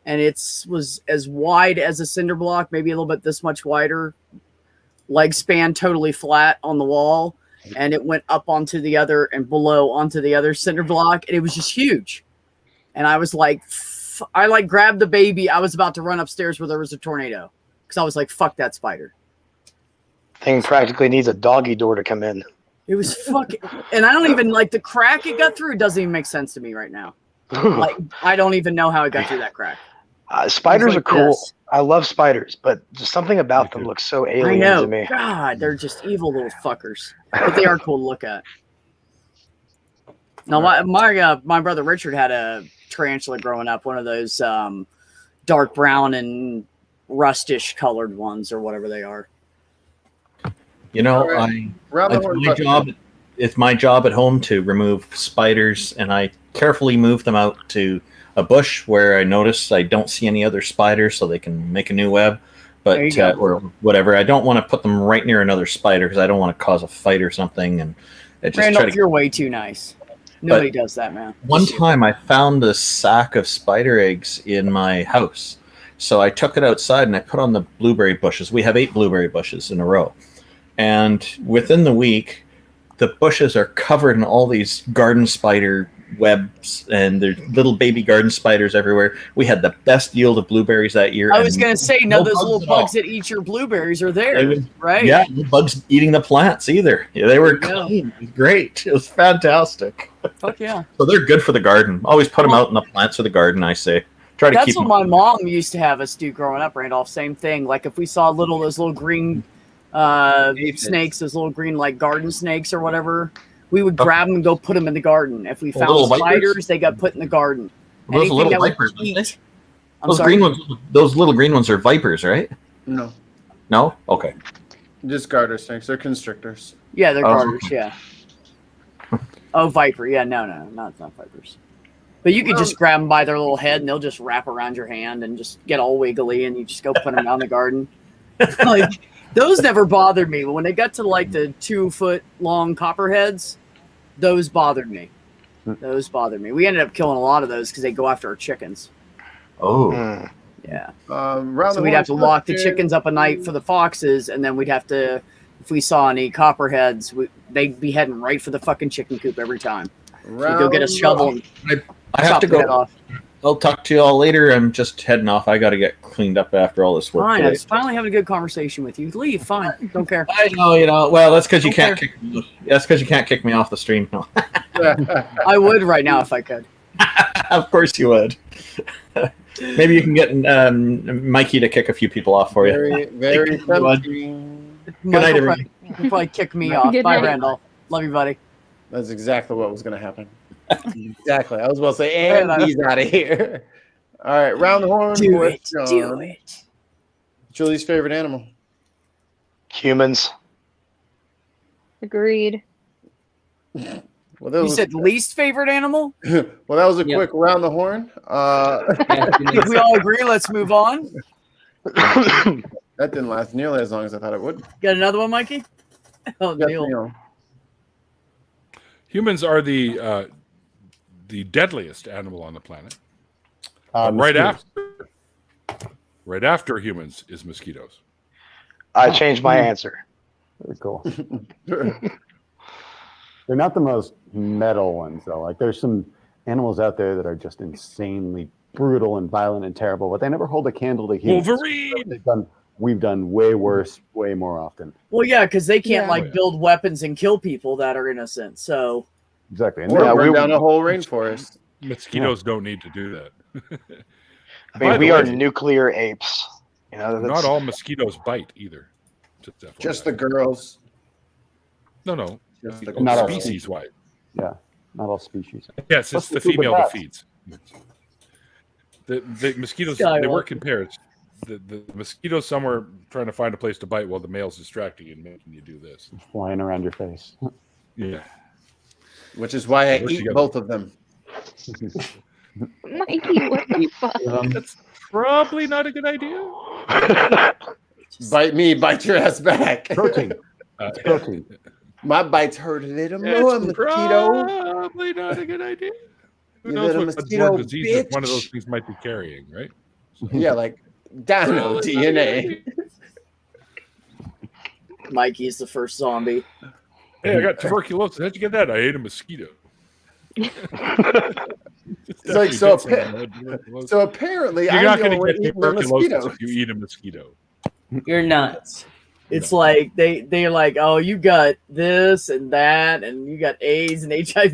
and was as wide as a cinder block, maybe a little bit this much wider, leg span totally flat on the wall, and it went up onto the other and below onto the other cinder block, and it was just huge. And I was like, I like grabbed the baby. I was about to run upstairs where there was a tornado because I was like, fuck that spider. Thing practically needs a doggy door to come in. It was fucking, and I don't even like the crack it got through. It doesn't even make sense to me right now. Like I don't even know how it got through that crack. Spiders like are cool. this. I love spiders, but just something about them looks so I alien know. to me. God, they're just evil little fuckers, but they are cool to look at. Now, my brother Richard had a tarantula growing up, one of those dark brown and rustish colored ones or whatever they are. You know, Right. it's my job at home to remove spiders, and I carefully move them out to a bush where I notice I don't see any other spiders, so they can make a new web. But or whatever, I don't want to put them right near another spider because I don't want to cause a fight or something. And just Randolph, you're way too nice. Nobody does that, man. One time I found a sack of spider eggs in my house. So I took it outside and I put on the blueberry bushes. We have 8 blueberry bushes in a row. And within the week, the bushes are covered in all these garden spider webs, and there's little baby garden spiders everywhere. We had the best yield of blueberries that year. I was going to say, no, those little bugs at that eat your blueberries are there, right? Yeah, no bugs eating the plants either. Yeah, they were clean. It was great. It was fantastic. Fuck yeah. So they're good for the garden. Always put them out in the plants of the garden, I say. Try to That's keep what them. my mom used to have us do growing up, Randolph. Same thing. Like if we saw those little green snakes, those little green like garden snakes or whatever, we would grab them and go put them in the garden. If we found spiders, they got put in the garden. Those Anything little that would vipers. eat- I'm Those sorry? green ones. Those little green ones are vipers, right? No, No. Okay. just garter snakes. They're constrictors. Yeah, they're Oh, garters. Yeah. Oh, viper. Yeah, no, it's not vipers. But you could just grab them by their little head, and they'll just wrap around your hand and just get all wiggly, and you just go put them out in the garden. Like those never bothered me, but when they got to like the 2-foot long copperheads, those bothered me. Those bothered me. We ended up killing a lot of those because they go after our chickens. Oh. Yeah. So we'd have to lock the chickens up at night for the foxes, and then we'd have to, if we saw any copperheads, they'd be heading right for the fucking chicken coop every time. We'd go get a shovel and I have chop to the head go. off. I'll talk to you all later. I'm just heading off. I got to get cleaned up after all this work. Fine. I today. was finally having a good conversation with you. Leave. Fine. Don't care. I know, Well, that's because you Don't can't kick me. That's because you can't kick me off the stream. No. I would right now if I could. Of course you would. Maybe you can get Mikey to kick a few people off for you. Very, very Good night, Michael everyone. He'll probably kick me off. Good Bye, night. Randolph. Love you, buddy. That's exactly what was going to happen. Exactly. I was about to say, and he's out of here. All right, round the horn. Do with it. John. Do it. Julie's favorite animal. Humans. Agreed. Well, You that was, said least favorite animal? well, that was a quick round the horn. If we all agree, let's move on. That didn't last nearly as long as I thought it would. Got another one, Mikey? Oh, Yes, Neil. Neil. Humans are the deadliest animal on the planet. Right Mosquitoes. after humans is mosquitoes. I changed my answer. Very cool. They're not the most metal ones, though. Like, there's some animals out there that are just insanely brutal and violent and terrible, but they never hold a candle to humans. Wolverine! We've done way worse, way more often. Well, yeah, because they can't Yeah. build weapons and kill people that are innocent. So Exactly. And Or they're- burn down a whole rainforest. Mosquitoes don't need to do that. I By mean, the we way, are nuclear apes. You know, not that's, all mosquitoes bite either. Just the girls. No. Just the Not all species wide. Yeah, not all species. Yes, Let's it's the do the female that bats. feeds. The mosquitoes, Skywalker. they work in pairs. The mosquitoes, some are trying to find a place to bite while the male's distracting you and making you do this. Flying around your face. Yeah. Which is why I Work eat together. both of them. Mikey, what the fuck? That's probably not a good idea. Bite me, bite your ass back. Protein. It's protein. My bites hurt a little more, It's mosquito. probably not a good idea. Who You knows little what mosquito bloodborne diseases one of those bitch. things might be carrying, right? Yeah, like dino DNA. Mikey's the first zombie. Hey, I got tuberculosis. How'd you get that? I ate a mosquito. It's like so. So apparently, You're I'm not the going only to one get eating the tuberculosis mosquitoes. if you eat a mosquito. You're nuts. It's like they're like, oh, you got this and that, and you got AIDS and HIV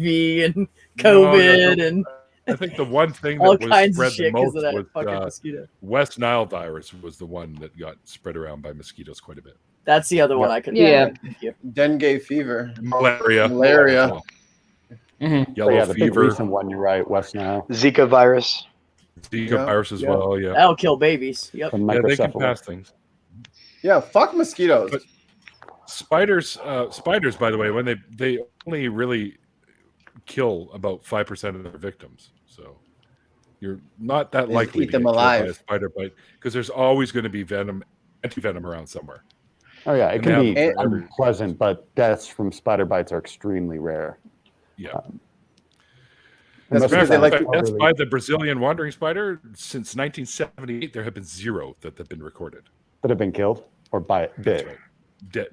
and COVID and I think the one thing all that was kinds of spread the shit because most of that was fucking mosquito. West Nile virus was the one that got spread around by mosquitoes quite a bit. That's the other one I could. Yeah. Thank you. Dengue fever. Malaria. Malaria. Yellow Yeah, the big fever. recent one, you're right, West Nile. Zika virus. Zika Yeah. virus as Yeah. well, yeah. That'll kill babies. Yep. The Yeah, they can microcephaly. pass things. Yeah, fuck mosquitoes. But spiders, by the way, when they only really kill about 5% of their victims. So you're not that They likely eat to them get killed by a alive. spider bite because there's always going to be anti-venom around somewhere. Oh, yeah, it And can they be have them for every- unpleasant, but deaths from spider bites are extremely rare. Yeah. That's As a matter because of they like fact, to- that's by the Brazilian wandering spider. Since 1978, there have been 0 that have been recorded. That have been killed or bit. That's right.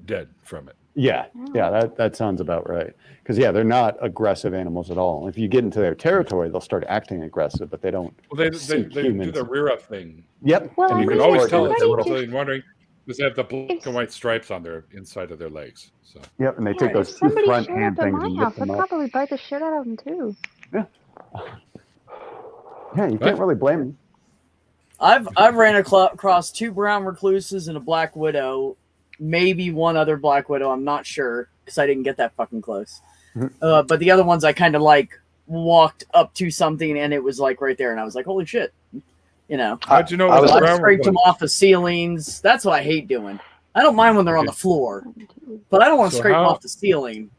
Dead from it. Yeah, that sounds about right. Because they're not aggressive animals at all. If you get into their territory, they'll start acting aggressive, but they don't. Well, they see do humans. the rear up thing. Yep. Well, And I you can mean, always it's tell it's a somebody Brazilian wandering because they have the black and white stripes on their inside of their legs. So Yep, and they Yeah, take if those two somebody front showed hand up at things my and house, lift them I'd up. probably bite the shit out of them too. Yeah, you can't really blame them. I've ran across 2 brown recluses and a black widow, maybe one other black widow. I'm not sure because I didn't get that fucking close. But the other ones I kind of walked up to something and it was right there, and I was like, holy shit, you know. how'd you know I it was was- a I brown scraped them recluse? off the ceilings. That's what I hate doing. I don't mind when they're on the floor, but I don't want to So scrape them how- off the ceiling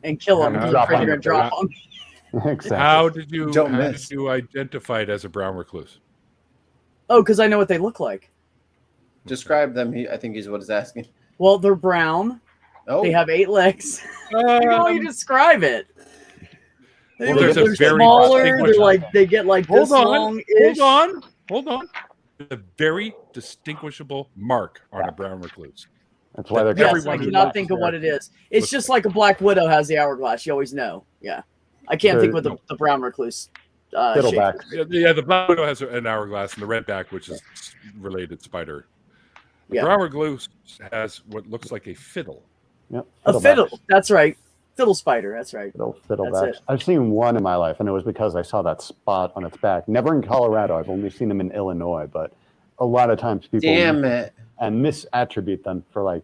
and kill them Have because them I'm drop afraid on they're your going to drop on me. Exactly. How did you Don't how miss. did you identify it as a brown recluse? Oh, because I know what they look like. Describe them. I think is what he's asking. Well, they're brown. Oh, They have 8 legs. How do you describe it? Well, there's a They're very smaller. distinguished- They get this long. Hold on. A very distinguishable mark on a brown recluse. That's why they're Yes, Everyone I who cannot looks think of there what it is. It's looks just like like a black widow has the hourglass. You always know. Yeah, I can't think what No. the brown recluse. shape fiddleback. is. Yeah, the black widow has an hourglass, and the redback, which is related spider. The Yeah. brown recluse has what looks like a fiddle. Yep. A fiddlebacks. fiddle. That's right. Fiddle spider. That's right. Fiddlebacks. That's it. I've seen one in my life, and it was because I saw that spot on its back. Never in Colorado. I've only seen them in Illinois, but a lot of times people damn it! and misattribute them for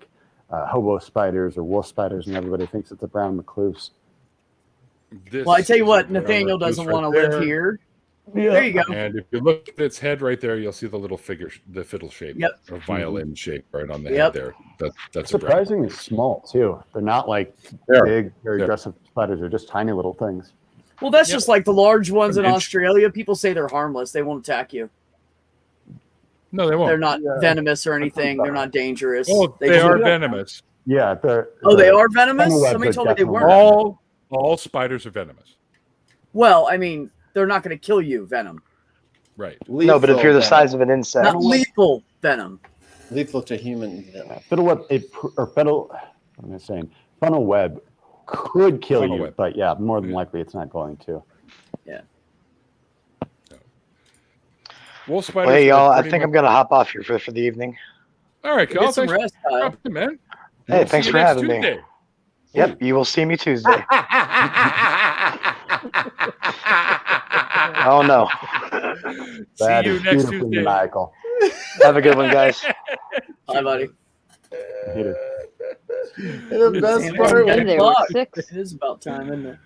hobo spiders or wolf spiders, and everybody thinks it's a brown recluse. This Well, I tell you is what, a brown Nathaniel recluse doesn't right want to live there. here. There you go. And if you look at its head right there, you'll see the little figure, the fiddle shape, Yep. or violin shape right on the Yep. head there. That's a brown. Surprisingly small too. They're not They are. big, very Yeah. aggressive spiders. They're just tiny little things. Well, that's Yep. just like the large ones in An inch. Australia. People say they're harmless. They won't attack you. No, they won't. They're not venomous or anything. They're not dangerous. Oh, they are venomous. Yeah, they are venomous. Somebody told me they weren't. All spiders are venomous. Well, I mean, they're not going to kill you, venom. Right. No, but if you're the size of an insect, not lethal venom. Lethal to humans. Fiddle web or fiddle. What am I saying? Funnel web could kill Funnel you, web. but yeah, more than likely it's not going to. Yeah. Wolf spiders. Hey, y'all, I pretty think much- I'm gonna hop off here for the evening. All right, Kyle. Get some Thanks rest, for Kyle. dropping, man. Hey, We'll thanks see for you next having me. Tuesday. Yep, you will see me Tuesday. Oh no. See That you is next beautifully Tuesday. maniacal. Have a good one, guys. Bye, buddy. Peter. The best Damn, part we're Been there was, with 6. it is about time, isn't it?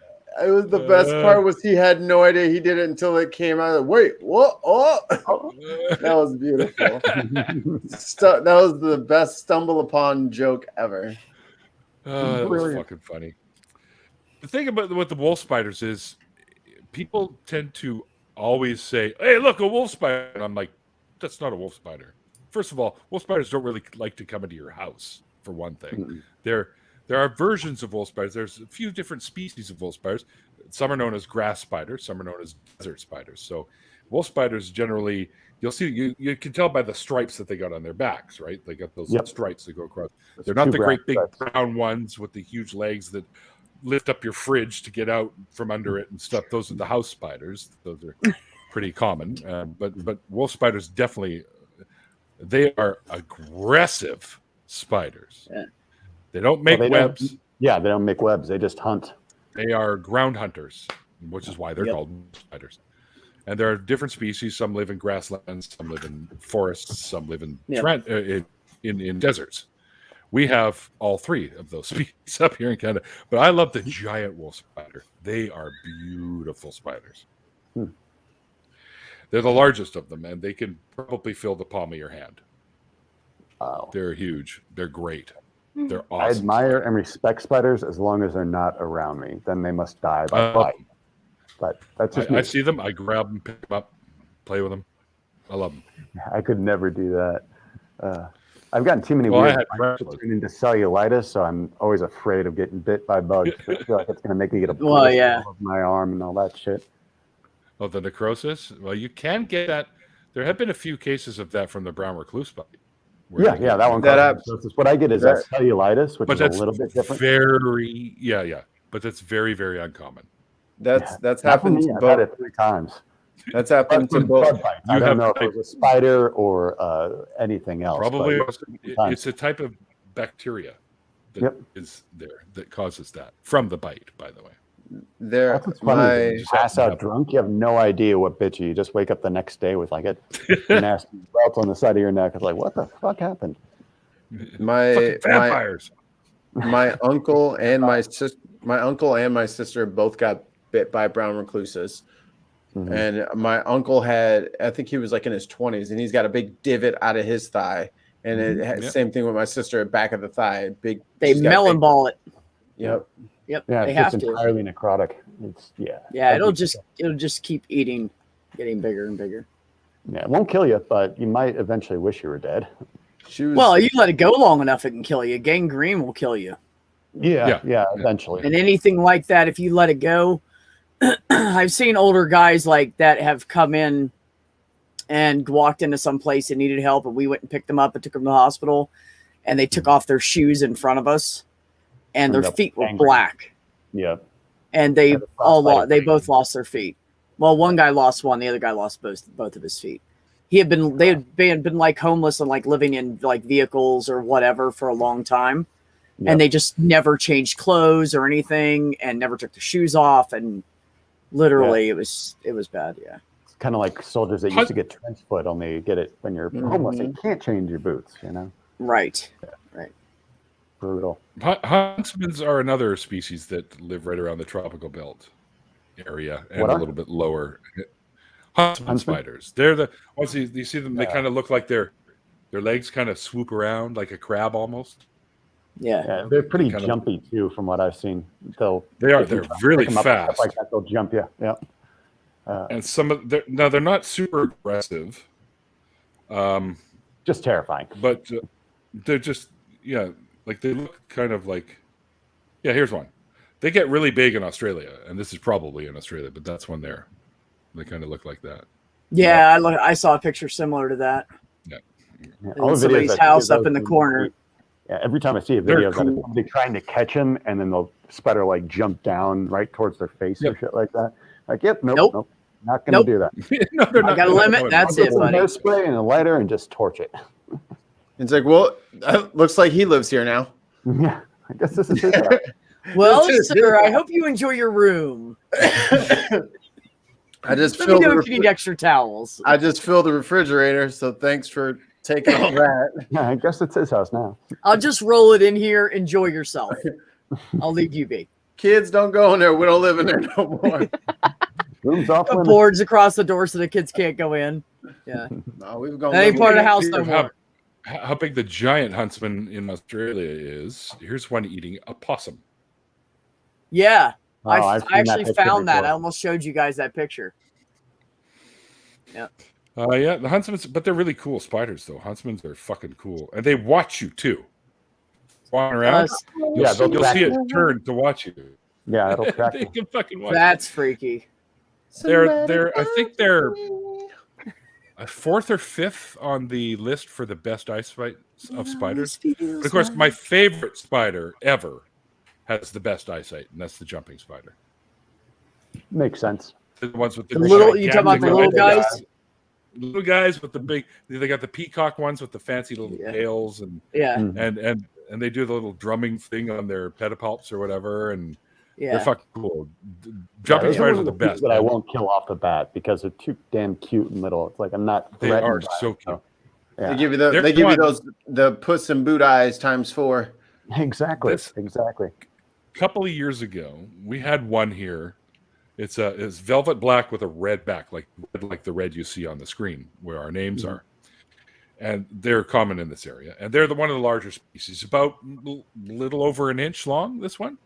It was the best part was he had no idea he did it until it came out. Wait, what? Oh, that was beautiful. That was the best stumble upon joke ever. That was fucking funny. The thing about with the wolf spiders is people tend to always say, "Hey, look, a wolf spider." And I'm like, "That's not a wolf spider." First of all, wolf spiders don't really like to come into your house. For one thing, there are versions of wolf spiders. There's a few different species of wolf spiders. Some are known as grass spiders. Some are known as desert spiders. So, wolf spiders generally, you'll see you can tell by the stripes that they got on their backs, right? They got those stripes that go across. They're not two the great big brown brown ones with the huge legs that lift up your fridge to get out from under it and stuff. Those are the house spiders. Those are pretty common. But wolf spiders definitely, they are aggressive spiders. Yeah. They don't make they webs. Yeah, they don't make webs. They just hunt. They are ground hunters, which is why they're called spiders. And there are different species. Some live in grasslands, some live in forests, some live in in deserts. We have all three of those species up here in Canada. But I love the giant wolf spider. They are beautiful spiders. They're the largest of them, and they can probably fill the palm of your hand. Wow. They're huge. They're great. They're I awesome. admire and respect spiders as long as they're not around me. Then they must die by bite. But that's just I see them. I grab them, pick them up, play with them. I love them. I could never do that. I've gotten too many Well, I weird had bites that turn into cellulitis, so I'm always afraid of getting bit by bugs. I feel like it's going to make me get a blister all over my arm and all that shit. Oh, the necrosis? Well, you can get that. There have been a few cases of that from the brown recluse bite. Yeah, that one. What I get is that cellulitis, which but is that's a little bit different. Very, but that's very, very uncommon. That's happened to I've had it 3 times. That's happened to both. I don't know if it was a spider or anything else. Probably, but it's a type of bacteria that is there that causes that from the bite. By the way, that's what's funny. You pass out drunk, you have no idea what bit you. You just wake up the next day with like a nasty welt on the side of your neck. It's like, what the fuck happened? My vampires. My uncle and my sister both got bit by brown recluses. Mm-hmm. And my uncle had, I think he was like in his 20s, and he's got a big divot out of his thigh. And it had, same thing with my sister, back of the thigh, big. They melon ball it. Yep. Yep. Yeah, they it's have just to. entirely necrotic. It's Yeah, it'll just keep eating, getting bigger and bigger. Yeah, it won't kill you, but you might eventually wish you were dead. Well, you let it go long enough, it can kill you. Gangrene will kill you. Yeah, eventually. And anything like that, if you let it go, I've seen older guys like that have come in and walked into some place and needed help, and we went and picked them up and took them to the hospital, and they took off their shoes in front of us, and their feet were black. Yeah. And they both lost their feet. Well, one guy lost one, the other guy lost both of his feet. They had been like homeless and like living in like vehicles or whatever for a long time. Yep. And they just never changed clothes or anything and never took the shoes off. And literally it was bad. Yeah. It's kind of like soldiers that used to get trench foot, only you get it when you're homeless. You can't change your boots, you know? Right. Yeah. Right. Brutal. Huntsmans are another species that live right around the tropical belt area and a little bit lower. Huntsman spiders. They're the ones you see them. They kind of look like their legs kind of swoop around like a crab almost. Yeah, they're pretty jumpy too, from what I've seen. They're really fast. Like that, they'll jump you. Yeah. And some of they're not super aggressive. Just terrifying. But they're just, like they look kind of like, here's one. They get really big in Australia, and this is probably in Australia, but that's one there. They kind of look like that. Yeah, I saw a picture similar to that. Yeah. All the somebody's videos house up in the corner. Yeah, every time I see a video, They're cool. somebody trying to catch him, and then the spider like jump down right towards their face or shit like that. Like, nope. Not going to do that. No, they're not. I got a limit. That's it, Some buddy. hair spray and a lighter and just torch it. It's like, well, looks like he lives here now. Yeah, I guess this is his house. Well, sir, I hope you enjoy your room. I just Let me filled know the if you need extra towels. I just filled the refrigerator, so thanks for taking all that. Yeah, I guess it's his house now. I'll just roll it in here. Enjoy yourself. I'll leave you be. Kids, don't go in there. We don't live in there no more. Rooms off Put limits. boards across the door so the kids can't go in. Yeah. No, we've gone. That ain't part of the house no more. How big the giant huntsman in Australia is. Here's one eating a possum. Yeah. Oh, I I've seen that actually picture found that. before. I almost showed you guys that picture. Yeah. Yeah, the huntsmans, but they're really cool spiders, though. Huntsmans are fucking cool, and they watch you too. Walking around, you'll see it turn to watch you. Yeah, it'll track They you. can fucking watch. That's freaky. They're I think they're a 4th or 5th on the list for the best eyesight of spiders. But of course, my favorite spider ever has the best eyesight, and that's the jumping spider. Makes sense. The ones with the little. You talking about the little guys? Little guys with the big. They got the peacock ones with the fancy little tails, and and they do the little drumming thing on their pedipalps or whatever, and they're fucking cool. Jumping spiders are the best. That I won't kill off the bat because they're too damn cute and little. It's like I'm not. They are by so it, cute. so, yeah. They give you those the puss and boot eyes ×4. Exactly. Exactly. A couple of years ago, we had one here. It's velvet black with a red back, like the red you see on the screen where our names are. And they're common in this area. And they're one of the larger species, about a little over an inch long, this one.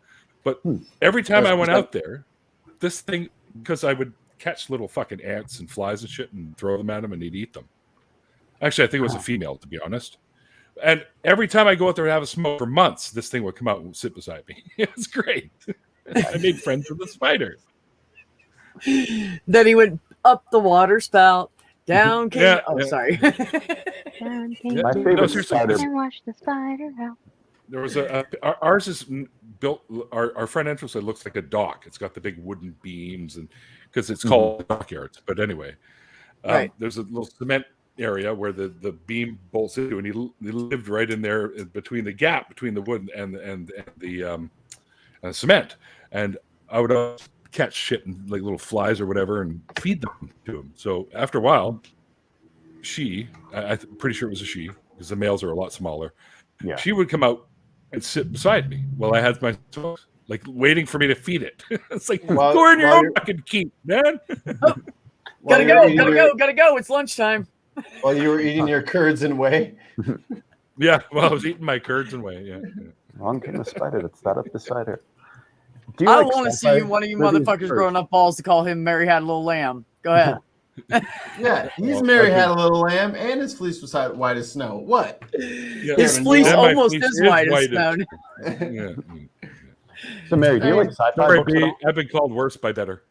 But every time I went out there, this thing, because I would catch little fucking ants and flies and shit and throw them at him and he'd eat them. Actually, I think it was a female, to be honest. And every time I go out there and have a smoke for months, this thing would come out and sit beside me. It was great. I made friends with the spiders. Then he went up the water spout, down came. Sorry. Down came My favorite spider. and watch the spider out. There was ours is built. Our front entrance, it looks like a dock. It's got the big wooden beams, and because it's called dockyards. But anyway, there's a little cement area where the beam bolts into, and he lived right in there between the gap between the wood and the cement. And I would catch shit and like little flies or whatever and feed them to him. So after a while, I'm pretty sure it was a she because the males are a lot smaller. Yeah. She would come out and sit beside me while I had my smokes, like waiting for me to feed it. It's like, go in your own fucking keep, man. Gotta go. It's lunchtime. While you were eating your curds and whey. Yeah, well, I was eating my curds and whey. Yeah. Wrong kind of spider that's that up beside her. I want to see one of you motherfuckers growing up balls to call him Mary Had a Little Lamb. Go ahead. Yeah, he's Mary Had a Little Lamb, and his fleece was white as snow. What? Yeah, his fleece almost is white as snow. Yeah. So, Mary, do you like sci-fi books at all? I've been called worse by better.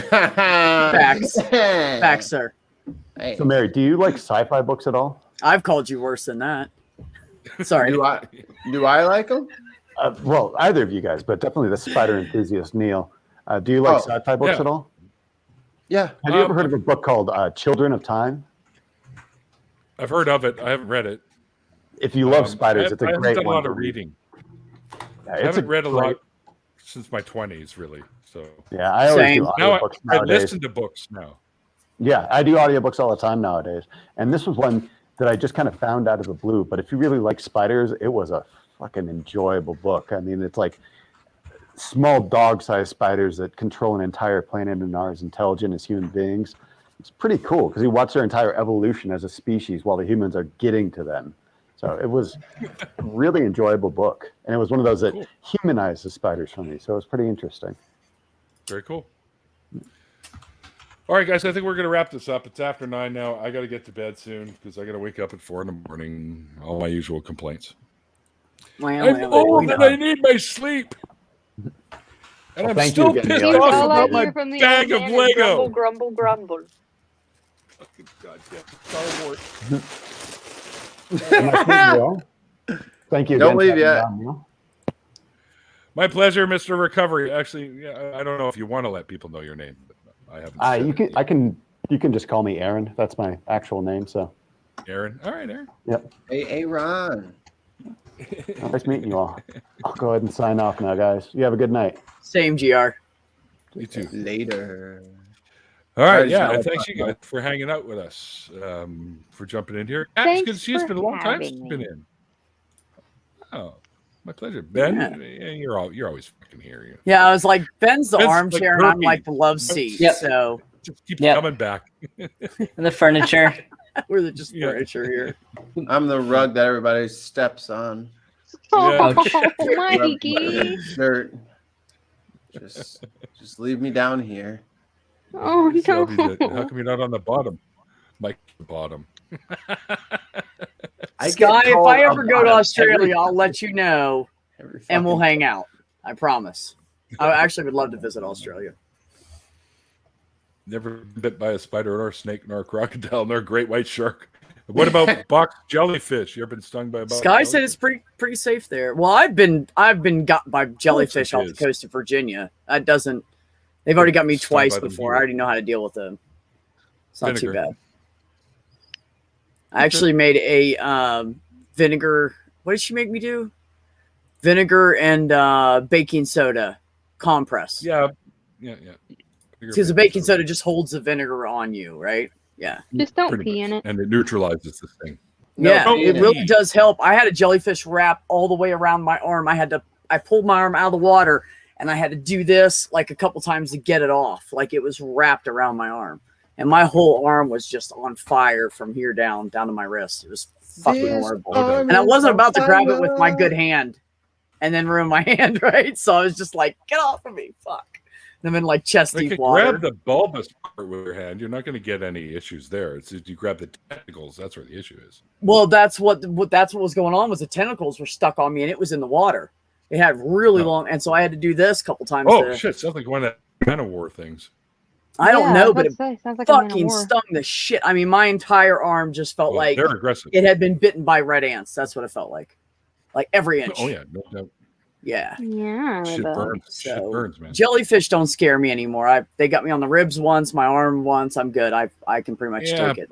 Facts, sir. Hey. So, Mary, do you like sci-fi books at all? I've called you worse than that. Sorry. Do I like them? Well, either of you guys, but definitely the spider enthusiast, Neil. Do you like sci-fi books at all? Yeah. Have you ever heard of a book called Children of Time? I've heard of it. I haven't read it. If you love spiders, it's a great one. I've done a lot of reading. I haven't read a lot since my 20s, really. So yeah, I always do audiobooks I nowadays. listen to books now. Yeah, I do audiobooks all the time nowadays. And this was one that I just kind of found out of the blue. But if you really like spiders, it was a fucking enjoyable book. I mean, it's like small dog-sized spiders that control an entire planet and are as intelligent as human beings. It's pretty cool because you watch their entire evolution as a species while the humans are getting to them. So it was a really enjoyable book. And it was one of those that humanized the spiders for me. So it was pretty interesting. Very cool. All right, guys, I think we're going to wrap this up. It's after 9 now. I got to get to bed soon because I got to wake up at 4 in the morning. All my usual complaints. I'm old and I need my sleep. And I'm still pissed off about my bag of Lego. Grumble, grumble. Fucking goddamn Star Wars. Thank you. Don't leave yet. My pleasure, Mr. Recovery. Actually, yeah, I don't know if you want to let people know your name, but I haven't. You can just call me Aaron. That's my actual name. So. Aaron. All right, Aaron. Yep. Hey, Ron. Nice meeting you all. I'll go ahead and sign off now, guys. You have a good night. Same, GR. You too. Later. All right, yeah. And thanks you guys for hanging out with us, for jumping in here. It's good to see you. It's been a long time since you've been in. Oh, my pleasure, Ben. Yeah. You're always fucking here. Yeah, I was like, Ben's the armchair, and I'm Kirby. like the love seat. Yep. So just keep coming back. The furniture. We're just furniture here. I'm the rug that everybody steps on. Oh, Mikey. Dirt. Just leave me down here. Oh, no. How come you're not on the bottom? Mike, the bottom. Sky, if I ever go to Australia, I'll let you know, and we'll hang out. I promise. I actually would love to visit Australia. Never been bit by a spider nor a snake nor a crocodile nor a great white shark. What about box jellyfish? You ever been stung by a box? Sky said it's pretty safe there. Well, I've been got by jellyfish off the coast of Virginia. That doesn't. They've already got me twice before. I already know how to deal with them. It's not too bad. I actually made a vinegar. What did she make me do? Vinegar and baking soda compress. Yeah. Because the baking soda just holds the vinegar on you, right? Yeah. Just don't pee in it. And it neutralizes the thing. Yeah, it really does help. I had a jellyfish wrap all the way around my arm. I pulled my arm out of the water and I had to do this like a couple times to get it off. Like it was wrapped around my arm. And my whole arm was just on fire from here down to my wrist. It was fucking horrible. And I wasn't about to grab it with my good hand and then ruin my hand, right? So I was just like, get off of me, fuck. And I'm in like chest deep water. Grab the bulbous part with your hand. You're not going to get any issues there. It's just you grab the tentacles. That's where the issue is. Well, that's what was going on. Was the tentacles were stuck on me and it was in the water. It had really long, and so I had to do this a couple times. Oh shit! Sounds like one of the kind of war things. I don't know, but it sounds like fucking stung the shit. I mean, my entire arm just felt like they're aggressive. It had been bitten by red ants. That's what it felt like every inch. Oh yeah, no doubt. Yeah. Shit burns. So, shit burns, man. Jellyfish don't scare me anymore. They got me on the ribs once, my arm once. I'm good. I can pretty much take it.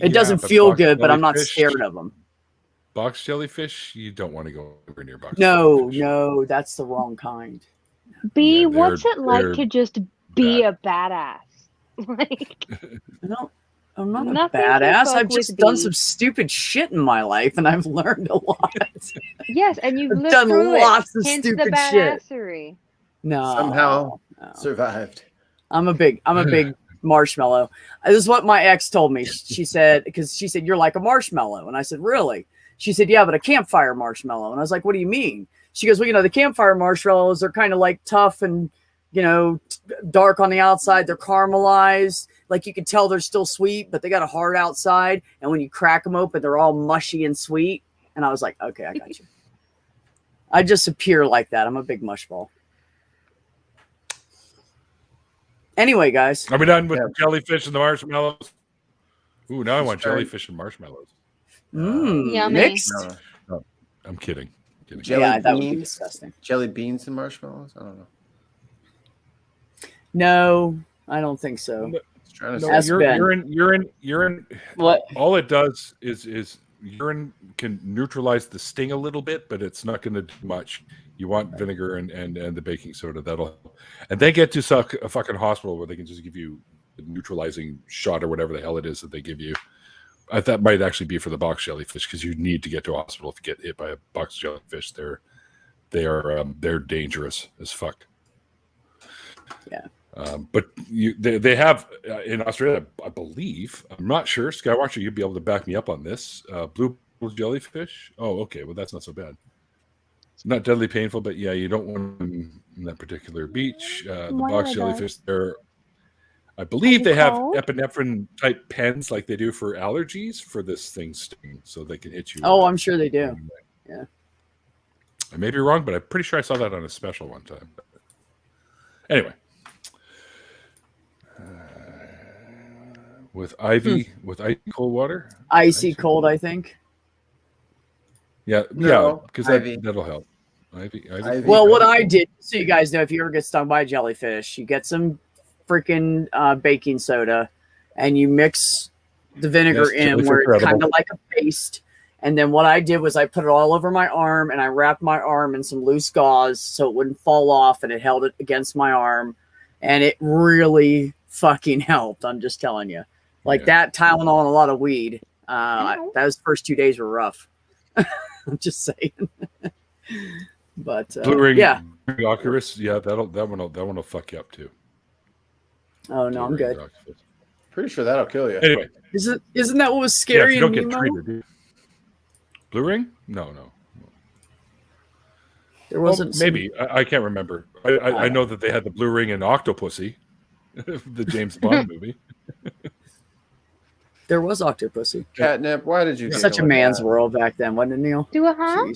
It doesn't feel good, but I'm not scared of them. Box jellyfish, you don't want to go near box. No, that's the wrong kind. B, what's it like to just be a badass? Like, I'm not a badass. I've just done some stupid shit in my life, and I've learned a lot. Yes, and you've lived done through lots it. of Hence stupid the shit. badassery. No, Somehow survived. I'm a big marshmallow. This is what my ex told me. She said, you're like a marshmallow, and I said, really? She said, yeah, but a campfire marshmallow. And I was like, what do you mean? She goes, well, the campfire marshmallows are kind of like tough and, dark on the outside. They're caramelized. Like you can tell they're still sweet, but they got a hard outside. And when you crack them open, they're all mushy and sweet. And I was like, okay, I got you. I just appear like that. I'm a big mushball. Anyway, guys. Are we done with the jellyfish and the marshmallows? Ooh, now I want jellyfish and marshmallows. Yummy. Mixed? No, I'm kidding. That would be disgusting. Jelly beans and marshmallows? I don't know. No, I don't think so. Urine. What? All it does is urine can neutralize the sting a little bit, but it's not going to do much. You want vinegar and the baking soda. That'll help. And they get to a fucking hospital where they can just give you a neutralizing shot or whatever the hell it is that they give you. That might actually be for the box jellyfish because you need to get to a hospital if you get hit by a box jellyfish. They're dangerous as fuck. Yeah. But they have in Australia, I believe. I'm not sure. Skywatcher, you'd be able to back me up on this. Blue jellyfish. Oh, okay. Well, that's not so bad. It's not deadly painful, but yeah, you don't want them in that particular beach. The box jellyfish, I believe they have cold? epinephrine type pens like they do for allergies for this thing sting, so they can hit you. Oh, I'm sure they do. Yeah. I may be wrong, but I'm pretty sure I saw that on a special one time. Anyway, with icy cold water, icy cold, I think. Yeah, No, because Ivy. that'll help. Ivy. Well, what I did, so you guys know, if you ever get stung by a jellyfish, you get some freaking baking soda, and you mix the vinegar in where it's kind of like a paste. And then what I did was I put it all over my arm, and I wrapped my arm in some loose gauze so it wouldn't fall off, and it held it against my arm, and it really fucking helped. I'm just telling you, like that Tylenol and a lot of weed. Those first 2 days were rough. I'm just saying. But Blue ring, yeah, Oculus, yeah, that one will fuck you up too. Oh no, I'm good. Pretty sure that'll kill you. Anyway, isn't that what was scary? Yeah, if you don't in get Nemo? treated. Blue ring? No. There wasn't. Maybe I can't remember. I know that they had the blue ring in Octopussy, the James Bond movie. There was Octopussy. Catnip, why did you? Such a man's world back then, wasn't it, Neil? Do it, huh?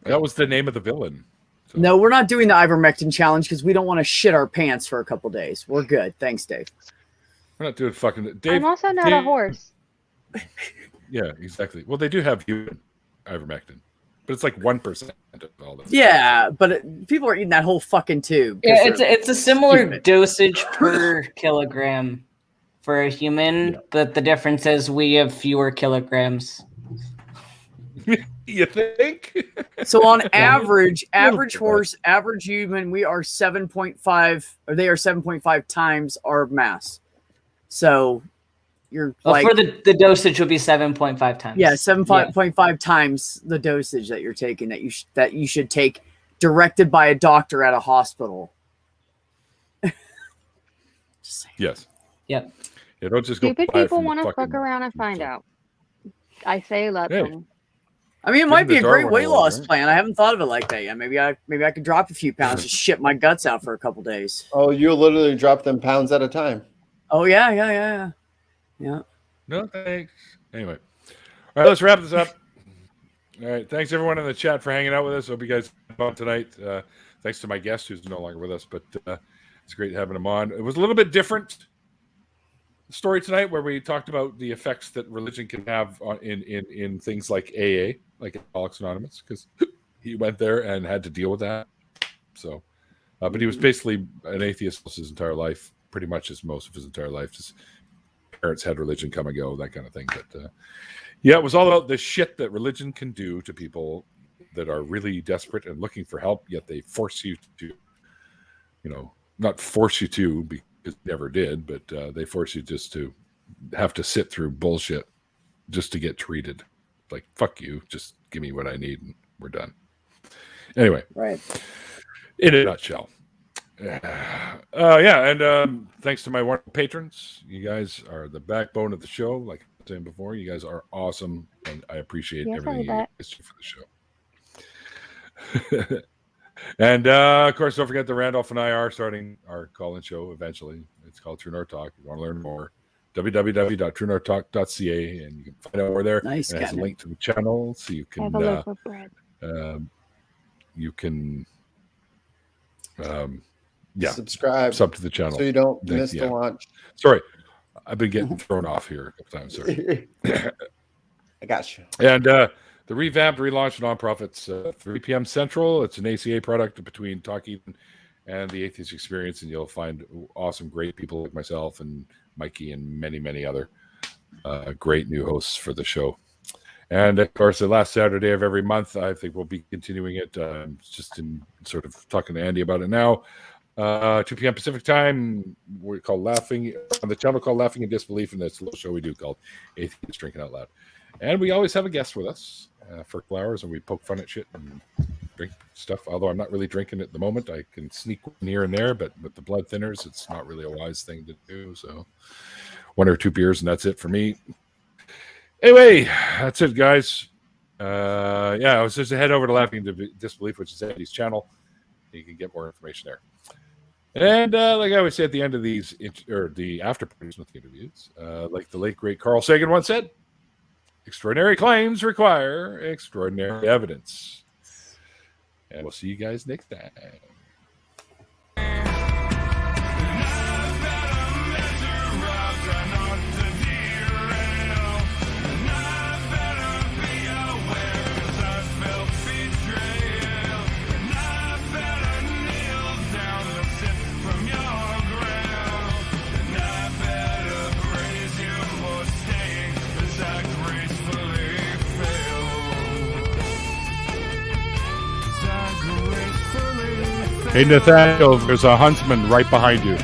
That was the name of the villain. So. No, we're not doing the ivermectin challenge because we don't want to shit our pants for a couple days. We're good. Thanks, Dave. We're not doing fucking. Dave, I'm also not a horse. Yeah, exactly. Well, they do have human ivermectin, but it's like 1% of all that. Yeah, but people are eating that whole fucking tube. Yeah, it's a similar dosage per kilogram for a human, but the difference is we have fewer kilograms. You think? So on average horse, average human, we are 7.5, or they are 7.5 times our mass. So you're like, for the dosage would be 7.5 times. Yeah, 7.5 times the dosage that you're taking that you should take directed by a doctor at a hospital. Yes. Yep. Yeah, don't just go. Stupid people want to fuck around and find out. I say let them. I mean, it might be a great weight loss plan. I haven't thought of it like that yet. Maybe I could drop a few pounds, just shit my guts out for a couple days. Oh, you'll literally drop them pounds at a time. Oh yeah. No thanks. Anyway, all right, let's wrap this up. All right, thanks everyone in the chat for hanging out with us. Hope you guys had fun tonight. Thanks to my guest who's no longer with us, but it's great having him on. It was a little bit different story tonight, where we talked about the effects that religion can have on in things like AA, like Alcoholics Anonymous, because he went there and had to deal with that. So, but he was basically an atheist his entire life, pretty much as most of his entire life. His parents had religion come and go, that kind of thing. But yeah, it was all about the shit that religion can do to people that are really desperate and looking for help, yet they force you to, not force you to, because they never did, but they force you just to have to sit through bullshit just to get treated. Like, fuck you, just give me what I need and we're done. Anyway, right. In a nutshell. And thanks to my wonderful patrons. You guys are the backbone of the show. Like I was saying before, you guys are awesome, and I appreciate everything you guys do for the show. And of course, don't forget that Randolph and I are starting our call-in show eventually. It's called True North Talk. If you want to learn more, www.truenorthtalk.ca, and you can find out where there. Nice. And it has a link to the channel, so you can. Have a loaf of bread. You can. Subscribe. Sub to the channel so you don't miss the launch. Sorry, I've been getting thrown off here a couple times. Sorry. I got you. And the revamped, relaunched nonprofits, 3 p.m. Central. It's an ACA product between Talk Eden and the Atheist Experience, and you'll find awesome, great people like myself and Mikey and many, many other great new hosts for the show. And of course, the last Saturday of every month, I think we'll be continuing it. Just in sort of talking to Andy about it now. 2 p.m. Pacific time. We're called Laughing on the channel called Laughing in Disbelief, and that's a little show we do called Atheist Drinking Out Loud. And we always have a guest with us for a couple hours, and we poke fun at shit and drink stuff. Although I'm not really drinking at the moment, I can sneak one here and there, but with the blood thinners, it's not really a wise thing to do. So 1 or 2 beers, and that's it for me. Anyway, that's it, guys. I was just head over to Laughing in Disbelief, which is Andy's channel. You can get more information there. And like I always say at the end of these, or the after parties with interviews, like the late great Carl Sagan once said, extraordinary claims require extraordinary evidence. And we'll see you guys next time. Hey, Nathaniel, there's a huntsman right behind you.